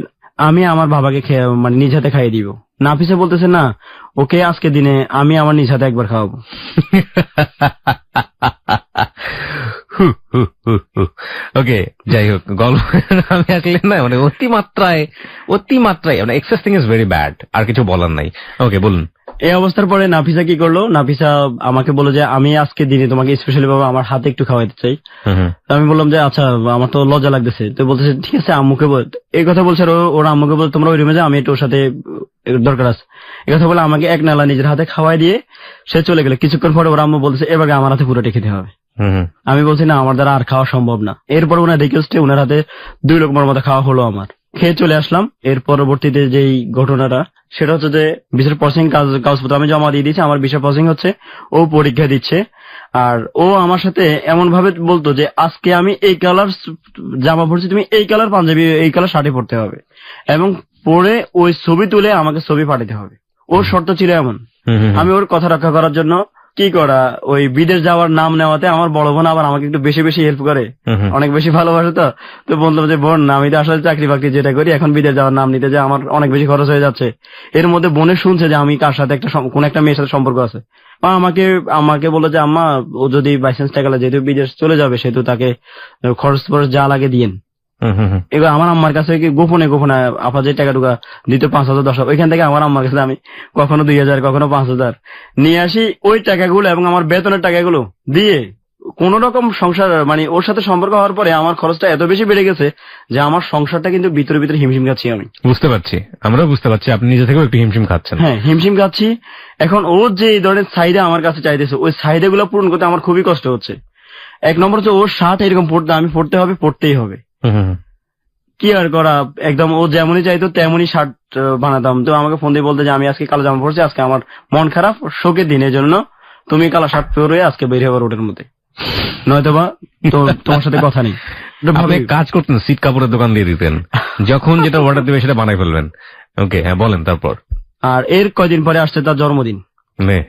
আমি আমার বাবাকে মানে নিজ হাতে খাইয়ে দিব। নাফিসা বলতেছে না, ওকে আজকে দিনে আমি আমার নিজ হাতে একবার খাওয়াবো। ওকে, যাই হোক, গল্প আমি আসলে না মানে অতিমাত্রায় মানে এক্সেসিং ইজ ভেরি ব্যাড, আর কিছু বলার নাই। ওকে, বলুন। এই অবস্থার পরে নাফিসা কি করলো, নাফিসা আমাকে বললো যে আমি আজকে দিনে তোমাকে স্পেশালি ভাবে আমার হাতে একটু খাওয়াইতে চাই। আমি বললাম যে আচ্ছা, আমার তো লজ্জা লাগতেছে। তো বলতেছে ঠিক আছে আম্মুকে বল। এই কথা বলছে, ওর আম্মুকে বল তোমরা ওই রুমে যাও, আমি একটু ওর সাথে দরকার আছে। এই কথা বলে আমাকে এক নালা নিজের হাতে খাওয়াই দিয়ে সে চলে গেল। কিছুক্ষণ পরে ওর আম্মু বলতেছে এবার আমার হাতে পুরোটা খেতে হবে। আমি বলছি না, আমার দ্বারা আর খাওয়া সম্ভব না। এরপর ওনার রিকোয়েস্টে ওনার হাতে 2 লোকমার মতো খাওয়া হলো আমার। খেয়ে চলে আসলাম। এর পরবর্তীতে যেই ঘটনাটা, সেটা হচ্ছে যে ভিসার প্রসেসিং কাগজপত্র আমি জমা দিয়ে দিয়েছি। আমার ভিসা প্রসেসিং হচ্ছে, ও পরীক্ষা দিচ্ছে। আর ও আমার সাথে এমন ভাবে বলতো যে আজকে আমি এই কালার জামা পড়ছি, তুমি এই কালার পাঞ্জাবি, এই কালার শাড়ি পরতে হবে, এবং পরে ওই ছবি তুলে আমাকে ছবি পাঠাতে হবে। ওর শর্ত ছিল এমন। আমি ওর কথা রক্ষা করার জন্য কি করা, ওই বিদেশ যাওয়ার নাম নেওয়াতে আমার বড় বোন আবার আমাকে একটু বেশি বেশি হেল্প করে, অনেক বেশি ভালোবাসে। তো বললাম যে বোন, আমি তো আসলে চাকরি বাকরি যেটা করি, এখন বিদেশ যাওয়ার নাম নিতে যে আমার অনেক বেশি খরচ হয়ে যাচ্ছে। এর মধ্যে বোনে শুনছে যে আমি কার সাথে কোন একটা মেয়ের সাথে সম্পর্ক আছে। আমাকে বললো যে আম্মা, ও যদি বাইচান্স টাকা যেহেতু বিদেশ চলে যাবে, সেহেতু তাকে খরচ যা লাগে দিয়েন। এবার আমার আম্মার কাছে গোপনে আপা যে টাকা টুকা দিত 5,000 10,000, ওইখান থেকে আমার আম্মার কাছে আমি কখনো 2,000 কখনো 5,000 নিয়ে আসি। ওই টাকাগুলো এবং আমার বেতনের টাকাগুলো দিয়ে কোন রকম সংসার, মানে ওর সাথে সম্পর্ক হওয়ার পরে আমার খরচটা এত বেশি বেড়ে গেছে যে আমার সংসারটা কিন্তু ভিতরে ভিতরে হিমশিম খাচ্ছি। আমি বুঝতে পারছি, আমরাও বুঝতে পারছি, আপনি নিজে থেকেও একটু হিমশিম খাচ্ছেন। হ্যাঁ, হিমশিম খাচ্ছি। এখন ও যে এই ধরনের চাহিদা আমার কাছে চাইতেছে, ওই চাহিদা গুলো পূরণ করতে আমার খুবই কষ্ট হচ্ছে। 1 নম্বর হচ্ছে ওর শার্ট এরকম আমি পড়তেই হবে। কি আর করা, একদম ও যেমনই চাইতো তেমনই শার্ট বানাতাম। তো আমাকে ফোন দিয়ে বলতে যে আমি আজকে কালো জামা পরছি, আজকে আমার মন খারাপ, শোকের দিনের জন্য তুমি কালো শার্ট পরে আজকে বের হবার রোডের মধ্যে, নয়তোবা তোমার সাথে কথা নেই। ভাবে কাজ করতেন, সিট কাপড়ের দোকান দিয়ে দিতেন, যখন যেটা অর্ডার দেবে সেটা বানাই ফেলবেন। ওকে, হ্যাঁ বলেন তারপর। আর এর কয়দিন পরে আসছে তার জন্মদিন।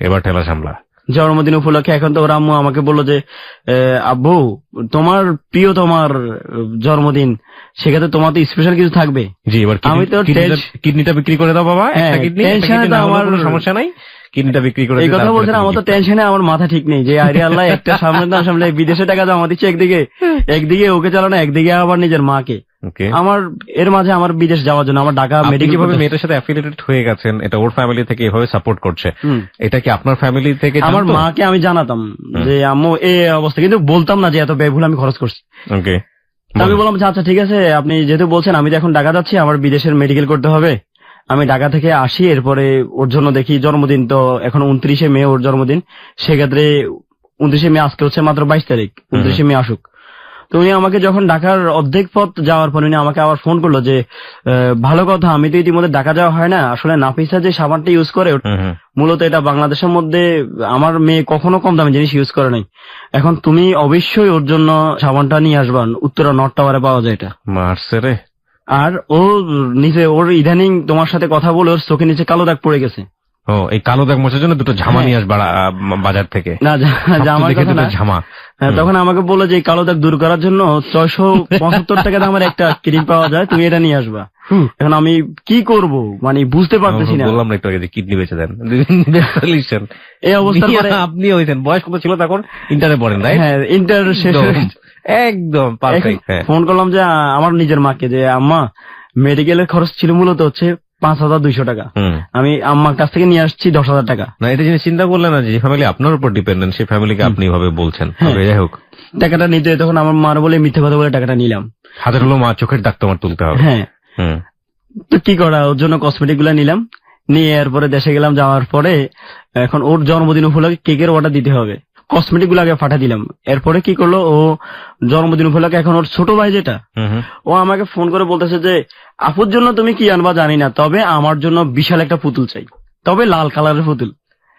এবার ঠেলা সামলা। জন্মদিন উপলক্ষে এখন তো ওর আম্মু আমাকে বললো যে আব্বু, তোমার প্রিয় তোমার জন্মদিন, সেক্ষেত্রে তোমার তো স্পেশাল কিছু থাকবে। জি, এবার আমি তো কিডনিটা বিক্রি করে দাও বাবা, একটা কিডনি, আমার সমস্যা নাই, কিডনিটা বিক্রি করে এই কথা বলছেন, আমার তো টেনশনে আমার মাথা ঠিক নেই যে আরে আল্লাহ একটা সামনে বিদেশে টাকা জমা দিচ্ছে, একদিকে ওকে চালানো, একদিকে আবার নিজের মাকে। আমার এর মাঝে আমার বিদেশ যাওয়ার জন্য আমার ঢাকা মেডিকেল ভাবে মেয়েটার সাথে অ্যাফিলিয়েটেড হয়ে গেছেন, এটা ওর ফ্যামিলি থেকে এভাবে সাপোর্ট করছে, এটা কি আপনার ফ্যামিলি থেকে? আমার মাকে আমি জানাতাম যে আম্মু এই অবস্থা, কিন্তু বলতাম না যে এত ব্যয়বহুল আমি খরচ করছি। ওকে, আমি বললাম যে আচ্ছা ঠিক আছে, আপনি যেহেতু বলছেন, আমি তো এখন ঢাকা যাচ্ছি, আমার বিদেশের মেডিকেল করতে হবে, আমি ঢাকা থেকে আসি, এরপরে ওর জন্য দেখি জন্মদিন তো এখন 29শে মে ওর জন্মদিন, সেক্ষেত্রে 29শে মে আজকে হচ্ছে মাত্র 22 তারিখ, 29শে মে আসুক। তো উনি আমাকে যখন ঢাকার অর্ধেক পথ যাওয়ার পর উনি আমাকে আবার ফোন করলো যে ভালো কথা, আমি তো ইতিমধ্যে ঢাকা যাওয়া হয় না, আসলে নাফিসা যে সাবানটা ইউজ করে মূলত এটা বাংলাদেশের মধ্যে আমার মেয়ে কখনো কম দামি জিনিস ইউজ করে নাই, এখন তুমি অবশ্যই ওর জন্য সাবানটা নিয়ে আসবা, উত্তরা নর্থ টাওয়ারে পাওয়া যায় এটা। মারছে রে। আর ও নিচে ওর ইদানিং তোমার সাথে কথা বলে ওর চোখে নিচে কালো দাগ পড়ে গেছে। ও, এই কালো দাগ মোছার জন্য দুটো ঝামা নিয়ে আসবা বাজার থেকে? না, জামার কথা না, ঝামা। তখন আমাকে বললো যে কালো দাগ দূর করার জন্য 675 টাকা দামের একটা ক্রিম পাওয়া যায়, তুমি এটা নিয়ে আসবা। এখন আমি কি করব মানে বুঝতে পারতেছি না। বললাম না একটু আগে যে কিডনি বেঁচে দেন, সলিউশন। এই অবস্থার পরে আপনি হয়েছেন, বয়স কত ছিল তখন? ইন্টারে পড়েন, রাইট? হ্যাঁ, ইন্টার শেষ। একদম পারফেক্ট। ফোন করলাম যে আমার নিজের মাকে যে আম্মা মেডিকেলের খরচ ছিল মূলত হচ্ছে 5200 টাকা, আমি আম্মার কাছ থেকে নিয়ে আসছি 10,000 টাকা। না, এটা জিনিস চিন্তা করলেন না যে ফ্যামিলি আপনার উপর ডিপেন্ডেন্ট, সেই ফ্যামিলিকে আপনি ভাবে বলছেন। যাই হোক, টাকাটা নিতে তখন আমার মার বলে মিথ্যে কথা বলে টাকাটা নিলাম। হাজার হলো মা চোখের দাগ তোমার তুলতে হবে। হ্যাঁ, তো কি করা, ওর জন্য কসমেটিক গুলা নিলাম, নিয়ে এরপরে দেশে গেলাম। যাওয়ার পরে এখন ওর জন্মদিন উপলক্ষে কেকের অর্ডার দিতে হবে, কসমেটিক গুলো আগে পাঠা দিলাম। এরপরে কি করলো, ও জন্মদিন উপলক্ষে এখন ওর ছোট ভাই যেটা, ও আমাকে ফোন করে বলতেছে যে আপুর জন্য তুমি কি আনবা জানি না, তবে আমার জন্য বিশাল একটা পুতুল চাই, তবে লাল কালারের পুতুল।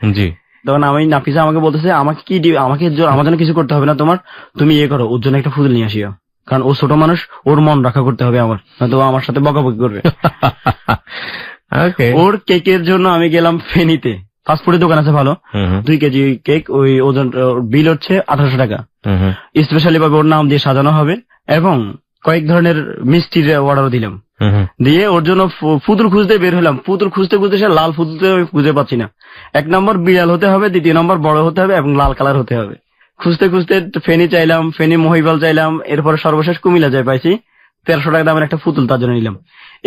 জি। তখন আমি নাফিসা আমাকে বলতেছে আমাকে কি আমাকে আমার জন্য কিছু করতে হবে না তোমার, তুমি ইয়ে করো, ওর জন্য একটা পুতুল নিয়ে আসিও, কারণ ও ছোট মানুষ, ওর মন রক্ষা করতে হবে আমার, তো আমার সাথে বকাবকি করবে। ওর কেকের জন্য আমি গেলাম ফেনীতে, ফাস্টফুডের দোকান আছে ভালো, 2 কেজি কেক, ওই ওজন বিল হচ্ছে 1800 টাকা। স্পেশালি ভাবে ওর নাম দিয়ে সাজানো হবে এবং কয়েক ধরনের মিষ্টির অর্ডারও দিলাম। দিয়ে ওর জন্য পুতুল খুঁজতে বের হলাম, পুতুল খুঁজতে খুঁজতে সে লাল পুতুলতে খুঁজে পাচ্ছি না। 1 নম্বর বিড়াল হতে হবে, 2 নম্বর বড় হতে হবে এবং লাল কালার হতে হবে। খুঁজতে খুঁজতে ফেনী চাইলাম, ফেনী মহিবাল চাইলাম, এরপরে সর্বশেষ কুমিল্লা যাই পাইছি, 1300 টাকা দামের একটা পুতুল তার জন্য নিলাম।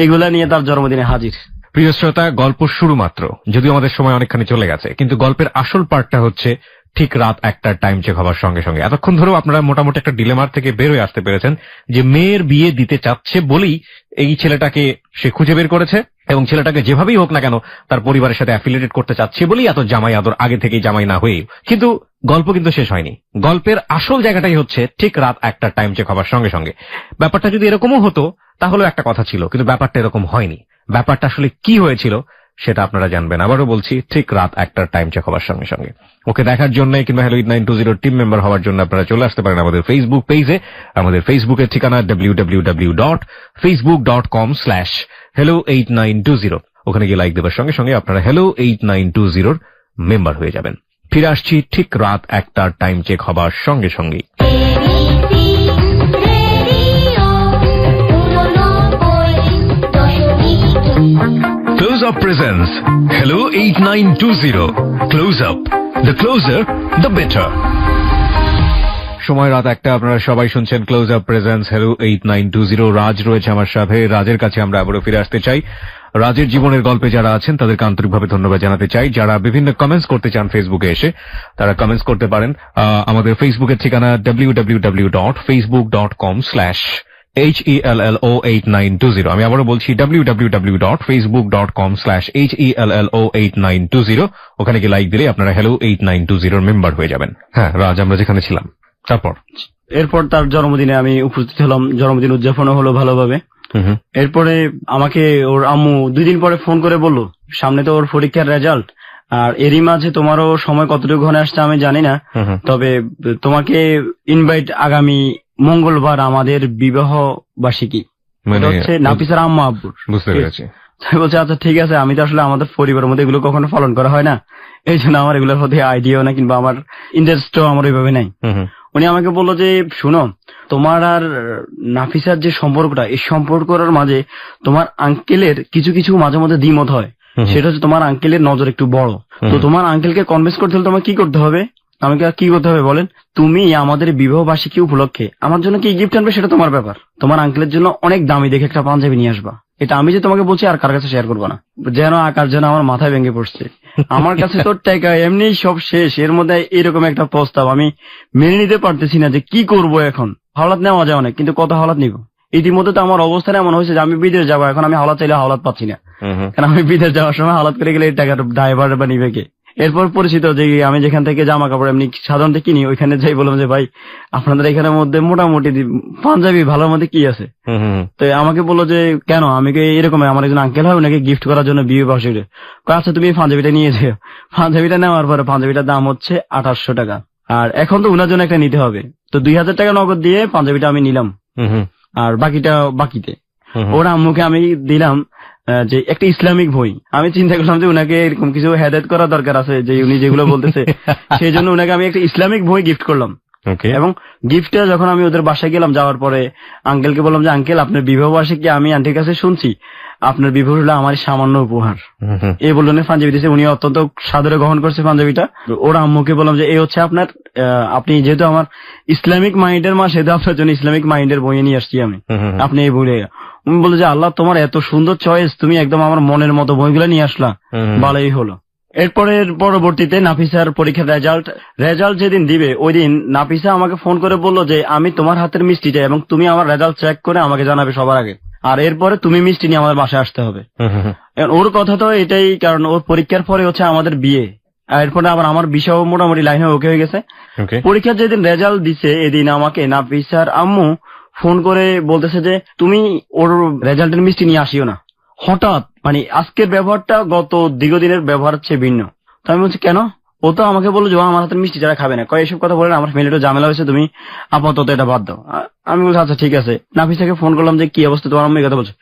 এগুলা নিয়ে তার জন্মদিনে হাজির। প্রিয় শ্রোতা, গল্প শুরু মাত্র, যদিও আমাদের সময় অনেকখানি চলে গেছে, কিন্তু গল্পের আসল পার্টটা হচ্ছে ঠিক রাত 1টার টাইম চেক হওয়ার সঙ্গে সঙ্গে। এতক্ষণ ধরেও আপনারা মোটামুটি একটা ডিলেমার থেকে বের হয়ে আসতে পেরেছেন যে মেয়ের বিয়ে দিতে চাচ্ছে বলেই এই ছেলেটাকে সে খুঁজে বের করেছে, এবং ছেলেটাকে যেভাবেই হোক না কেন তার পরিবারের সাথে অ্যাফিলিয়েটেড করতে চাচ্ছে বলেই এত জামাই আদর, আগে থেকেই জামাই না হয়ে। কিন্তু গল্প কিন্তু শেষ হয়নি, গল্পের আসল জায়গাটাই হচ্ছে ঠিক রাত 1টার টাইম চেক হওয়ার সঙ্গে সঙ্গে। ব্যাপারটা যদি এরকমও হতো তাহলেও একটা কথা ছিল, কিন্তু ব্যাপারটা এরকম হয়নি। ব্যাপারটা আসলে কি হয়েছিল সেটা আপনারা জানবেন, আবারও বলছি, ঠিক রাত 1টার টাইম চেক হওয়ার সঙ্গে সঙ্গে। ওকে দেখার জন্য কিংবা Hello 920 টিম মেম্বার হওয়ার জন্য আপনারা চলে আসতে পারেন আমাদের ফেসবুক পেজে। আমাদের ফেসবুকের ঠিকানা www.facebook.com/hello8920। ওখানে গিয়ে লাইক দেওয়ার সঙ্গে সঙ্গে আপনারা Hello 8920 মেম্বার হয়ে যাবেন। ফিরে আসছি ঠিক রাত 1টার টাইম চেক হবার সঙ্গে সঙ্গে। Close Up presents Hello 8920 Close Up, the closer the better। সময় রাত 1টা, আপনারা সবাই শুনছেন ক্লোজ আপ প্রেজেন্স Hello 8920। রাজ রয়েছে আমার সাথে, রাজের কাছে আমরা আবারও ফিরে আসতে চাই। রাজের জীবনের গল্পে যারা আছেন তাদেরকে আন্তরিকভাবে ধন্যবাদ জানাতে চাই। যারা বিভিন্ন কমেন্টস করতে চান ফেসবুকে এসে, তারা কমেন্টস করতে পারেন। আমাদের ফেসবুকের ঠিকানা www.facebook.com/HELLO8920। আমি আবারও বলছি www.facebook.com/HELLO8920। ওখানে গিয়ে লাইক দিলে আপনারা Hello 8920 মেম্বার হয়ে যাবেন। হ্যাঁ রাজ, আমরা যেখানে ছিলাম এরপর তার জন্মদিনে আমি উপস্থিত হলাম, জন্মদিন উদযাপনও হলো ভালোভাবে। এরপরে আমাকে ওর আম্মু 2 দিন পরে ফোন করে বলল সামনে তো ওর পরীক্ষার রেজাল্ট, আর এরই মাঝে তোমারও সময় কতটুকু ঘনে আসছে আমি জানি না, তবে তোমাকে ইনভাইট আগামী মঙ্গলবার আমাদের বিবাহ বার্ষিকী, মানে হচ্ছে নাফিসার আম্মা আব্বুর। বুঝতে পেরেছি। তাই বলছে আচ্ছা ঠিক আছে, আমি তো আসলে আমাদের পরিবারের মধ্যে এগুলো কখনো পালন করা হয় না, এই জন্য আমার এগুলোর প্রতি আইডিয়াও না কিংবা আমার ইন্টারেস্টও আমার ওইভাবে নাই। উনি আমাকে বললো যে শুনো, তোমার আর নাফিসার যে সম্পর্কটা, এই সম্পর্কটার মাঝে তোমার আঙ্কেলের কিছু কিছু মাঝে মধ্যে দ্বিমত হয়, সেটা হচ্ছে তোমার আঙ্কেলের নজর একটু বড়। তো তোমার আঙ্কেলকে কনভিন্স করতে হলে তোমাকে কি করতে হবে, আমাকে কি করতে হবে বলেন? তুমি আমাদের বিবাহ বার্ষিকী উপলক্ষে আমার জন্য কি গিফট আনবে সেটা তোমার ব্যাপার। তোমার আঙ্কেলের জন্য অনেক দামি দেখে একটা পাঞ্জাবি নিয়ে আসবা। এটা আমি যে তোমাকে বলছি আর কার কাছে শেয়ার করবা না। যেন আকার যেন আমার মাথায় ভেঙে পড়ছে। আমার কাছে তো টাকা এমনি সব শেষ, এর মধ্যে এরকম একটা প্রস্তাব আমি মেনে নিতে পারতেছি না যে কি করব এখন। হাওলাত নেওয়া যায় অনেক, কিন্তু কত হাওলাত নিব? ইতিমধ্যে তো আমার অবস্থানে এমন হয়েছে যে আমি বিদেশ যাবো, এখন আমি হাওলাত চাইলে হাওলাত পাচ্ছি না। কারণ আমি বিদেশ যাওয়ার সময় হাওলাত করে গেলে এই টাকাটা ড্রাইভার বা নিবে কে? এরপর পরিচিত যে আমি যেখান থেকে জামা কাপড় এমনি সাধারণত কিনি, ওইখানে যাই বললাম যে ভাই আপনাদের এখানের মধ্যে মোটামুটি পাঞ্জাবি ভালোর মধ্যে কি আছে? তো আমাকে বললো যে কেন, আমি এরকম আমার একজন আঙ্কেল হয়, ওনাকে গিফট করার জন্য বিয়ে বার্ষিকী। আচ্ছা তুমি এই পাঞ্জাবিটা নিয়ে যেও। পাঞ্জাবিটা নেওয়ার পরে পাঞ্জাবিটার দাম হচ্ছে 2800 টাকা। আর এখন তো ওনার জন্য একটা নিতে হবে, তো 2000 টাকা নগদ দিয়ে পাঞ্জাবিটা আমি নিলাম, আর বাকিটা বাকিতে। ওর আম্মুকে আমি দিলাম যে একটা ইসলামিক বই। আমি চিন্তা করলাম যে উনাকে এরকম কিছু হেদায়েত করা দরকার আছে, যে উনি যেগুলো বলতেছে সেই জন্য উনাকে আমি একটা ইসলামিক বই গিফট করলাম। এবং গিফটটা যখন আমি ওদের বাসায় গেলাম, যাওয়ার পরে আঙ্কেলকে বললাম যে আঙ্কেল আপনার বিবাহ বার্ষিকী আমি আন্টির কাছে শুনছি, আপনার বিবাহ হলো আমার সামান্য উপহার। এই বললেন পাঞ্জাবি দিয়েছে, উনি অত্যন্ত সাদরে গ্রহণ করছে পাঞ্জাবিটা। ওরা আম্মুকে বললাম যে এই হচ্ছে আপনার, আপনি যেহেতু আমার ইসলামিক মাইন্ডের মা, সেহেতু আপনার জন্য ইসলামিক মাইন্ডের বই নিয়ে আসছি আমি, আপনি এই বলে। উনি বলে যে আল্লাহ তোমার এত সুন্দর চয়েস, তুমি একদম আমার মনের মতো বইগুলো নিয়ে আসলা, ভালোই হলো। এরপরে পরবর্তীতে নাফিসার পরীক্ষার রেজাল্ট যেদিন দিবে ওই দিন নাফিসা আমাকে ফোন করে বললো যে আমি তোমার হাতের মিষ্টি চাই এবং তুমি আমার রেজাল্ট চেক করে আমাকে জানাবে সবার আগে, আর এরপরে তুমি মিষ্টি নিয়ে আমাদের বাসায় আসতে হবে। ওর কথা তো এটাই, কারণ ওর পরীক্ষার পরে হচ্ছে আমাদের বিয়ে, এরপরে আবার আমার বিষয় মোটামুটি লাইনে ওকে হয়ে গেছে। পরীক্ষার যেদিন রেজাল্ট দিছে এদিন আমাকে নাফিসার আম্মু ফোন করে বলতেছে যে তুমি ওর রেজাল্টের মিষ্টি নিয়ে আসিও না। হঠাৎ মানে আজকের ব্যবহারটা গত দীর্ঘদিনের ব্যবহার চেয়ে ভিন্ন। তো আমি বলছি কেন? ও তো আমাকে বললো যে আমার হাতের মিষ্টি যারা খাবে না, কয় এসব কথা বলেন, আমার ফ্যামিলিটা ঝামেলা হয়েছে, তুমি আপাতত এটা বাদ দাও। আমি বলছি আচ্ছা ঠিক আছে। নাফিসাকে ফোন করলাম যে কি অবস্থা, তোমার আম্মু কথা বলছে,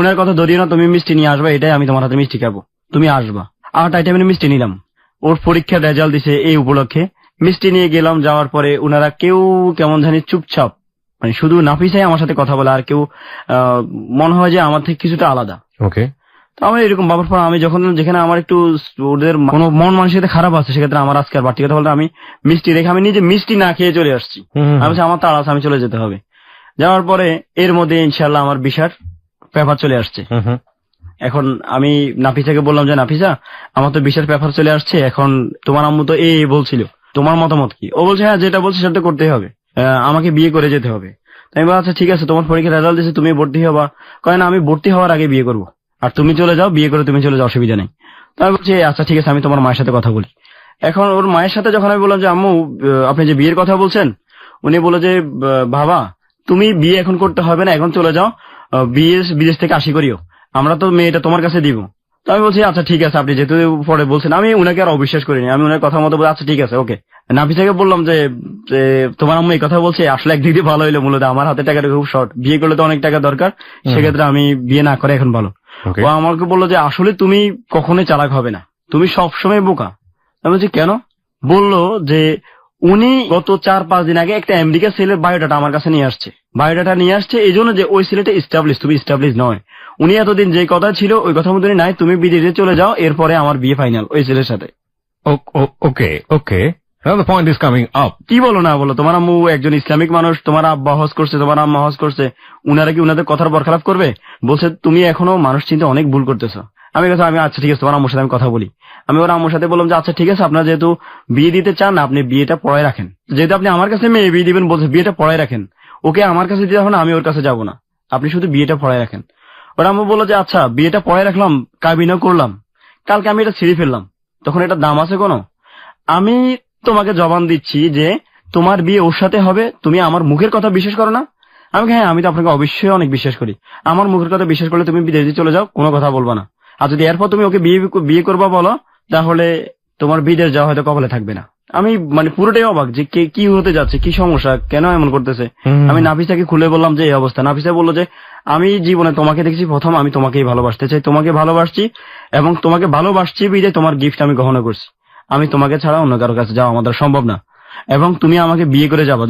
উনার কথা ধরিও না, তুমি মিষ্টি নিয়ে আসবা, এটাই আমি তোমার হাতে মিষ্টি খাবো, তুমি আসবা। 8 আইটেমের মিষ্টি নিলাম। ওর পরীক্ষার রেজাল্ট দিছে এই উপলক্ষে, মিষ্টি নিয়ে গেলাম। যাওয়ার পরে উনারা কেউ কেমন জানি চুপচাপ, মানে শুধু নাফিসাই আমার সাথে কথা বলে, আর কেউ মনে হয় যে আমার থেকে কিছুটা আলাদা। ওকে, তো আমি এরকম বাবার পর আমি যখন যেখানে আমার একটু ওদের কোনো মন মানসিকতা খারাপ আছে, সেক্ষেত্রে আমার আজকে আর বাড়তি কথা বলতে আমি মিষ্টি রেখে আমি নিজে মিষ্টি না খেয়ে চলে আসছি। আমি বলছি আমার তাড়া আছে, আমি চলে যেতে হবে। যাওয়ার পরে এর মধ্যে ইনশাল্লাহ আমার বিশার পেপার চলে আসছে। এখন আমি নাফিসাকে বললাম যে নাফিসা আমার তো বিশার পেপার চলে আসছে, এখন তোমার আম্মু তো এই বলছিল, তোমার মতামত কি? ও বলছে হ্যাঁ যেটা বলছে সেটা করতেই হবে, আমাকে বিয়ে করে যেতে হবে। তাই বলছি আচ্ছা ঠিক আছে, তোমার পরীক্ষার রেজাল্ট দিয়েছে, তুমি ভর্তি হবা। কয় না আমি ভর্তি হওয়ার আগে বিয়ে করবো, আর তুমি চলে যাও, বিয়ে করে তুমি চলে যাও, অসুবিধা নেই। তাই বলছি আচ্ছা ঠিক আছে, আমি তোমার মায়ের সাথে কথা বলি। এখন ওর মায়ের সাথে যখন আমি বললাম যে আম্মু আপনি যে বিয়ের কথা বলছেন, উনি বলে যে বাবা তুমি বিয়ে এখন করতে হবে না, এখন চলে যাও, বিদেশ থেকে আসি করিও, আমরা তো মেয়েটা তোমার কাছে দিব। তো আমি বলছি আচ্ছা ঠিক আছে, আপনি যেহেতু পরে বলছেন, আমি উনাকে আর অবিশ্বাস করিনি, আমি উনার কথা মতো বলি আচ্ছা ঠিক আছে ওকে। নাফিসাকে বললাম যে তোমার আম্মু এই কথা বলছে, আসলে একদিক দিয়ে ভালো হইলো, মূলত আমার হাতে টাকাটা খুব শর্ট, বিয়ে করলে তো অনেক টাকা দরকার, সেক্ষেত্রে আমি বিয়ে না করে এখন ভালো। ও আমাকে বললো যে আসলে তুমি কখনোই চালাক হবে না, তুমি সবসময় বোকা। আমি বলছি কেন? বললো যে উনি গত 4-5 দিন আগে একটা আমেরিকা ছেলের বায়োডাটা আমার কাছে নিয়ে আসছে, বায়োডাটা নিয়ে আসছে এই জন্য যে ওই ছেলেটা এস্টাবলিশ, তুমি এস্টাবলিশ নয়। উনি এতদিন যে কথা ছিল ওই কথা মতো নাই, তুমি বিদেশে চলে যাও, এরপরে আমার বিয়ে ফাইনাল ওই ছেলের সাথে। ওকে ওকে, the point is coming up. কি বলো না বলো, তোমার আম্মু একজন ইসলামিক মানুষ, তোমার আব্বা হজ করছে, তোমার আম্মা হজ করছে, উনারা কি উনাদের কথার বরখেলাপ করবে? বলছে তুমি এখনো মানুষ চিন্তা অনেক ভুল করতেছো। আমি আচ্ছা ঠিক আছে, তোমার আম্মুর সাথে আমি কথা বলি। আমি ওর আম্মুর সাথে বললাম যে আচ্ছা ঠিক আছে, আপনারা যেহেতু বিয়ে দিতে চান না, আপনি বিয়েটা পড়ায় রাখেন, যেহেতু আপনি আমার কাছে মেয়ে বিয়ে দিবেন বলছে, বিয়েটা পড়ায় রাখেন, ওকে আমার কাছে দিতে হবে না, আমি ওর কাছে যাবো না, আপনি শুধু বিয়েটা পড়ায় রাখেন। ওর আম্মু বললো যে আচ্ছা বিয়েটা পড়ায় রাখলাম, কাবিনও করলাম, কালকে আমি এটা ছিঁড়ে ফেললাম, তখন এটা দাম আছে কোনো? আমি তোমাকে জবান দিচ্ছি যে তোমার বিয়ে ওর সাথে হবে, তুমি আমার মুখের কথা বিশ্বাস করো না? আমি হ্যাঁ, আমি তো আপনাকে অবশ্যই অনেক বিশ্বাস করি, আমার মুখের কথা বিশ্বাস করলে তুমি বিদেশে চলে যাও, কোনো কথা বলবা না, আর যদি এরপর তুমি ওকে বিয়ে করবা বলো, তাহলে তোমার বিদেশ যাওয়া হয়তো কপালে থাকবে না। আমি মানে পুরোটাই অবাক যে কি হতে যাচ্ছে, কি সমস্যা, কেন এমন করতেছে। আমি নাফিসাকে খুলে বললাম যে এই অবস্থা। নাফিসা বললো যে আমি জীবনে তোমাকে দেখছি প্রথম, আমি তোমাকেই ভালোবাসতে চাই, তোমাকে ভালোবাসছি এবং তোমাকে ভালোবাসছি বিদে তোমার গিফট আমি গ্রহণ করছি, আমি তোমাকে ছাড়া অন্য কারোর কাছে যাওয়া আমাদের সম্ভব না, এবং তুমি আমাকে বিয়ে করে যাবা,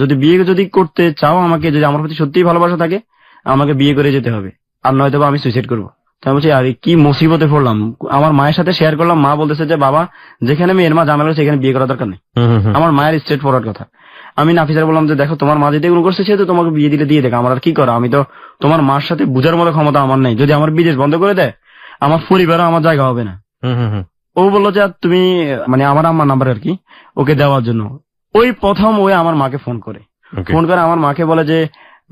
যদি করতে চাও আমাকে, যদি আমার প্রতি সত্যিই ভালোবাসা থাকে আমাকে বিয়ে করে যেতে হবে, আর নয়তো আমি সুইসাইড করবো। তাই বলছি আরে কি মুসিবতে পড়লাম। আমার মায়ের সাথে শেয়ার করলাম, মা বলতেছে যে বাবা যেখানে মেয়ের মা ঝামেলা হচ্ছে সেখানে বিয়ে করার দরকার নেই। আমার মায়ের স্ট্রেট ফরওয়ার্ড কথা। আমি নাফিসার বললাম যে দেখো তোমার মা যদি এগুলো করছে সে তো তোমাকে বিয়ে দিলে দিয়ে দেখো, আমার আর কি করা, আমি তো তোমার মার সাথে বুঝার মতো ক্ষমতা আমার নেই। যদি আমার বিদেশ বন্ধ করে দেয় আমার পরিবারও আমার জায়গা হবে না। ও বললো যে তুমি মানে আমার আম্মার নাম্বার আর কি ওকে দেওয়ার জন্য। ওই প্রথম ওই আমার মাকে ফোন করে আমার মাকে বলে যে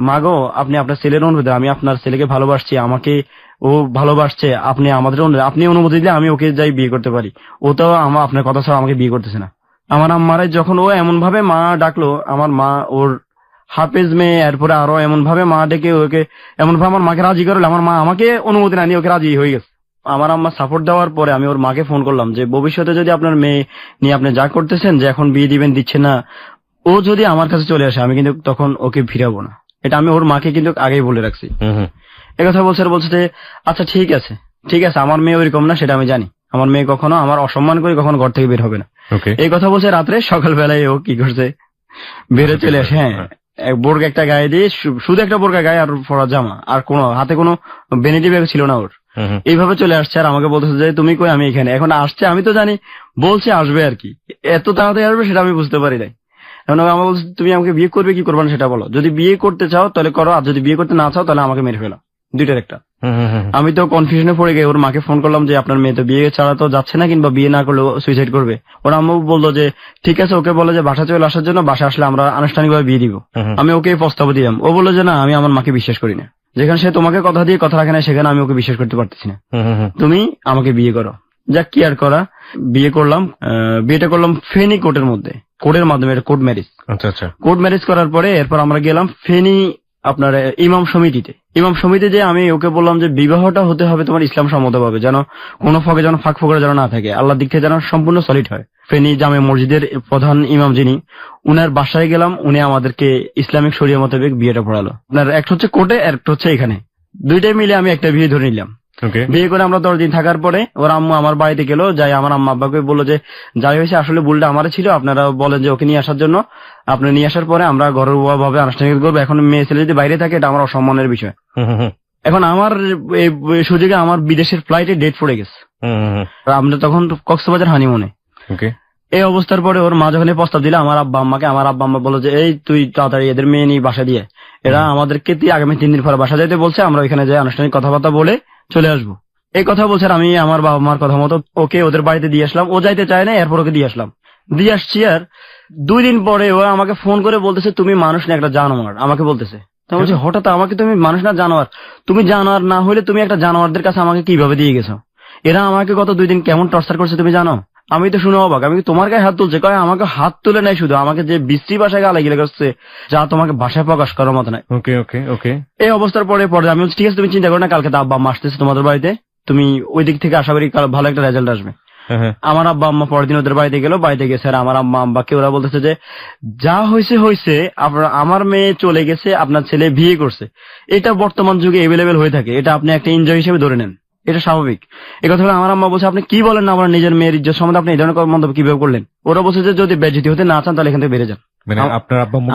মা গো আপনি আপনার ছেলের অনুরোধে, আমি আপনার ছেলেকে ভালোবাসছি, আমাকে ও ভালোবাসছে, আপনি আমাদের আপনি অনুমতি দিলে আমি ওকে যাই বিয়ে করতে পারি। ও তো আপনার কথা ছাড়া আমাকে বিয়ে করতেছে না। আমার আম্মারে যখন ও এমন ভাবে মা ডাকলো, আমার মা ওর হাফেজ মেয়ে, এরপরে আরো এমন ভাবে মা ডেকে ওকে এমন ভাবে আমার মাকে রাজি করলো, আমার মা আমাকে অনুমতি না নিয়ে ওকে রাজি হয়ে গেছে। আমার আম্মা সাপোর্ট দেওয়ার পরে আমি ওর মাকে ফোন করলাম যে ভবিষ্যতে যদি আপনার মেয়ে নিয়ে আপনি যা করতেছেন যে এখন বিয়ে দিবেন দিচ্ছে না, ও যদি আমার কাছে চলে আসে আমি কিন্তু তখন ওকে ফিরাবো না। এটা আমি ওর মাকে কিন্তু আগেই বলে রাখছি। একথা বলছে যে আচ্ছা ঠিক আছে আমার মেয়ে ওইরকম না, সেটা আমি জানি। আমার মেয়ে কখনো আমার অসম্মান করে কখনো ঘর থেকে বের হবে না। এই কথা বলছে রাত্রে। সকালবেলায় ও কি করছে বেড়ে চলে আসে, হ্যাঁ বোরকা একটা গায়ে দিয়ে, শুধু একটা বোরকা গায়ে আর পরা জামা, আর কোনো হাতে কোনো বেনিটি ব্যাগ ছিল না ওর। এইভাবে চলে আসছে আর আমাকে বলতেছে যে তুমি কই, আমি এখানে। এখন আসছে আমি তো জানি বলছে আসবে আর কি, এত তাড়াতাড়ি আসবে সেটা আমি বুঝতে পারি নাই। এখন আমার বলছে তুমি আমাকে বিয়ে করবে কি করবে না সেটা বলো, যদি বিয়ে করতে চাও তাহলে করো, আর যদি বিয়ে করতে না চাও তাহলে আমাকে মেরে ফেলো, দুইটার একটা। আমি তো কনফিউশনে পড়ে গিয়ে ওর মাকে ফোন করলাম যে আপনার মেয়ে তো বিয়ে ছাড়া তো যাচ্ছে না, কিংবা বিয়ে না করলে সুইসাইড করবে। ওর আম্মু বললো যে ঠিক আছে, ওকে বলে যে বাসা চলে আসার জন্য, বাসা আসলে আমরা আনুষ্ঠানিকভাবে বিয়ে দিব। আমি ওকে প্রস্তাব দিলাম। ও বললো যে না আমি আমার মাকে বিশ্বাস করি না, যেখানে সে তোমাকে কথা দিয়ে কথা রাখে না সেখানে আমি ওকে বিশ্বাস করতে পারতেছি না, তুমি আমাকে বিয়ে করো। যাক কি আর করা, বিয়ে করলাম। বিয়েটা করলাম ফেনী কোর্টের মধ্যে, কোর্টের মাধ্যমে, এটা কোর্ট ম্যারেজ। আচ্ছা কোর্ট ম্যারেজ করার পরে এরপর আমরা গেলাম ফেনী আপনার ইমাম সমিতিতে যে আমি ওকে বললাম যে বিবাহটা হতে হবে তোমার ইসলাম সম্মতভাবে, যেন কোনো ফাঁক ফোকরে যেন না থাকে, আল্লাহর দিক থেকে যেন সম্পূর্ণ সলিড হয়। ফেনী জামে মসজিদের প্রধান ইমাম যিনি, উনার বাসায় গেলাম, উনি আমাদেরকে ইসলামিক শরিয়া মোতাবেক বিয়েটা পড়ালো। আপনার একটা হচ্ছে কোর্টে, একটা হচ্ছে এখানে, দুইটাই মিলে আমি একটা বিয়ে ধরে নিলাম। বিয়ে করে আমরা 10 দিন থাকার পরে ওর আম্মু আমার বাড়িতে গেল, যাই আমার আম্মা আব্বাকে বললো যে যাই হয়েছে আসলে ভুলটা আমার ছিল, আপনারা বলেন যে ওকে নিয়ে আসার জন্য, আপনি নিয়ে আসার পরে আমরা ঘরোয়া ভাবে আনুষ্ঠানিক করবো। এখন মেয়ে ছেলে যদি বাইরে থাকে এটা আমার অসম্মানের বিষয়। এখন আমার এই সুযোগে আমার বিদেশের ফ্লাইটে ডেট পড়ে গেছে, আমরা তখন কক্সবাজার হানিমুনে। এই অবস্থার পরে ওর মা যখন প্রস্তাব দিল আমার আব্বা আম্মা বললো যে এই তুই তাড়াতাড়ি এদের মেয়ে নিয়ে বাসা দিয়ে, এরা আমাদেরকে আগামী 3 দিন পরে বাসা যেতে বলছে, আমরা ওইখানে যে আনুষ্ঠানিক কথাবার্তা বলে চলে আসবো। এই কথা বলছে, আমি আমার বাবা মার কথা মতো ওকে ওদের বাড়িতে দিয়ে আসলাম। ও যাইতে চায় না, এরপর ওকে দিয়ে আসলাম। দিয়ে আসছি আর 2 দিন পরে ও আমাকে ফোন করে বলতেছে তুমি মানুষ না একটা জানোয়ার, আমাকে বলতেছে। তো বলছি হঠাৎ আমাকে তুমি মানুষ না জানোয়ার, তুমি জানোয়ার না হলে তুমি একটা জানোয়ারদের কাছে আমাকে কিভাবে দিয়ে গেছো? এরা আমাকে গত 2 দিন কেমন টর্চার করছে তুমি জানো? আমি তো শুনে অবাক, আমি তোমার গায়ে হাত তুলছে, কয় আমাকে হাত তুলে নাই, শুধু আমাকে যে বিশ্রী ভাষায় গালাগালি করছে যা তোমাকে ভাষায় প্রকাশ করার মতো নাই। ওকে এই অবস্থার পরে আমি বলছি ঠিক আছে তুমি চিন্তা করো না, কালকে তো আব্বা আম্মা আসতেছে তোমাদের বাড়িতে, তুমি ওই দিক থেকে আশা করি ভালো একটা রেজাল্ট আসবে। আমার আব্বা আম্মা পরের দিন ওদের বাড়িতে গেল, বাড়িতে গেছে আর আমার আম্মা আব্বাকে ওরা বলতেছে যে যা হয়েছে আমার মেয়ে চলে গেছে, আপনার ছেলে বিয়ে করছে, এটা বর্তমান যুগে এভেলেবেল হয়ে থাকে, এটা আপনি একটা এনজয় হিসেবে ধরে নেন, এটা স্বাভাবিক। এই কথা আমার আম্মা বলছে আপনি কি বলেন না, আমার নিজের মেয়ের ইজ্জত সম্বন্ধে আপনি এই ধরনের মন্তব্য কিভাবে করলেন? ওরা বলছে যে যদি বেজ্জতি হতে না চান তাহলে এখান থেকে বেরিয়ে যান।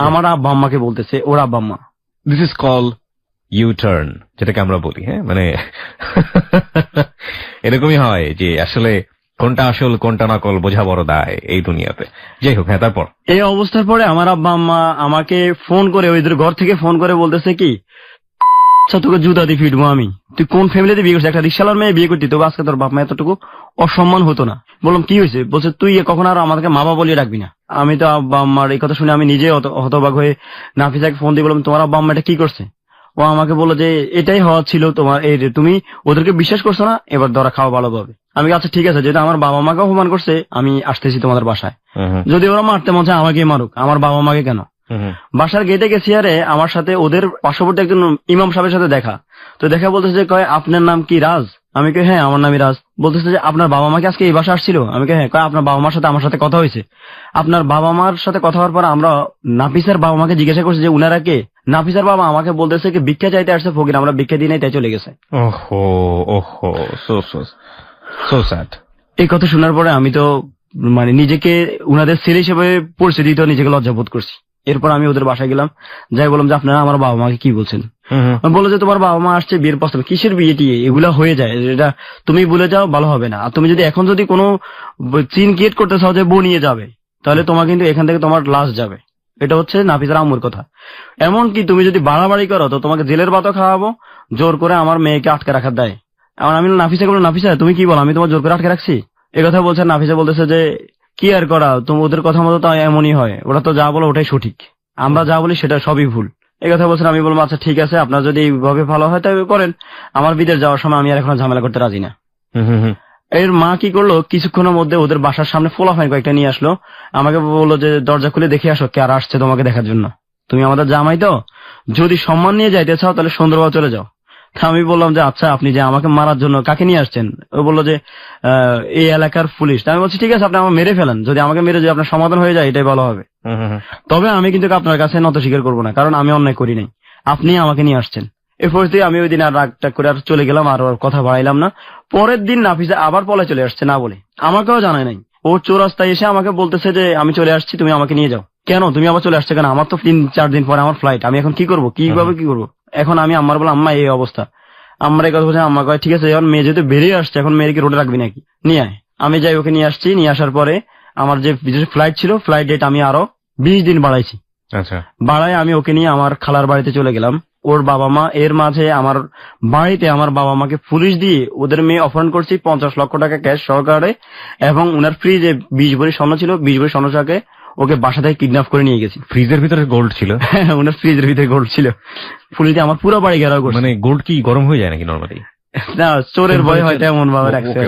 আমার আব্বা আম্মাকে বলতেছে, ওর আব্বা আম্মা। দিস ইজ কল ইউ-টার্ন, যেটাকে আমরা বলি। হ্যাঁ মানে এরকমই হয় যে আসলে কোনটা আসল কোনটা নকল বোঝা বড় দায় এই দুনিয়াতে। যাই হোক, হ্যাঁ তারপর এই অবস্থার পরে আমার আব্বা আম্মা আমাকে ফোন করে ওইদের ঘর থেকে ফোন করে বলতেছে কি তোকে জুতা দিয়ে ফিটবো আমি, তুই কোন ফ্যামিলিতে বিয়ে করছিস? একটা রিক্সালার মেয়ে বিয়ে করতি, তবে আজকে তোর বাপ মা এতটুকু অসম্মান হতো না। বললাম কি হয়েছে? বলছে তুই কখন আর আমাদেরকে মা বাবা বলিয়ে রাখবি না। আমি তো আব্বা আম্মার এই কথা শুনে আমি নিজে হতবাক হয়ে নাফিসাকে ফোন দিয়ে বললাম তোমার আব্বা আম্মা এটা কি করছে? ও আমাকে বললো যে এটাই হওয়া ছিল তোমার, এই তুমি ওদেরকে বিশ্বাস করছো না, এবার ধরা খাওয়া ভালোভাবে। আমি আচ্ছা ঠিক আছে, যেহেতু আমার বাবা মাকে অপমান করছে আমি আসতেছি তোমাদের বাসায়, যদি ওরা মারতে মন চায় আমাকে মারুক, আমার বাবা মাকে কেন? বাসার গেটে গেছি আরে আমার সাথে ওদের পার্শ্ববর্তী একজন ইমাম সাহেবের সাথে দেখা, তো দেখা বলতেছে কয় আপনার নাম কি রাজ? আমি কই হ্যাঁ আমার নামই রাজ। বলতেছে যে আপনার বাবা মা কি আজকে এই বাসা আসছিল? আমি কই হ্যাঁ। কয় আপনার বাবা মার সাথে আমার সাথে কথা হয়েছে। আপনার বাবা মার সাথে কথা হওয়ার পর আমরা নাফিসার বাবা মাকে জিজ্ঞাসা করছি যে উনারা কে? নাফিসার বাবা আমাকে বলতেছে কি ভিক্ষা চাইতে আসছে ফকির, আমরা ভিক্ষা দিই নাই তাই চলে গেছে। ওহো সো স্যাড। এই কথা শোনার পরে আমি তো মানে নিজেকে উনাদের ছেলে হিসেবে পরিচয় দিতে নিজেকে লজ্জাবোধ করছি। এরপর আমি ওদের বাসায় গেলাম, যাই বললাম যে আপনারা আমার বাবা মাকে কি বলছেন? বললো যে তোমার বাবা মা আসছে বিয়ের প্রস্তাব, কিসের বিয়ে টিয়ে এগুলা হয়ে যায়, এটা তুমি ভুলে যাও, ভালো হবে না। আর তুমি যদি এখন যদি কোনো চিন ক্রিয়েট করতে চাও যে বউ নিয়ে যাবে, তাহলে তোমার কিন্তু এখান থেকে তোমার লাশ যাবে। এটা হচ্ছে নাফিসার আম্মুর কথা। এমনকি তুমি যদি বাড়াবাড়ি করো তো তোমাকে জেলের ভাতও খাওয়াবো, জোর করে আমার মেয়েকে আটকে রাখার দেয়। এখন আমি নাফিসাকে বললাম, নাফিসা তুমি কি বলো, আমি তোমার জোর করে আটকে রাখছি? এই কথা বলছে। নাফিসা বলতেছে যে কি আর করা, তুমি ওদের কথা মতো তো এমনই হয়, ওরা তো যা বলো ওটাই সঠিক, আমরা যা বলি সেটা সবই ভুল। এই কথা বলছেন। আমি বলবো আচ্ছা ঠিক আছে, আপনার যদি এইভাবে ভালো হয় তাই করেন, আমার বিদেশ যাওয়ার সময় আমি আর এখন ঝামেলা করতে রাজি না। এর মা কি করলো, কিছুক্ষণের মধ্যে ওদের বাসার সামনে ফোলাফাইন কয়েকটা নিয়ে আসলো, আমাকে বললো যে দরজা খুলে দেখে আসো কে আর আসছে তোমাকে দেখার জন্য, তুমি আমাদের জামাই তো, যদি সম্মান নিয়ে যাইতে চাও তাহলে সুন্দরভাবে চলে যাও। তা আমি বললাম যে আচ্ছা আপনি যে আমাকে মারার জন্য কাকে নিয়ে আসছেন? ও বললো যে এই এলাকার পুলিশ। আমি বলছি ঠিক আছে, আপনি আমাকে মেরে ফেলেন, যদি আমাকে মেরে যদি আপনার সমাধান হয়ে যায় এটাই ভালো হবে। তবে আমি কিন্তু আপনার কাছে নত স্বীকার করবো না, কারণ আমি অন্যায় করি নাই, আপনি আমাকে নিয়ে আসছেন। এই পরিস্থিতি আমি ওই দিন আর রাগটা করে আর চলে গেলাম, আর ওর কথা বাড়াইলাম না। পরের দিন নাফিসা আবার পলে চলে আসছে না বলে, আমাকেও জানায় নাই। ও চৌরাস্তায় এসে আমাকে বলতেছে যে আমি চলে আসছি, তুমি আমাকে নিয়ে যাও। কেন তুমি আবার চলে আসছে কেন? আমার তো 3-4 দিন পরে আমার ফ্লাইট, আমি এখন কি করবো, কিভাবে কি করবো? এখন আমি আম্মার বললাম আম্মা এই অবস্থা, আমার এই কথা বলছে। আম্মা কয় ঠিক আছে, এখন মেয়ে যেহেতু বেরিয়ে আসছে, এখন মেয়ের কি রোডে রাখবি নাকি, নিয়ে আয়। আমি যাই, ওকে নিয়ে আসছি। নিয়ে আসার পরে আমার যে বিদেশে ফ্লাইট ছিল, ফ্লাইট ডেট আমি আরো 20 দিন বাড়াইছি। আচ্ছা, বাড়ায় আমি ওকে নিয়ে আমার খালার বাড়িতে চলে গেলাম। ওর বাবা মা, এর মাঝে আমার বাড়িতে আমার বাবা মাকে পুলিশ দিয়ে ওদের মেয়ে অপহরণ করছি, 50 লক্ষ টাকা ক্যাশ সহকারে, এবং উনার ফ্রিজে 20 ভরি স্বর্ণ ছিল, 20 ভরি স্বর্ণ টাকে ওকে বাসা থেকে কিডন্যাপ করে নিয়ে গেছি। ফ্রিজের ভিতরে গোল্ড ছিল? ওনার ফ্রিজের ভিতরে গোল্ড ছিল। পুলিশে আমার পুরো বাড়ি ঘেরাও করছে। মানে গোল্ড কি গরম হয়ে যায় নাকি নরমালি? না, চোরের ভয় হয়তো এমন ভাবে রাখছে।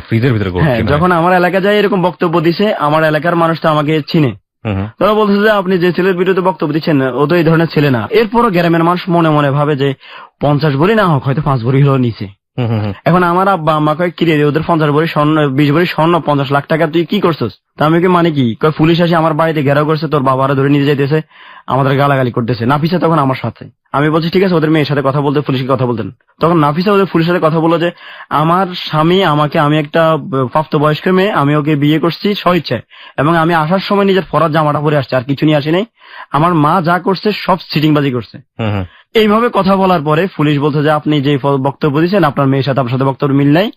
ফ্রিজের ভিতরে গোল্ড। যখন আমার এলাকা যায় এরকম বক্তব্য দিছে, আমার এলাকার মানুষ তো আমাকে চিনে, তারা বলতেছে যে আপনি যে ছেলের বিরুদ্ধে বক্তব্য দিচ্ছেন ও তো এই ধরনের ছেলে না। এরপরও গ্রামের মানুষ মনে মনে ভাবে যে 50 ভরি না হোক, হয়তো 5 ভরি হলো নিচে। এখন আমার আব্বা আম্মা কয় কিরে ওদের 50 ভরি স্বর্ণ, 20 ভরি স্বর্ণ, 50 লাখ টাকা তুই কি করছিস? তা আমি কি মানে কি কয়, পুলিশ আসে আমার বাড়িতে ঘেরাও করছে, তোর বাবারা ধরে নিয়ে যাইতেছে, আমাদের গালাগালি করতেছে। নাফিসা তখন আমার সাথে, আমি বলছি ঠিক আছে ওদের মেয়ের সাথে কথা বলতে, পুলিশকে কথা বলতেন। তখন নাফিসা ওদের পুলিশের সাথে কথা বললো যে আমার স্বামী আমাকে, আমি একটা প্রাপ্তবয়স্ক মেয়ে, আমি ওকে বিয়ে করছি স্বইচ্ছায়, এবং আমি আসার সময় নিজের ফরাজ জামাটা পরে আসছে, আর কিছু নিয়ে আসি নাই। আমার মা যা করছে সব সিটিংবাজি করছে। এইভাবে কথা বলার পরে পুলিশ বলছে যে আপনি যে বক্তব্য দিচ্ছেন আপনার মেয়ের সাথে আপনার সাথে বক্তব্য মিল নাই,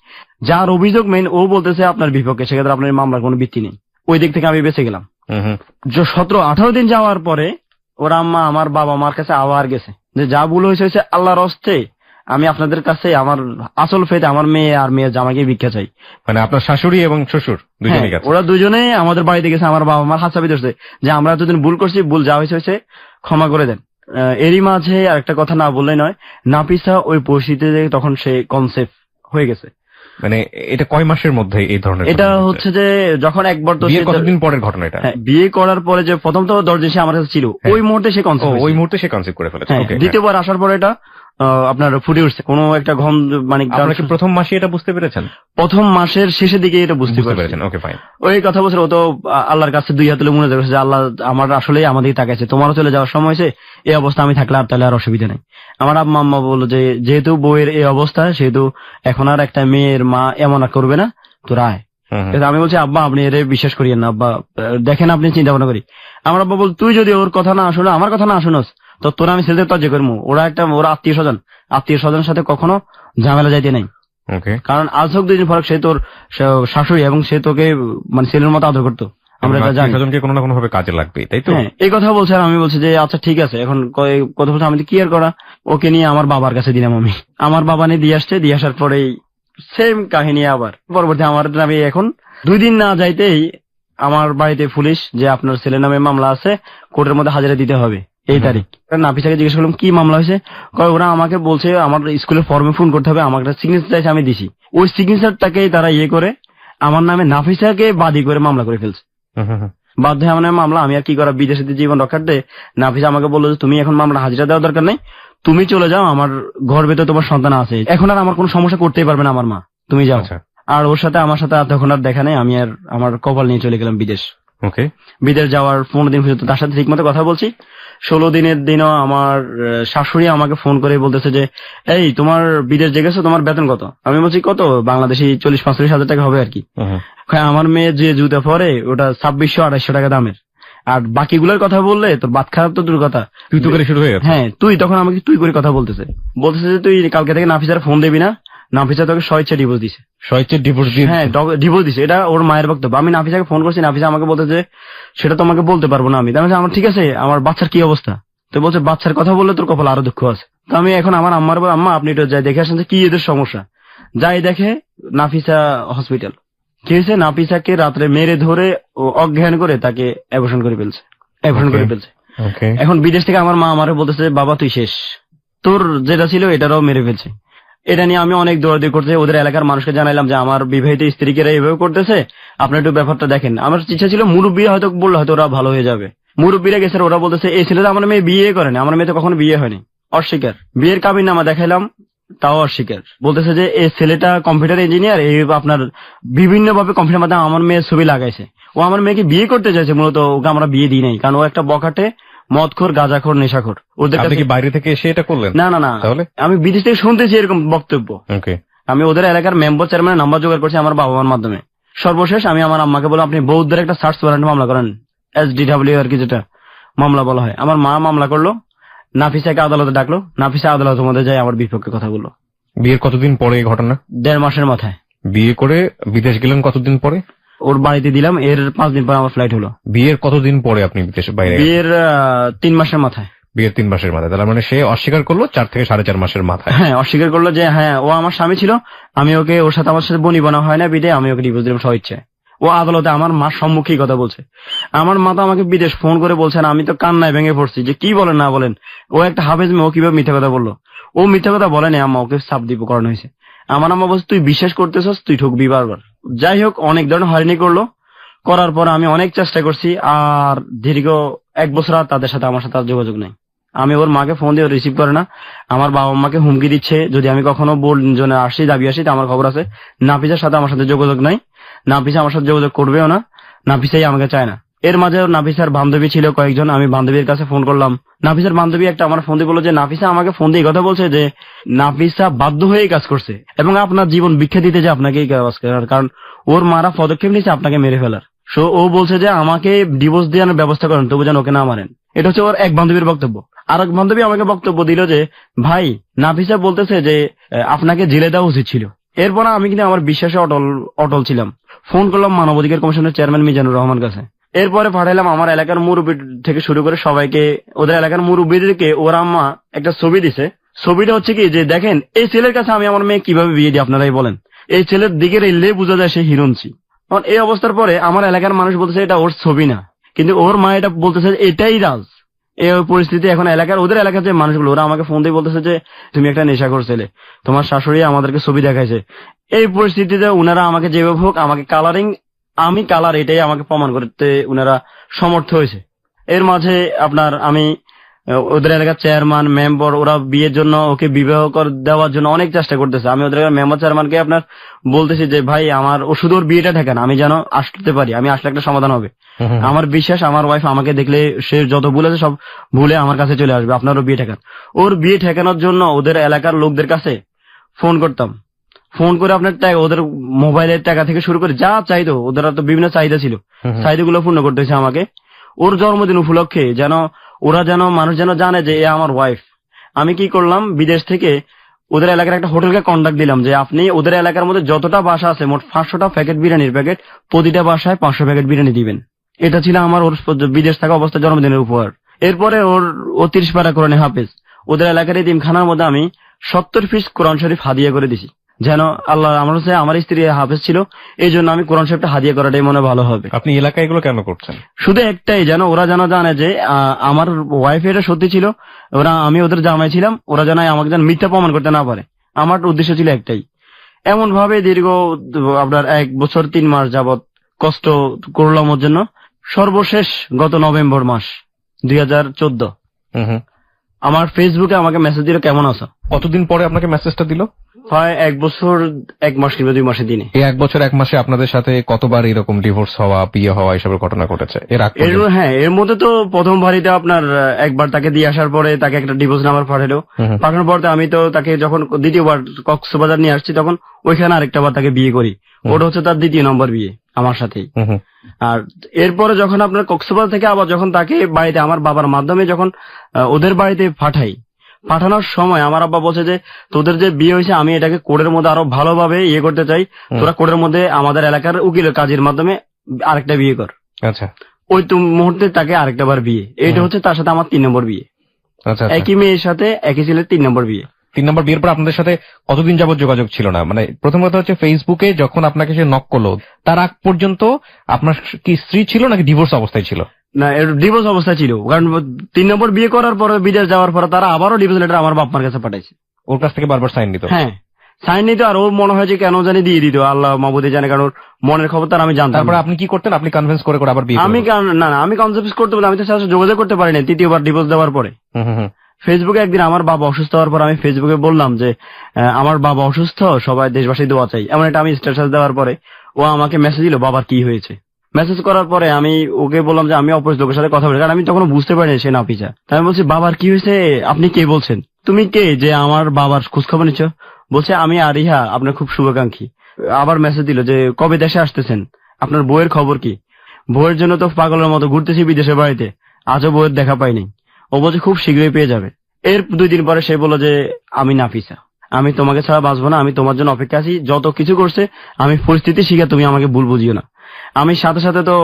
যার অভিযোগ মেইন ও বলতেছে আপনার বিপক্ষে, সেক্ষেত্রে আপনার মামলার কোনো ভিত্তি নেই। ওই দিক থেকে আমি বেঁচে গেলাম। 17-18 দিন যাওয়ার পরে ওর আম্মা আমার বাবা মার কাছে আবার গেছে যে যা ভুল হয়েছে আল্লাহর হস্তে, আমি আপনাদের কাছে আমার আসল ফেতে আমার মেয়ে আর মেয়ের জামাকে ভিক্ষা চাই। মানে আপনার শাশুড়ি এবং শ্বশুর দুজনেই গেছে? ওরা দুজনে আমাদের বাড়িতে গেছে। আমার বাবা মার হাত চাপি ধরছে যে আমরা এতদিন ভুল করছি, ভুল যা হয়েছে ক্ষমা করে দেন। এরই মাঝে আরেকটা কথা না বললেই নয়, নাফিসা ওই পরিস্থিতিতে তখন সে কনসেপ্ট হয়ে গেছে। মানে এটা কয় মাসের মধ্যে এই ধরনের? এটা হচ্ছে যে যখন একবার তো কতদিন পরের ঘটনা এটা? বিয়ে করার পরে যে প্রথম তো 10 দিন সে আমার কাছে ছিল, ওই মুহূর্তে সে কনসেপ্ট করে ফেলেছে। দ্বিতীয়বার আসার পরে এটা আপনার ফুটে উঠছে কোনো একটা মানে প্রথম মাসে এটা বুঝতে পেরেছেন? প্রথম মাসের শেষের দিকে এটা বুঝতে পেরেছেন। Okay fine. ওই কথা বলছিল, ও তো আল্লাহর কাছে 2 হাত তুলে মনে করেছে যে আল্লাহ আমার আসলে আমাদের তাকাইছে, তোমারও চলে যাওয়ার সময় হয়েছে, এই অবস্থা আমি থাকলে আর তাহলে আর অসুবিধা নেই। আমার আম্মা বললো যে যেহেতু বউয়ের এই অবস্থা, সেহেতু এখন আর একটা মেয়ের মা এমন আর করবে না, তোরা আয়। আমি বলছি আব্বা আপনি এর বিশ্বাস করিয়েন না, আব্বা দেখেন আপনি চিন্তা ভাবনা করি। আমার আব্বা বল তুই যদি ওর কথা না শুনো, আমার কথা না শুনোস, তো তোরা আমি ছেলেদের তর্জ করবো। ওরা আত্মীয় স্বজনের সাথে কখনো ঝামেলা যাইতে নাই, কারণ আজ হোক 2 দিন ফরক, সে তোর শাশুড়ি এবং সে তোকে মানে ছেলের মতো আদর করতো। আমরা কোনো না কোনো ভাবে কাজে লাগবে, তাই তো? এই কথা বলছে। আর আমি বলছি যে আচ্ছা ঠিক আছে, এখন কথা বলছে আমি কি আর করা, ওকে নিয়ে আমার বাবার কাছে দিলাম। আমি আমার বাবা নিয়ে দিয়ে আসছে, দিয়ে আসার পরেই সেম কাহিনী আবার পরবর্তী আমার নামে। এখন 2 দিন না যাইতেই আমার বাড়িতে পুলিশ যে আপনার ছেলের নামে মামলা আছে, কোর্টের মধ্যে হাজিরা দিতে হবে এই তারিখ। নাফিসাকে জিজ্ঞেস করলাম কি মামলা হয়েছে, ওরা আমাকে বলছে আমার স্কুলের ফর্মে ফোন করতে হবে, আমার একটা সিগনেচার চাইছে, আমি দিছি। ওই সিগনেচারটাকে তারা করে আমার নামে নাফিসাকে বাদী করে মামলা করে ফেলছে। বাধ্য হয়ে আমার মামলা, আমি আর কি করা, বিদেশে জীবন রক্ষার্থে নাফিসা আমাকে বললো যে তুমি এখন মামলা হাজিরা দেওয়ার দরকার নেই, তুমি চলে যাও, আমার ঘর ভেতরে তোমার সন্তান আছে, এখন আর আমার কোনো সমস্যা করতেই পারবে না আমার মা, তুমি যাও। আর ওর সাথে আমার সাথে তখন আর দেখা নেই, আমি আর আমার কপাল নিয়ে চলে গেলাম বিদেশ। বিদেশ যাওয়ার 15 দিন পর্যন্ত তার সাথে ঠিক মতো কথা বলছি। 16 দিনের দিনও আমার শাশুড়ি আমাকে ফোন করে বলতেছে যে এই তোমার বিদেশ যে গেছো, তোমার বেতন কত? আমি বলছি কত, বাংলাদেশি 40-45 হাজার টাকা হবে আর কি। আমার মেয়ে যে জুতা পরে ওটা 2600-2800 টাকা দামের, আর বাকিগুলোর কথা বললে তোর বাত খারাপ তো দূর কথা, তুই তো করে শুরু হয়ে গেছে। হ্যাঁ তুই তখন আমাকে তুই করে কথা বলতেছে যে তুই কালকে থেকে নাফিসার ফোন দিবি না, নাফিসা তোকে স্বেচ্ছা ডিভোর্স দিছে। স্বেচ্ছা ডিভোর্স দিয়ে? হ্যাঁ ডিভোর্স দিছে, এটা ওর মায়ের বক্তব্য। আমি নাফিসাকে ফোন করছি, নাফিসা আমাকে বলতেছে সেটা তোমাকে বলতে পারবো না আমি। আমার ঠিক আছে, আমার বাচ্চার কি অবস্থা? তো বলছে বাচ্চার কথা বললে তোর কপাল আরো দুঃখ আছে। তো আমি এখন আমার আম্মার বল, আম্মা আপনি একটু যাই দেখে আসেন যে কি এদের সমস্যা। যাই দেখে নাফিসা হসপিটাল। কি হয়েছে, নাফিসাকে রাত্রে মেরে ধরে অজ্ঞান করে তাকে অ্যাবর্শন করে ফেলছে। এখন বিদেশ থেকে আমার মা আমারে বলতেছে বাবা তুই শেষ, তোর যেটা ছিল এটারও মেরে ফেলছে। এটা নিয়ে আমি অনেক দৌড়াদৌড়ি করতে ওদের এলাকার মানুষকে জানাইলাম যে আমার বিবাহিত স্ত্রীকে এইভাবে করতেছে, আপনার একটু ব্যাপারটা দেখেন। আমার ইচ্ছা ছিল মুরব্বী হয়তো বললে হয়তো ওরা ভালো হয়ে যাবে। মুরব্বীরা গেছে, ওরা বলতেছে এই ছেলেটা আমার মেয়ে বিয়ে করেনি, আমার মেয়ে তো কখনো বিয়ে হয়নি। অস্বীকার। বিয়ের কাবিননামা দেখাইলাম, তাও অস্বীকার। বলতেছে যে এই ছেলেটা কম্পিউটার ইঞ্জিনিয়ার, এই আপনার বিভিন্ন ভাবে কম্পিউটার মাধ্যমে আমার মেয়ের ছবি লাগাইছে। ও আমার মেয়েকে বিয়ে করতে চাইছে, মূলত ওকে আমরা বিয়ে দিই নাই, কারণ ও একটা বখাটে মদখোর, গাঁজাখোর, নেশাখোর। ওদের কাছে কি বাইরে থেকে এসে এটা করলেন? না না না, তাহলে আমি বিদেশ থেকে শুনতেছি এরকম বক্তব্য। আমি ওদের এলাকার মেম্বার চেয়ারম্যানের নাম্বার জোগাড় করছি আমার বাবা মার মাধ্যমে। সর্বশেষ আমি আমার আম্মাকে বললাম আপনি বৌদ্ধের একটা সার্চ ওয়ারেন্ট মামলা করেন, SDW আর কি যেটা মামলা বলা হয়। আমার মা মামলা করলো, নাফিসাকে আদালতে ডাকলো, নাফিসা আদালতের মধ্যে যাই আমার বিপক্ষে কথা বললো। বিয়ের কতদিন পরে এই ঘটনা? 1.5 মাসের মাথায়। বিয়ে করে বিদেশ গেলেন কতদিন পরে? ওর বাড়িতে দিলাম, এর 5 দিন পরে আমার ফ্লাইট হলো। বিয়ের কতদিন পরে আপনি বিদেশে বাইরে? বিয়ের 3 মাসের মাথায়। বিয়ের 3 মাসের মাথায়, তার মানে সে অস্বীকার করলো 4 থেকে 4.5 মাসের মাথায়। হ্যাঁ অস্বীকার করলো যে হ্যাঁ ও আমার স্বামী ছিল, আমি ওকে, ওর সাথে আমার সাথে বনি বানা হয় না বিদে আমি ওকে ডিভোর্স দিলাম স্বইচ্ছায়। ও আদালতে আমার মার সম্মুখেই কথা বলছে। আমার মা তো আমাকে বিদেশ ফোন করে বলছেন, আমি তো কান্নায় ভেঙে পড়ছি যে কি বলেন না বলেন, ও একটা হাফেজ মেয়ে, ও কিভাবে মিথ্যা কথা বললো? ও মিথ্যা কথা বলেনি আম্মা, ওকে সাপ দিব করানো হয়েছে। আমার আম্মা বলছে তুই বিশ্বাস করতেছস, তুই ঠকবি বারবার। যাই হোক অনেক ধরনের হয়রানি করলো, করার পর আমি অনেক চেষ্টা করছি, আর দীর্ঘ 1 বছর আর তাদের সাথে আমার সাথে আর যোগাযোগ নেই। আমি ওর মাকে ফোন দিয়ে রিসিভ করে না, আমার বাবা মাকে হুমকি দিচ্ছে যদি আমি কখনো জন্য আসি দাবি আসি তো আমার খবর আছে। নাফিসার সাথে আমার সাথে যোগাযোগ নাই, নাফিসা আমার সাথে যোগাযোগ করবেও না, নাফিসাই আমাকে চায় না। এর মাঝে নাফিসার বান্ধবী ছিল কয়েকজন, আমি বান্ধবীর কাছে ফোন করলাম। নাফিসার বান্ধবী একটা আমার ফোন দিয়ে বললো যে নাফিসা আমাকে ফোন দিয়ে কথা বলছে যে নাফিসা বাধ্য হয়েই কাজ করছে এবং আপনার জীবন ভিক্ষা দিতে যে আপনাকে কাজ করার, কারণ ওর মারা পদক্ষেপ নিচ্ছে আপনাকে মেরে ফেলার। সো ও বলছে যে আমাকে ডিভোর্স দেওয়ার ব্যবস্থা করেন, তবু যেন ওকে না মারেন। এটা হচ্ছে ওর এক বান্ধবীর বক্তব্য। আর এক বান্ধবী আমাকে বক্তব্য দিল যে ভাই নাফিসা বলতেছে যে আপনাকে জেলে দেওয়া উচিত ছিল। এরপর আমি কিন্তু আমার বিশ্বাসে অটল ছিলাম। ফোন করলাম মানবাধিকার কমিশনের চেয়ারম্যান মিজানুর রহমান কাছে। এরপরে পাঠাইলাম আমার এলাকার মুরব্বী থেকে শুরু করে সবাইকে, ওদের এলাকার মুরব্বীদেরকে। ওর আম্মা একটা ছবি দিছে, ছবিটা হচ্ছে কি যে দেখেন এই ছেলের কাছে আমি আমার মেয়ে কিভাবে বিয়ে দিই, আপনারাই বলেন। এই ছেলের দিকে এলে বোঝা যায় সে হিরণছি। এই অবস্থার পরে আমার এলাকার মানুষ বলতেছে এটা ওর ছবি না, কিন্তু ওর মা এটা বলতেছে এটাই রাজ। এই পরিস্থিতি এখন এলাকার, ওদের এলাকার যে মানুষগুলো ওরা আমাকে ফোন দিয়ে বলতেছে যে তুমি একটা নেশাখোর ছেলে, তোমার শাশুড়ি আমাদেরকে ছবি দেখাইছে। এই পরিস্থিতিতে উনারা আমাকে যেভাবে হোক আমাকে কালারিং, আমি কালার, এটাই আমাকে প্রমাণ করতে উনারা সমর্থ হয়েছে। এর মাঝে আপনার আমি ওদের এলাকার চেয়ারম্যান মেম্বার, ওরা বিয়ের জন্য ওকে বিবাহ করে দেওয়ার জন্য অনেক চেষ্টা করতেছে। আমি ওদের এলাকার মেম্বার চেয়ারম্যানকে আপনার বলতেছি যে ভাই আমার ওষুধ ওর বিয়েটা ঠেকান, আমি যেন আসতে পারি, আমি আসলে একটা সমাধান হবে। আমার বিশ্বাস আমার ওয়াইফ আমাকে দেখলে সে যত ভুল আছে সব ভুলে আমার কাছে চলে আসবে, আপনারও বিয়ে ঠেকান। ওর বিয়ে ঠেকানোর জন্য ওদের এলাকার লোকদের কাছে ফোন করতাম, ফোন করে আপনার ওদের মোবাইলের টাকা থেকে শুরু করে যা চাইতো, ওদের তো বিভিন্ন চাহিদা ছিল, চাহিদাগুলো পূর্ণ করতে হয়েছে আমাকে। ওর জন্মদিন উপলক্ষে যেন ওরা যেন মানুষ যেন জানে যে এ আমার ওয়াইফ। আমি কি করলাম, বিদেশ থেকে ওদের এলাকার একটা হোটেলকে কন্ট্যাক্ট দিলাম যে আপনি ওদের এলাকার মধ্যে যতটা বাসা আছে মোট 500টা প্যাকেট বিরিয়ানির প্যাকেট, প্রতিটা বাসায় 500 প্যাকেট বিরিয়ানি দিবেন। এটা ছিল আমার ওর বিদেশ থাকা অবস্থা জন্মদিনের উপহার। এরপরে ও 30 পারা কোরআনে হাফেজ। ওদের এলাকার এই দিমখানার মধ্যে আমি 70 পিস কোরআন শরীফ হাদিয়া করে দিছি, যেন আল্লাহ আমার স্ত্রী হাফেজ ছিল, এই জন্য আমি কোরআন শরীফটা হাদিয়া করাটাই মনে ভালো হবে। আপনি এলাকায় এগুলো কেন করছেন? শুধু একটাই, যেন ওরা যেন জানে যে আমার ওয়াইফ এটা সত্যি ছিল, আমি ওদের জামাই ছিলাম, ওরা যেন আমাকে যেন মিথ্যা প্রমাণ করতে না পারে। আমার উদ্দেশ্য ছিল একটাই। এমন ভাবে দীর্ঘ আপনার 1 বছর 3 মাস যাবত কষ্ট করলাম ওর জন্য। সর্বশেষ গত নভেম্বর মাস 2014 আমার ফেসবুকে আমাকে মেসেজ দিল কেমন আছো। কতদিন পরে আপনাকে মেসেজটা দিল? প্রায় 1 বছর 1 মাস কিংবা 2 মাসের দিনে। এই 1 বছর 1 মাসে আপনাদের সাথে কতবার এরকম ডিভোর্স হওয়া, বিয়ে হওয়া এসবের ঘটনা ঘটেছে এর আগে? হ্যাঁ, এর মধ্যে তো প্রথম বাড়িতে আপনার একবার তাকে দিয়ে আসার পরে তাকে একটা ডিভোর্স নাম্বার পাঠালো। পাঠানোর পর আমি তো তাকে যখন দ্বিতীয়বার কক্সবাজার নিয়ে আসছি তখন ওইখানে আরেকটা বার তাকে বিয়ে করি। ওটা হচ্ছে তার 2য় নম্বর বিয়ে আমার সাথেই। আর এরপরে যখন আপনার কক্সবাজার থেকে আবার যখন তাকে বাড়িতে আমার বাবার মাধ্যমে যখন ওদের বাড়িতে পাঠানোর সময় আমার আব্বা বলছে যে তোদের যে বিয়ে হয়েছে আমি এটাকে কোর্টের মধ্যে আরো ভালোভাবে ইয়ে করতে চাই, তোরা কোর্টের মধ্যে আমাদের এলাকার উকিলের কাজের মাধ্যমে আরেকটা বিয়ে কর। আচ্ছা, ওই মুহূর্তে তাকে আরেকটা বার বিয়ে। এইটা হচ্ছে তার সাথে আমার 3 নম্বর বিয়ে। আচ্ছা, একই মেয়ের সাথে একই ছেলের 3 নম্বর বিয়ে। 3 নম্বর বিয়ের পর আপনাদের সাথে কতদিন যাবত যোগাযোগ ছিল না? মানে প্রথম কথা হচ্ছে ফেসবুকে যখন আপনাকে সে নক করলো তার আগ পর্যন্ত আপনার কি স্ত্রী ছিল নাকি ডিভোর্স অবস্থায় ছিল? না, ডিভোর্স অবস্থা ছিল, কারণ 3 নম্বর বিয়ে করার পরে বিদেশ যাওয়ার পরে তারা আবারও ডিভোর্স লেটার আমার বাপ মার কাছে পাঠাইছে। ওর কাছ থেকে বারবার সাইন নিত? হ্যাঁ, সাইন নিত। আর ওর মনে হয় যে কেন জানি দিয়ে দিত, আল্লাহ মাহবুদে জানে, কারণ মনের খবর তার আমি জানতাম। তারপরে আপনি কি করতেন? আপনি কনভিন্স করে আবার বিয়ে? আমি কনভিন্স করতে বলে আমি তো সাথে যোগাযোগ করতে পারি না 3য় ডিভোর্স দেওয়ার পরে। ফেসবুকে একদিন আমার বাবা অসুস্থ হওয়ার পর আমি ফেসবুকে বললাম যে আমার বাবা অসুস্থ, সবাই দেশবাসী দোয়া চাই, এমন একটা আমি স্ট্যাটাস দেওয়ার পরে ও আমাকে মেসেজ দিল বাবার কি হয়েছে। মেসেজ করার পরে আমি ওকে বললাম যে আমি অপরিচিত লোকের সাথে কথা বলি, কারণ আমি তখন বুঝতে পারিনি সে নাফিসা। তাই আমি বলছি বাবার কি হয়েছে, আপনি কে বলছেন, তুমি কে যে আমার বাবার খোঁজ খবর নিচ্ছ? বলছে আমি আরিহা, আপনার খুব শুভাকাঙ্ক্ষী। আবার মেসেজ দিল যে কবে দেশে আসতেছেন, আপনার বউয়ের খবর কি? বউয়ের জন্য তো পাগলের মতো ঘুরতেছি বিদেশের বাড়িতে, আজও বউয়ের দেখা পাইনি। ও বলছে খুব শীঘ্রই পেয়ে যাবে। এর 2 দিন পরে সে বলল যে আমি নাফিসা, আমি তোমাকে ছাড়া বাঁচবো না, আমি তোমার জন্য অপেক্ষা আছি, যত কিছু করছে আমি পরিস্থিতি শিখে, তুমি আমাকে ভুল বুঝিও না। আমি সাথে সাথে তো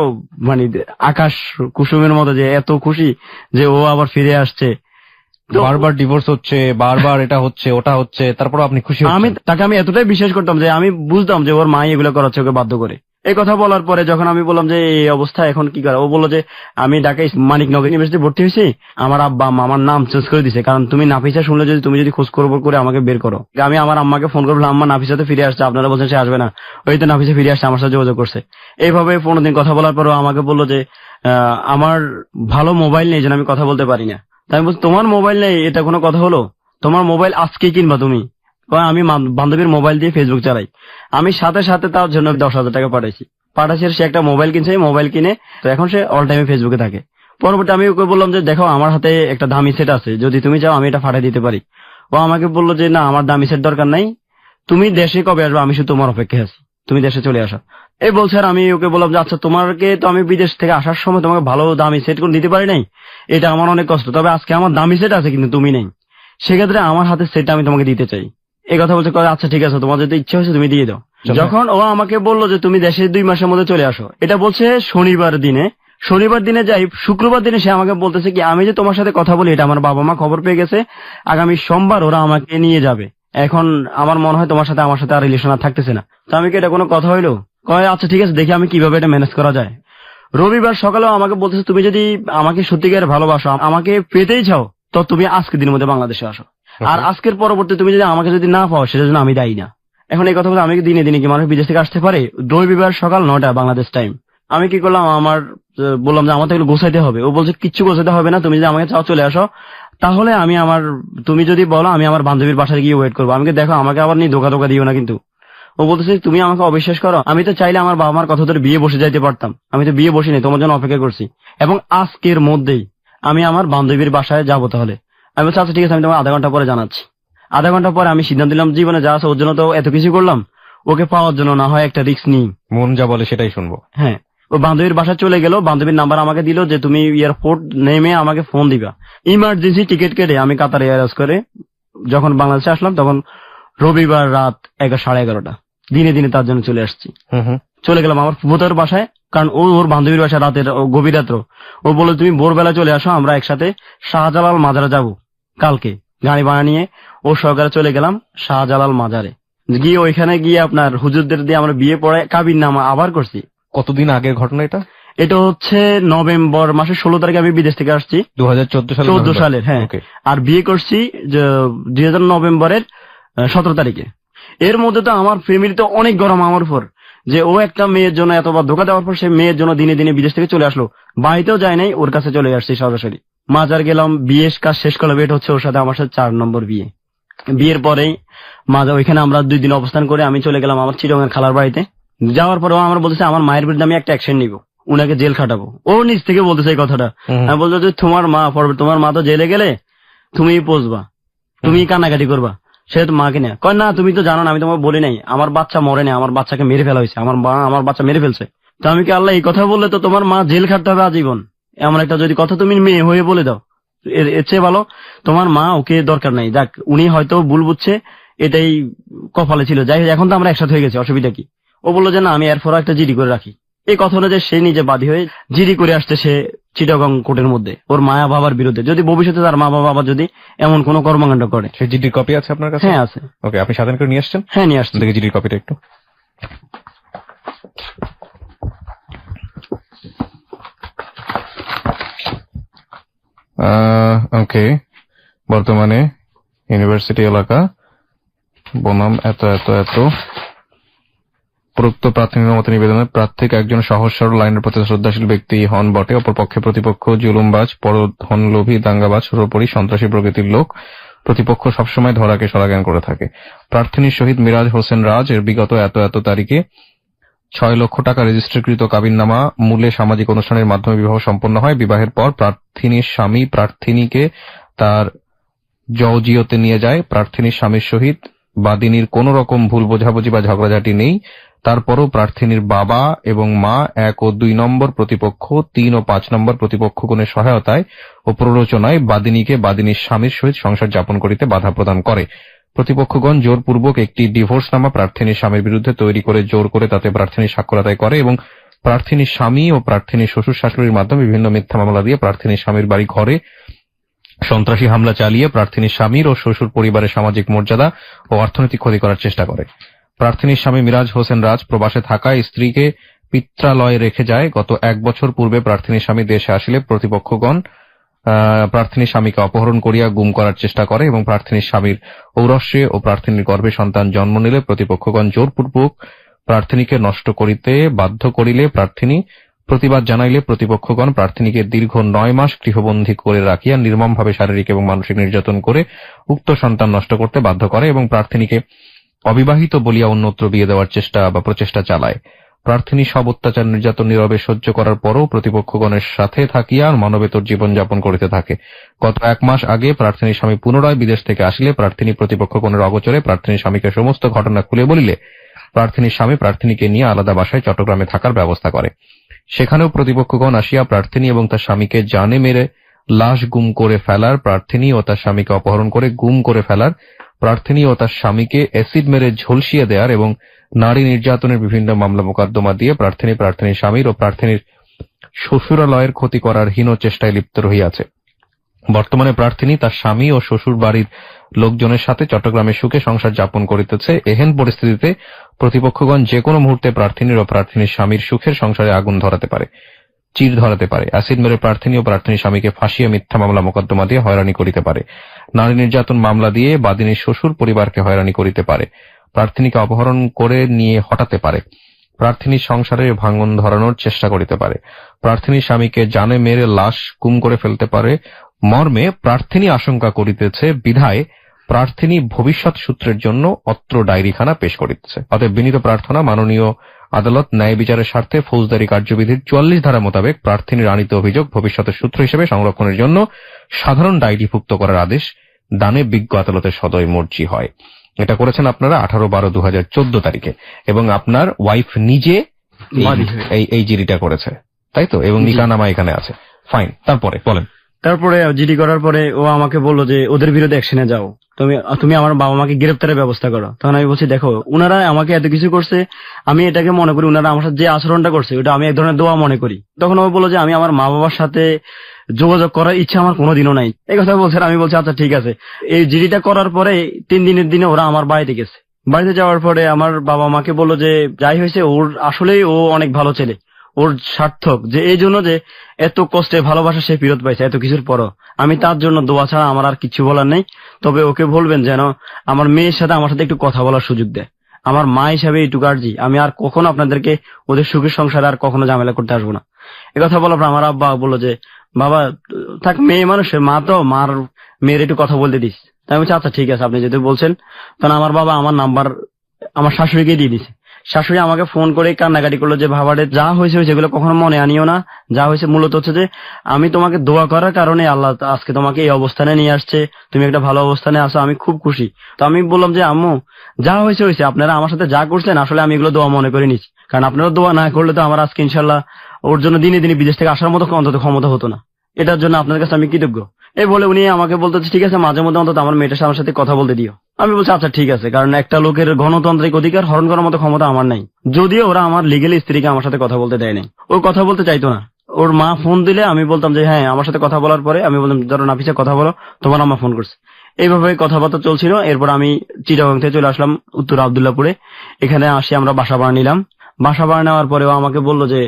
মানে আকাশ কুসুমের মতো যে এত খুশি যে ও আবার ফিরে আসছে। বারবার ডিভোর্স হচ্ছে, বারবার এটা হচ্ছে ওটা হচ্ছে, তারপর আপনি খুশি? আমি এতটাই বিশ্বাস করতাম যে আমি বুঝতাম যে ওর মা এগুলো করাচ্ছে ওকে বাধ্য করে। এই কথা বলার পরে যখন আমি বললাম যে এই অবস্থা এখন কি করে, ও বললো যে আমি ঢাকায় মানিকনগর ইউনিভার্সিটি ভর্তি হয়েছি, আমার আব্বা আম্মা আমার নাম চেঞ্জ করে দিছে, কারণ তুমি নাফিসা শুনলে যদি তুমি যদি খোঁজ খবর করে আমাকে বের করো। আমি আমার আম্মাকে ফোন করলাম, আম্মা নাফিসাতে ফিরে আসছে, আপনারা বলছেন সে আসবে না, ওই তো নাফিসা ফিরে আসছে, আমার সাথে যোগাযোগ করছে। এইভাবে 15 দিন কথা বলার পরও আমাকে বললো যে আমার ভালো মোবাইল নেই যেন আমি কথা বলতে পারি না। তাই আমি বলছি তোমার মোবাইল নেই এটা কোনো কথা হলো? তোমার মোবাইল আজকে কিনবা তুমি? আমি বান্ধবীর মোবাইল দিয়ে ফেসবুক চালাই। আমি সাথে সাথে তার জন্য 10,000 টাকা পাঠাইছি। সে একটা মোবাইল কিনছে, মোবাইল কিনে তো এখন সে অল টাইমে ফেসবুকে থাকে। পরবর্তী আমি ওকে বললাম যে দেখো আমার হাতে একটা দামি সেট আছে, যদি তুমি চাও আমি এটা পাঠিয়ে দিতে পারি। ও আমাকে বললো যে না, আমার দামি সেট দরকার নাই, তুমি দেশে কবে আসবে, আমি শুধু তোমার অপেক্ষায় আছি, তুমি দেশে চলে আসো। এই বলছে। আর আমি ওকে বললাম যে আচ্ছা তোমাকে তো আমি বিদেশ থেকে আসার সময় তোমাকে ভালো দামি সেট করে দিতে পারি নাই, এটা আমার অনেক কষ্ট, তবে আজকে আমার দামি সেট আছে কিন্তু তুমি নেই, সেক্ষেত্রে আমার হাতে সেটটা আমি তোমাকে দিতে চাই। এই কথা বলছে, আচ্ছা ঠিক আছে, তোমার যদি ইচ্ছা হয়েছে তুমি দিয়ে দাও। যখন ও আমাকে বললো যে তুমি দেশে 2 মাসের মধ্যে চলে আসো, এটা বলছে শনিবার দিনে যাই, শুক্রবার দিনে সে আমাকে বলতেছে কি আমি যে তোমার সাথে কথা বলি এটা আমার বাবা মা খবর পেয়ে গেছে, আগামী সোমবার ওরা আমাকে নিয়ে যাবে, এখন আমার মনে হয় তোমার সাথে আমার সাথে আর রিলেশন আর থাকতেছে না। তো আমি কি এটা কোনো কথা হইলো? কয় আচ্ছা ঠিক আছে, দেখি আমি কিভাবে এটা ম্যানেজ করা যায়। রবিবার সকালেও আমাকে বলতেছে তুমি যদি আমাকে সত্যিকার ভালোবাসো, আমাকে পেতেই চাও, তো তুমি আজকের দিনের মধ্যে বাংলাদেশে আসো, আর আজকের পরবর্তী তুমি যদি আমাকে যদি না পাও সেটার জন্য আমি দায়ী না। এখন এই কথা বলতে আমি দিনে দিনে কি মানুষ বিদেশ থেকে আসতে পারে? রবিবার সকাল 9টা বাংলাদেশ টাইম। আমি কি করলাম, বললাম যে আমার তো এগুলো গোছাইতে হবে। ও বলছে কিচ্ছু গোছাইতে হবে না, তুমি যদি আমাকে চাও চলে আসো, তাহলে তুমি যদি বলো আমি আমার বান্ধবীর বাসায় গিয়ে ওয়েট করবো। আমাকে দেখো, আমাকে আবার নিয়ে ধোকা দিও না কিন্তু। ও বলতেছে তুমি আমাকে অবিশ্বাস করো, আমি তো চাইলে আমার বাবা মার কথা ধরে বিয়ে বসে যাইতে পারতাম, আমি তো বিয়ে বসিনি, তোমার জন্য অপেক্ষা করছি, এবং আজকের মধ্যেই আমি আমার বান্ধবীর বাসায় যাবো। তাহলে আমি বলছি আচ্ছা ঠিক আছে, আমি তোমার আধা ঘন্টা পরে জানাচ্ছি। আধা ঘন্টা পরে আমি সিদ্ধান্ত নিলাম জীবনে যা আছে ওর জন্য তো এত কিছু করলাম, ওকে পাওয়ার জন্য না হয় একটা রিস্ক নিই, মন যা বলে সেটাই শুনবো। হ্যাঁ, ও বান্ধবীর বাসায় চলে গেল, বান্ধবীর নাম্বার আমাকে দিল যে তুমি এয়ারপোর্ট নেমে আমাকে ফোন দিবা। ইমার্জেন্সি টিকিট কেটে আমি কাতার এয়ারওয়েজ করে যখন বাংলাদেশে আসলাম, তখন রবিবার রাত 11:30 দিনে দিনে তার জন্য চলে আসছি। চলে গেলাম আমার ফুফুতোর বাসায়, কারণ ওর বান্ধবীর বাসায় রাতের গভীর রাত্র। ও বললো তুমি ভোরবেলা চলে আসো, আমরা একসাথে শাহজালাল মাজারে যাব কালকে। গাড়ি ভাড়া নিয়ে ও সহকারে চলে গেলাম শাহজালাল মাজারে। গিয়ে ওইখানে গিয়ে আপনার হুজুরদের দিয়ে আমরা বিয়ে পড়ে কাবির নামা আবার করছি। কতদিন আগের ঘটনা এটা? এটা হচ্ছে নভেম্বর মাসের 16 তারিখে আমি বিদেশ থেকে আসছি, 2014 সালের। হ্যাঁ, আর বিয়ে করছি 2000 নভেম্বরের 17 তারিখে। এর মধ্যে তো আমার ফ্যামিলি তো অনেক গরম আমার উপর, যে ও একটা মেয়ের জন্য এতবার ধোকা দেওয়ার পর সে মেয়ের জন্য দিনে দিনে বিদেশ থেকে চলে আসলো, বাড়িতেও যায় নাই, ওর কাছে চলে আসছি সরাসরি। মাজার গেলাম, বিয়ে কাজ শেষ করলাম, এটা হচ্ছে ওর সাথে আমার সাথে 4 নম্বর বিয়ে। বিয়ের পরেই ওইখানে আমরা 2 দিন অবস্থান করে আমি চলে গেলাম আমার চিরঙের খালার বাড়িতে। যাওয়ার পরেও আমার বলতেছে আমার মায়ের বিরুদ্ধে আমি একটা অ্যাকশন নিব, উনাকে জেল খাটাবো। ও নিজ থেকে বলতেছে এই কথাটা। আমি বলতো যে তোমার মা তো জেলে গেলে তুমি পচবা, তুমি কান্নাকাটি করবা, সে তো মাকে নেয়। কয় না তুমি তো জানো না, আমি তোমাকে বলি নাই আমার বাচ্চা মরে নাই, আমার বাচ্চাকে মেরে ফেলা হয়েছে, আমার বাচ্চা মেরে ফেলছে। তো আমি কি আল্লাহ এই কথা বললে তো তোমার মা জেল খাটতে হবে আজীবন, এমন একটা যদি কথা তুমি মেয়ে হয়ে বলে দাও, এর চেয়ে ভালো তোমার মা ওকে দরকার নাই। যাক, উনি হয়তো ভুল বুঝছে, এটাই কপালে ছিল। যাই হোক, এখন তো আমরা একসাথে হয়ে গেছি, অসুবিধা কি? ও বললো যে না আমি এরপর একটা জিডি করে রাখি। এই কথা অনুযায়ী সে নিজে বাদী হয়ে জিডি করে আসছে সে চিটাগং কোর্টের মধ্যে ওর মায়া বাবার বিরুদ্ধে, যদি ভবিষ্যতে তার মা বাবা আবার যদি এমন কোন কর্মকাণ্ড করে। সেই জিডির কপি আছে আপনার কাছে? হ্যাঁ আছে। ওকে, আপনি সাধারণ করে নিয়ে আসছেন? হ্যাঁ নিয়ে আসছেন। দেখি জিডির কপিটা একটু। ওকে, বর্তমানে ইউনিভার্সিটি এলাকা বনাম এত এত এত প্রুক্ত প্রার্থীর মত নিবেদনে প্রার্থীকে একজন সহজ সরল আইনের প্রতি শ্রদ্ধাশীল ব্যক্তি হন বটে, অপরপক্ষে প্রতিপক্ষ জুলুমবাজ, পরধনলোভী, দাঙ্গাবাজ, সর্বোপরি সন্ত্রাসী প্রকৃতির লোক। প্রতিপক্ষ সবসময় ধরাকে সরাজ্ঞান করে থাকে। প্রার্থীর শহীদ মিরাজ হোসেন রাজ এর বিগত এত এত তারিখে 6 লক্ষ টাকা রেজিস্ট্রিকৃত কাবিননামা মূলে সামাজিক অনুষ্ঠানের মাধ্যমে বিবাহ সম্পন্ন হয়। বিবাহের পর প্রার্থিনীর স্বামী প্রার্থিনীকে তার জওজিয়তে নিয়ে যায়। প্রার্থিনীর স্বামীর সহিত বাদিনীর কোন রকম ভুল বোঝাবুঝি বা ঝগড়াঝাটি নেই। তারপরও প্রার্থিনীর বাবা এবং মা 1 ও 2 নম্বর প্রতিপক্ষ, 3 ও 5 নম্বর প্রতিপক্ষগণের সহায়তায় ও প্ররোচনায় বাদিনীকে বাদিনীর স্বামীর সহিত সংসার যাপন করিতে বাধা প্রদান করে। প্রতিপক্ষগণ জোরপূর্বক একটি ডিভোর্সনামা প্রার্থিনীর স্বামীর বিরুদ্ধে তৈরি করে জোর করে তাতে প্রার্থিনীর স্বাক্ষর আদায় করে এবং প্রার্থিনীর স্বামী ও প্রার্থিনীর শ্বশুর শাশুড়ির মাধ্যমে বিভিন্ন মিথ্যা মামলা দিয়ে প্রার্থিনীর স্বামীর বাড়ি ঘরে সন্ত্রাসী হামলা চালিয়ে প্রার্থিনীর স্বামীর ও শ্বশুর পরিবারের সামাজিক মর্যাদা ও অর্থনৈতিক ক্ষতি করার চেষ্টা করে। প্রার্থিনীর স্বামী মিরাজ হোসেন রাজ প্রবাসে থাকায় স্ত্রীকে পিত্রালয়ে রেখে যায়। গত 1 বছর পূর্বে প্রার্থিনীর স্বামী দেশে আসিলে প্রতিপক্ষগণ প্রার্থিনীর স্বামীকে অপহরণ করিয়া গুম করার চেষ্টা করে এবং প্রার্থিনীর স্বামীর ঔরস্যে ও প্রার্থিনীর গর্ভে সন্তান জন্ম নিলে প্রতিপক্ষগণ জোরপূর্বক প্রার্থিনীকে নষ্ট করিতে বাধ্য করিলে প্রার্থিনী প্রতিবাদ জানাইলে প্রতিপক্ষগণ প্রার্থিনীকে দীর্ঘ 9 মাস গৃহবন্দী করে রাখিয়া নির্মমভাবে শারীরিক এবং মানসিক নির্যাতন করে উক্ত সন্তান নষ্ট করতে বাধ্য করে এবং প্রার্থিনীকে অবিবাহিত বলিয়া অন্যত্র বিয়ে দেওয়ার চেষ্টা বা প্রচেষ্টা চালায়। প্রার্থিনী সব অত্যাচার নির্যাতন নীরবে সহ্য করার পরও প্রতিপক্ষগণের সাথে থাকিয়া মানবেতর জীবনযাপন করিতে থাকে। গত 1 মাস আগে প্রার্থিনীর স্বামী পুনরায় বিদেশ থেকে আসিলে প্রার্থিনী প্রতিপক্ষগণের অগোচরে প্রার্থিনীর স্বামীকে সমস্ত ঘটনা খুলে বলিলে প্রার্থিনীর স্বামী প্রার্থিনীকে নিয়ে আলাদা বাসায় চট্টগ্রামে থাকার ব্যবস্থা করে। সেখানেও প্রতিপক্ষগণ আসিয়া প্রার্থিনী এবং তার স্বামীকে জানে মেরে লাশ গুম করে ফেলার, প্রার্থিনী ও তার স্বামীকে অপহরণ করে গুম করে ফেলার, প্রার্থিনী ও তার স্বামীকে অ্যাসিড মেরে ঝলসিয়ে দেওয়ার এবং নারী নির্যাতনের বিভিন্ন মামলা মোকদ্দমা দিয়ে প্রার্থিনীর স্বামীর ও প্রার্থিনীর শ্বশুরালয়ের ক্ষতি করার হীন চেষ্টায় লিপ্ত রহিয়াছে। বর্তমানে প্রার্থিনী তার স্বামী ও শ্বশুর বাড়ির লোকজনের সাথে চট্টগ্রামে সুখে সংসার যাপন করিতেছে। এহেন পরিস্থিতিতে প্রতিপক্ষগণ যে কোনো মুহূর্তে প্রার্থিনীর ও প্রার্থিনীর স্বামীর সুখের সংসারে আগুন ধরাতে পারে, চির ধরাতে পারে। অ্যাসিড মেরে প্রার্থিনী ও প্রার্থিনীর স্বামীকে ফাঁসিয়ে মিথ্যা মামলা মোকদ্দমা দিয়ে হয়রানি করিতে পারে। নারী নির্যাতন মামলা দিয়ে বাদিনীর শ্বশুর পরিবারকে হয়রানি করিতে পারে। প্রার্থিনীকে অপহরণ করে নিয়ে হটাতে পারে। প্রার্থিনীর সংসারে ভাঙন ধরানোর চেষ্টা করিতে পারে। প্রার্থিনীর স্বামীকে জানে মেরে লাশ গুম করে ফেলতে পারে মর্মে প্রার্থিনী আশঙ্কা করিতেছে বিধায় প্রার্থিনী ভবিষ্যৎ সূত্রের জন্য অত্র ডায়েরিখানা পেশ করিতেছে। অতএব বিনীত প্রার্থনা, মাননীয় আদালত ন্যায় বিচারের স্বার্থে ফৌজদারি কার্যবিধির 44 ধারা মোতাবেক প্রার্থিনীর আনিত অভিযোগ ভবিষ্যতের সূত্র হিসেবে সংরক্ষণের জন্য সাধারণ ডায়েরিভুক্ত করার আদেশ দানে বিজ্ঞ আদালতের সদয় মর্জি হয়। এটা করেছেন আপনারা 18/12/2014 তারিখে এবং আপনার ওয়াইফ নিজে এই জিডিটা করেছে, তাই তো? এবং নিকানামা এখানে আছে। ফাইন, তারপরে বলেন। তারপরে জিডি করার পরে ও আমাকে বললো যে ওদের বিরুদ্ধে অ্যাকশনে যাও, তুমি আমার বাবা মাকে গ্রেপ্তারের ব্যবস্থা করো। তখন আমি বলছি দেখো উনারা আমাকে এত কিছু করছে, আমি এটাকে মনে করি উনারা আমার সাথে যে আচরণটা করছে ওটা আমি এক ধরনের দোয়া মনে করি। তখন ও বললো যে আমি আমার মা বাবার সাথে যোগাযোগ করার ইচ্ছা আমার কোনোদিনও নাই, এই কথা বলছে। আমি বলছি আচ্ছা ঠিক আছে। এই জিডিটা করার পরে 3 দিনের দিনে ওরা আমার বাড়িতে গেছে। বাড়িতে যাওয়ার পরে আমার বাবা মাকে বললো যে যাই হয়েছে ওর আসলেই ও অনেক ভালো ছেলে, ওর সার্থক যে এই জন্য যে এত কষ্টে ভালোবাসা সে ফেরত পাইছে এত কিছুর পরও। আমি তার জন্য দোয়া ছাড়া আমার আর কিছু বলার নেই। তবে ওকে বলবেন যেন আমার মেয়ের সাথে আমার সাথে একটু কথা বলার সুযোগ দেয়। আমার মা হিসাবে এইটুকু আর্জি, আমি আর কখনো আপনাদেরকে ওদের সুখের সংসারে আর কখনো ঝামেলা করতে আসবো না। একথা বলার পর আমার আব্বা বললো যে বাবা থাক, মেয়ে মানুষের মা তো, মার মেয়ের একটু কথা বলতে দিস। তাই বলছি আচ্ছা ঠিক আছে আপনি যেহেতু বলছেন। তখন আমার বাবা আমার নাম্বার আমার শাশুড়িকে দিয়ে দিছে। শাশুড়ি আমাকে ফোন করে কান্নাকাটি করলো যে ভাবারে যা হয়েছে যেগুলো কখনো মনে আনিও না, যা হয়েছে মূলত হচ্ছে যে আমি তোমাকে দোয়া করার কারণে আল্লাহ আজকে তোমাকে এই অবস্থানে নিয়ে আসছে, তুমি একটা ভালো অবস্থানে আছো, আমি খুব খুশি। তো আমি বললাম যে আম্মু যা হয়েছে হয়েছে, আপনারা আমার সাথে যা করছেন আসলে আমি এগুলো দোয়া মনে করে নিচ্ছি, কারণ আপনারা দোয়া না করলে তো আমার আজকে ইনশাল্লাহ ওর জন্য দিনে দিনে বিদেশ থেকে আসার মতো অন্তত ক্ষমতা হতো না। এটার জন্য আপনার কাছে আমি কৃতজ্ঞ। এই বলে উনি আমাকে বলতে ঠিক আছে মাঝে মধ্যে অন্তত আমার মেয়েটার আমার সাথে কথা বলতে দিও। আমি বলছি আচ্ছা ঠিক আছে, কারণ একটা লোকের গণতান্ত্রিক অধিকার হরণ করার মতো ক্ষমতা আমার নাই। যদিও ওরা আমার লিগেল স্ত্রীকে আমার সাথে কথা বলতে দেয় নাই, ও কথা বলতে চাইতো না। ওর মা ফোন দিলে আমি বলতাম যে হ্যাঁ আমার সাথে কথা বলার পরে আমি বলতাম ধরো নাফিসা কথা বলো, তোমার আম্মা ফোন করছে। এইভাবে কথাবার্তা চলছিল। এরপর আমি চিটাগাং থেকে চলে আসলাম উত্তর আব্দুল্লাহপুরে। এখানে আসি আমরা বাসা ভাড়া নিলাম। বাসা ভাড়া নেওয়ার পরে ও আমাকে বললো যে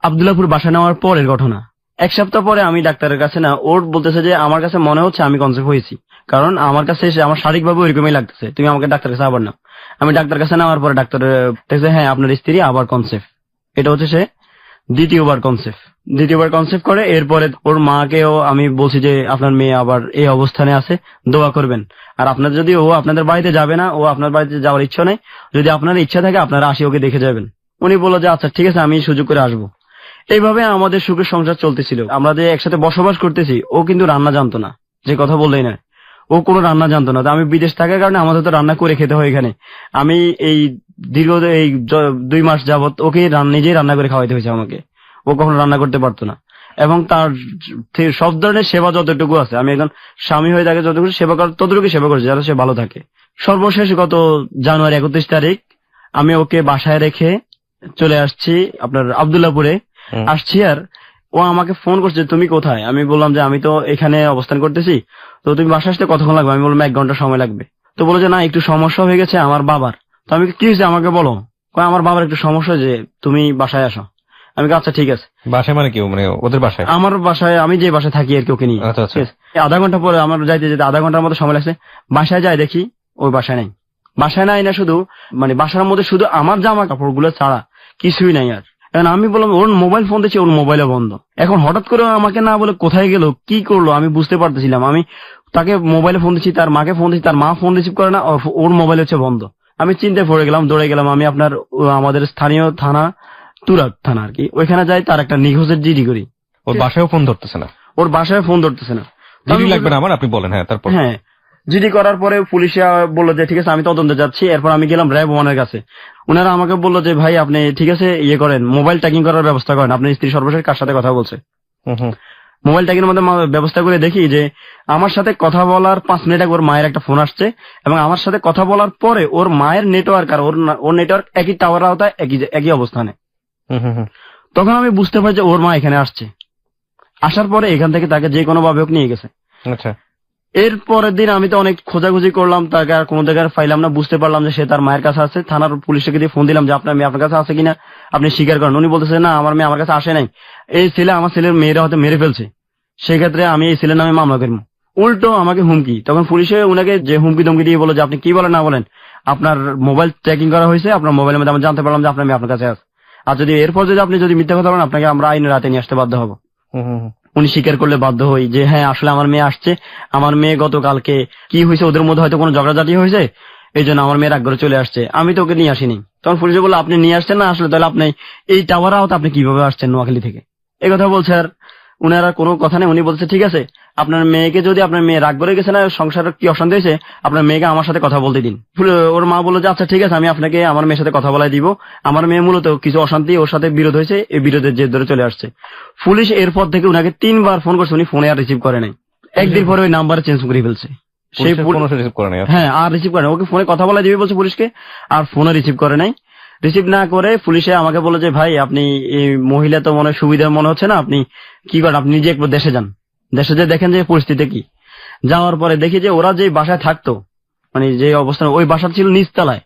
আব্দুল্লাহপুর বাসা নেওয়ার পরের ঘটনা, এক সপ্তাহ পরে আমি ডাক্তারের কাছে না, ওর বলতেছে যে আমার কাছে মনে হচ্ছে আমি কনসেপ্ট হয়েছি, কারণ আমার কাছে আমার শারীরিকভাবে ওইরকমই লাগতেছে, তুমি আমাকে ডাক্তার কাছে আবার নাও। আমি ডাক্তার কাছে নেওয়ার পরে ডাক্তার দেখছে হ্যাঁ আপনার স্ত্রী আবার কনসেপ্ট। এটা হচ্ছে সে দ্বিতীয়বার কনসেপ্ট করে। এরপরে ওর মাকেও আমি বলছি যে আপনার মেয়ে আবার এই অবস্থানে আছে, দোয়া করবেন। আর আপনার যদি ও আপনাদের বাড়িতে যাবে না, ও আপনার বাড়িতে যাওয়ার ইচ্ছা নেই, যদি আপনার ইচ্ছা থাকে আপনারা আসি ওকে দেখে যাবেন। উনি বললো যে আচ্ছা ঠিক আছে আমি সুযোগ করে আসবো। এইভাবে আমাদের সুখের সংসার চলতেছিল। আমরা যে একসাথে বসবাস করতেছি, ও কিন্তু রান্না জানতো না, যে কথা বললেই না, ও কোনো রান্না জানতো না। তো আমি বিদেশ থাকার কারণে আমাদের তো রান্না করে খেতে হয় এখানে। আমি এই দীর্ঘ এই 2 মাস যাবত ওকে নিজেই রান্না করে খাওয়াইতে হয়েছে আমাকে। ও কখনো রান্না করতে পারতো না, এবং তার সব ধরনের সেবা যতটুকু আছে আমি একজন স্বামী হয়ে তাকে যতটুকু সেবা কর ততটুকু সেবা করছি যাতে সে ভালো থাকে। সর্বশেষ গত জানুয়ারি 31 তারিখ আমি ওকে বাসায় রেখে চলে আসছি আপনার আব্দুল্লাহপুরে আসছি। আর ও আমাকে ফোন করছে তুমি কোথায়? আমি বললাম যে আমি তো এখানে অবস্থান করতেছি, তো তুমি বাসা আসতে কতক্ষণ লাগবে? আমি বললাম 1 ঘন্টা সময় লাগবে। তো বলে যে না একটু সমস্যা হয়ে গেছে আমার বাবার। তো আমি কি হয়েছে আমাকে বলো। আমার বাবার একটু সমস্যা, যে তুমি বাসায় আসো। আমি আচ্ছা ঠিক আছে। বাসায় মানে কেউ মানে ওদের বাসায়? আমার বাসায়, আমি যে বাসায় থাকি আর কি ওকে নিয়ে। আধা ঘন্টা পরে আমার যাইতে যেতে আধা ঘন্টার মতো সময় লাগছে। বাসায় যাই দেখি ওই বাসায় নাই। বাসায় নাই না শুধু মানে বাসার মধ্যে শুধু আমার জামা কাপড় গুলো ছাড়া কিছুই নাই। আর এখন আমি বললাম ওর মোবাইল ফোন দিচ্ছি, ওর মোবাইলে বন্ধ। এখন হঠাৎ করে আমাকে না বলে কোথায় গেল কি করলো আমি বুঝতে পারতেছিলাম। আমি তাকে মোবাইলে ফোন দিচ্ছি, তার মাকে ফোন দিচ্ছি, তার মা ফোন রিসিভ করে না, ওর মোবাইল হচ্ছে বন্ধ। আমি চিন্তায় পড়ে গেলাম, দৌড়ে গেলাম। আমি আপনার আমাদের স্থানীয় থানা তুরাগ থানা আর কি, ওইখানে যাই, তার একটা নিখোঁজের জিডি করি। ওর বাসায় ফোন ধরতেছে না? ওর বাসায় ফোন ধরতেছে না। জিডি লাগবে না আমার, আপনি বলেন। হ্যাঁ তারপর? হ্যাঁ জিডি করার পরে পুলিশে বললো যে ঠিক আছে আমি তদন্তে যাচ্ছি। এরপর আমি গেলাম র্যাব 1-এর কাছে। ওনারা আমাকে বললো যে ভাই আপনি ঠিক আছে ইয়ে করেন, মোবাইল ট্র্যাকিং করার ব্যবস্থা করেন। আপনার স্ত্রী সর্বশেষ কার সাথে কথা বলছে? মোবাইল ট্র্যাকিং এর মধ্যে ব্যবস্থা করে দেখি যে আমার সাথে কথা বলার 5 মিনিট আগে ওর মায়ের একটা ফোন আসছে, এবং আমার সাথে কথা বলার পরে ওর মায়ের নেটওয়ার্ক আর ওর নেটওয়ার্ক একই টাওয়ার আওতায় একই অবস্থানে। তখন আমি বুঝতে পারি যে ওর মা এখানে আসছে। আসার পরে এখান থেকে তাকে যে কোনো ভাবে নিয়ে গেছে। আচ্ছা। এর পরের দিন আমি তো অনেক খোঁজাখুঁজি করলাম, তাকে আর কোনো জায়গায় পাইলাম না। বুঝতে পারলাম যে সে তার মায়ের কাছে আছে। থানার পুলিশকে দিয়ে ফোন দিলাম যে আপনার মেয়ে আপনার কাছে আছে কিনা, আপনি স্বীকার করেন। উনি বলতেছে না আমার মেয়ে আমার কাছে আসে নাই, এই ছেলে আমার ছেলের মেয়েরা হয়তো মেরে ফেলছে, সেক্ষেত্রে আমি এই ছেলের নামে মামলা করবো। উল্টো আমাকে হুমকি। তখন পুলিশে উনাকে যে হুমকি ধমকি দিয়ে বলো যে আপনি কি বলেন না বলেন, আপনার মোবাইল ট্র্যাকিং করা হয়েছে, আপনার মোবাইলের মধ্যে আমি জানতে পারলাম যে আপনার মেয়ে আপনার কাছে আছে। আর যদি এরপর যদি আপনি যদি মিথ্যা কথা বলেন আপনাকে আমরা আইনের রাতে নিয়ে আসতে বাধ্য হবো। উনি স্বীকার করলে বাধ্য হই যে হ্যাঁ আসলে আমার মেয়ে আসছে। আমার মেয়ে গতকালকে কি হয়েছে, ওদের মধ্যে হয়তো কোনো ঝগড়াঝাটি হয়েছে, এই জন্য আমার মেয়ের আগ্রহ চলে আসছে, আমি তো ওকে নিয়ে আসিনি। তখন পুলিশে বললো আপনি নিয়ে আসছেন না, আসলে তাহলে আপনি এই টাওয়ার আওতা আপনি কিভাবে আসছেন নোয়াখালী থেকে, এই কথা বলছে। আর উনারা কোনো কথা নেই। উনি বলছে ঠিক আছে আপনার মেয়েকে, যদি আপনার মেয়ে রাগ করে গেছে না, সংসারের কি অশান্তি হয়েছে, আপনার মেয়েকে আমার সাথে কথা বলতে দিন। ওর মা বললো যে আচ্ছা ঠিক আছে আমি আপনাকে আমার মেয়ের সাথে কথা বলাই দিব। আমার মেয়ে মূলত কিছু অশান্তি, ওর সাথে বিরোধ হয়েছে, এই বিরোধের জের ধরে চলে আসছে। পুলিশ এরপর থেকে উনাকে 3 বার ফোন করছে, উনি ফোনে আর রিসিভ করে নাই। একদিন পরে ওই নাম্বার চেঞ্জ করে ফেলছে। সেই রিসিভ করে নাই। হ্যাঁ আর রিসিভ করে নাই। ওকে ফোনে কথা বলা দিবি বলছে পুলিশকে, আর ফোনে রিসিভ করে নাই। রিসিভ না করে পুলিশে আমাকে বললো যে ভাই আপনি এই মহিলা তো মনে সুবিধার মনে হচ্ছে না, আপনি কি করেন, আপনি নিজে একবার দেশে যান, দেশে যে দেখেন যে পরিস্থিতি কি। যাওয়ার পরে দেখি যে ওরা যে বাসায় থাকতো, মানে যে অবস্থান, ওই বাসা ছিল নিচতলায়।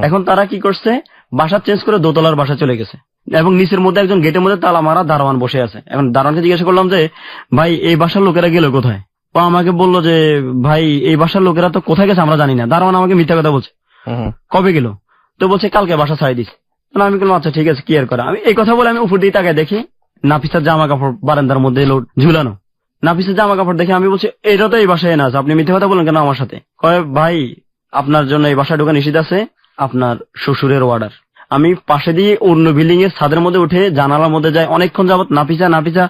এখন তারা কি করছে, বাসা চেঞ্জ করে দোতলার বাসা চলে গেছে, এবং নিচের মধ্যে একজন গেটের মধ্যে তালা মারা দারোয়ান বসে আছে। এখন দারোয়ানকে জিজ্ঞাসা করলাম যে ভাই এই বাসার লোকেরা গেল কোথায়? ও আমাকে বললো যে ভাই এই বাসার লোকেরা তো কোথায় গেছে আমরা জানি না। দারোয়ান আমাকে মিথ্যা কথা বলছে। কবে গেল? তো বলছে কালকে বাসা ছাড়িয়ে দিস। আমি বললাম আচ্ছা ঠিক আছে কি আর করা। আমি এই কথা বলে আমি উপর দিয়ে তাকায় দেখি নাফিসার জামা কাপড় বারান্দার মধ্যে ঝুলানো। নাফিসের জামা কাপড় দেখে আমি বলছি এটা তো এই বাসায় না আছে, আপনি মিথ্যে কথা বলেন কেন আমার সাথে? কয় ভাই আপনার জন্য এই বাসায় ঢোকা নিষেধ আছে, আপনার শ্বশুরের অর্ডার। আমি পাশে দিয়ে অন্য বিল্ডিং এর ছাদের মধ্যে উঠে জানালার মধ্যে যাই, অনেকক্ষণ যাবত নাফিসা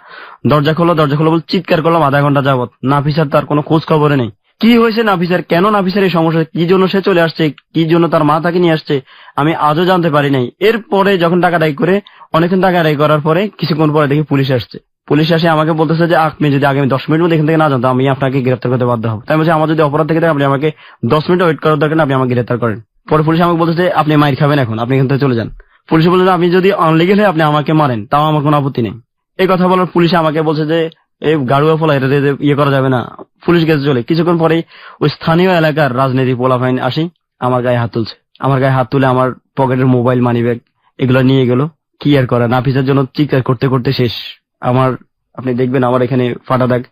দরজা খোলো বলে চিৎকার করলাম, আধা ঘন্টা যাবত। নাফিসার তার কোনো খোঁজ খবরে নেই। কি হয়েছে নাফিসার, কেন নাফিসার এই সমস্যা, কি জন্য সে চলে আসছে, কি জন্য তার মা তাকে নিয়ে আসছে, আমি আজও জানতে পারি নাই। এরপরে যখন টাকা আদায় করে অনেকক্ষণ টাকা আদায় করার পরে কিছুক্ষণ পরে দেখি পুলিশ আসছে। পুলিশ আসে আমাকে বলতেছে যে আপনি যদি আগামী 10 মিনিট মধ্যে এখান থেকে না জানতো আমি আপনাকে গ্রেফতার করতে বাধ্য হবো। তাই বলছি আমার যদি অপরাধ থেকে থাকে আপনি আমাকে 10 মিনিট ওয়েট করার দরকার না, আপনি আমাকে গ্রেফতার করেন। পরে পুলিশ আমাকে বলতেছে আপনি মাইর খাবেন এখন, আপনি এখান থেকে চলে যান। পুলিশ বলছে আপনি যদি আনলিগেল হয়ে আপনি আমাকে মারেন তাও আমার কোনো আপত্তি নেই। এই কথা বলার পুলিশ আমাকে বলছে যে এই গাড়ুয়া ফলা এটা ইয়ে করা যাবে না, পুলিশ গেছে চলে। কিছুক্ষণ পরে ওই স্থানীয় এলাকার রাজনীতি পোলাফাইন আসি আমার গায়ে হাত তুলছে। আমার গায়ে হাত তুলে আমার পকেটের মোবাইল, মানি ব্যাগ এগুলো নিয়ে গেল। কি আর করা, নাফিসার জন্য চিৎকার করতে করতে শেষ। আমার আপনি দেখবেন আমার এখানে ফাটা দাগ।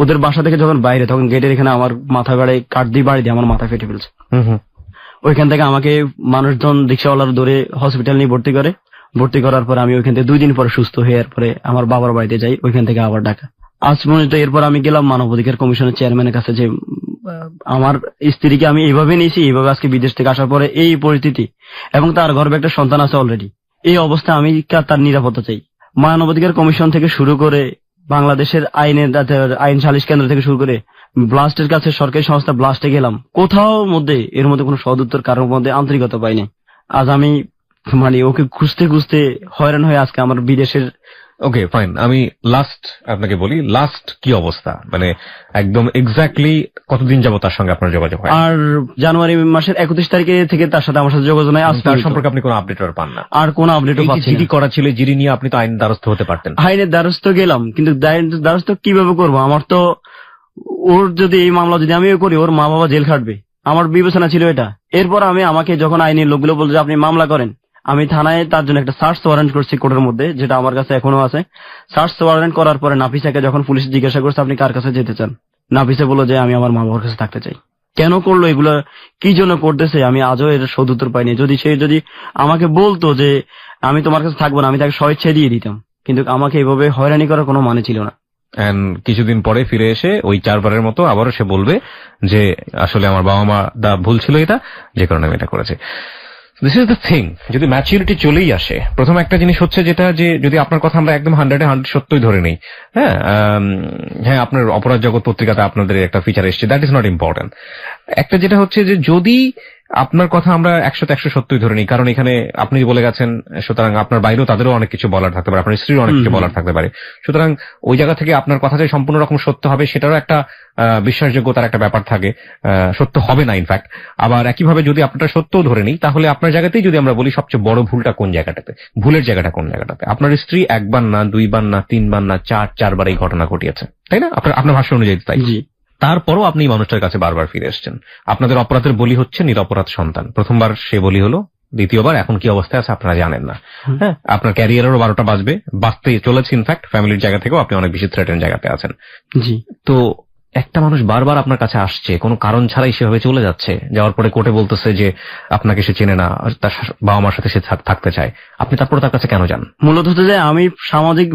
ওদের বাসা থেকে যখন বাইরে তখন গেটের এখানে আমার মাথা গাড়ে কাঠ দিয়ে বাড়ি দিয়ে আমার মাথা ফেটে ফেলছে। ওইখান থেকে আমাকে মানুষজন রিক্সাওয়ালার ধরে হসপিটাল নিয়ে ভর্তি করার পর আমি ওইখান থেকে 2 দিন পরে সুস্থ হয়ে এরপরে আমার বাবার বাড়িতে যাই, ওইখান থেকে আবার ঢাকা। আজ পর্যন্ত এরপর আমি গেলাম মানবাধিকার কমিশনের চেয়ারম্যানের কাছে যে আমার স্ত্রীকে আমি এইভাবে নিয়েছি, এইভাবে আজকে বিদেশ থেকে আসার পরে এই পরিস্থিতি এবং তার গর্ভে একটা সন্তান আছে অলরেডি, এই অবস্থা আমি তার নিরাপত্তা চাই। মানবাধিকার কমিশন থেকে শুরু করে বাংলাদেশের আইন সালিশ কেন্দ্র থেকে শুরু করে ব্লাস্টের কাছে সরকারি সংস্থা ব্লাস্টে গেলাম, কোথাও মধ্যে এর মধ্যে কোনো সদুত্তর কারোর মধ্যে আন্তরিকতা পাইনি। আজ আমি ওকে খুঁজতে হয়রান হয়ে আজকে আমার বিদেশের। ওকে ফাইন, আমি লাস্ট আপনাকে বলি, লাস্ট কি অবস্থা, মানে একদম এক্স্যাক্টলি কতদিন যাবো তার সঙ্গে আপনার যোগাযোগ হয়? আর জানুয়ারি মাসের 31 তারিখে থেকে তার সাথে আমার সাথে যোগাযোগ নাই। তার সম্পর্কে আপনি কোনো আপডেট পান না? আর কোনো আপডেটও পাচ্ছি না। জিডি করা ছিল, জিডি নিয়ে আপনি তো আইন দ্বারস্থ হতে পারতেন। আইনের দ্বারস্থ গেলাম, কিন্তু দ্বারস্থ কিভাবে করবো? আমার তো ওর যদি এই মামলা যদি আমিও করি ওর মা বাবা জেল খাটবে, আমার বিবেচনা ছিল এটা। এরপর আমাকে যখন আইনের লোকগুলো বলছে আপনি মামলা করেন, আমি থানায় তার জন্য একটা সার্চ ওয়ারেন্ট করছি কোর্টের মধ্যে, যেটা আমার কাছে এখনো আছে। সার্চ ওয়ারেন্ট করার পরে নাফিসাকে যখন পুলিশ জিজ্ঞাসা করছে আপনি কার কাছে যেতে চান, নাফিসা বলল যে আমি আমার মা বাবার কাছে থাকতে চাই। কেন করলো এগুলো, কি জন্য করতেছে, আমি আজও এর সদুত্তর পাইনি। যদি আমাকে বলতো যে আমি তোমার কাছে থাকবো না, আমি তাকে স্বেচ্ছায় দিয়ে দিতাম, কিন্তু আমাকে এভাবে হয়রানি করার কোনো মানে ছিল না। কিছুদিন পরে ফিরে এসে ওই 4 বারের মতো আবারও সে বলবে যে আসলে আমার বাবা মা ভুল ছিল এটা, যে কারণে আমি এটা করেছি। দিস ইজ দ্য থিং, যদি ম্যাচুরিটি চলেই আসে, প্রথম একটা জিনিস হচ্ছে যেটা যে যদি আপনার কথা আমরা একদম 100 সত্যই ধরে নেই, হ্যাঁ আপনার অপরাধ জগৎ পত্রিকাতে আপনাদের একটা ফিচার এসছে, দ্যাট ইজ নট ইম্পর্টেন্ট। একটা যেটা হচ্ছে যে যদি আপনার কথা আমরা 100 সত্যই ধরে নিই, কারণ এখানে আপনি বলে গেছেন, সুতরাং আপনার বাইরেও তাদেরও অনেক কিছু বলার থাকতে পারে, আপনার স্ত্রীর অনেক কিছু বলার থাকতে পারে, সুতরাং ওই জায়গা থেকে আপনার কথা যে সম্পূর্ণ রকম সত্য হবে সেটারও একটা বিশ্বাসযোগ্যতার একটা ব্যাপার থাকে, সত্য হবে না ইনফ্যাক্ট। আবার একইভাবে যদি আপনার সত্যও ধরে নিই, তাহলে আপনার জায়গাতেই যদি আমরা বলি সবচেয়ে বড় ভুলটা কোন জায়গাটাতে, ভুলের জায়গাটা কোন জায়গাটাতে? আপনার স্ত্রী 1 বার না 2 বার না 3 বার না 4 বার এই ঘটনা ঘটিয়েছে, তাই না? আপনার ভাষ্য অনুযায়ী তাই। তারপরও আপনি মানুষটার কাছে বারবার ফিরে এসেছেন। আপনাদের অপরাধের বলি হচ্ছে নিরপরাধ সন্তান। প্রথমবার সে বলি হলো, দ্বিতীয়বার এখন কি অবস্থায় আছে আপনারা জানেন না। হ্যাঁ, আপনার ক্যারিয়ারেরও 12টা বাজতে চলেছে, ইনফ্যাক্ট ফ্যামিলির জায়গা থেকেও আপনি অনেক বেশি থ্রেটেন জায়গাতে আছেন। জি, তো একটা মানুষ বারবার আপনার কাছে আসছে, কোনো কারণ ছাড়াই সেভাবে চলে যাচ্ছে, যাওয়ার পরে কোর্টে বলতেছে যে আপনাকে সে চেনে না, তার বাবা মার সাথে সে থাকতে চায়, আপনি তারপরে তার কাছে কেন যান? মূলত হচ্ছে যে আমি সামাজিক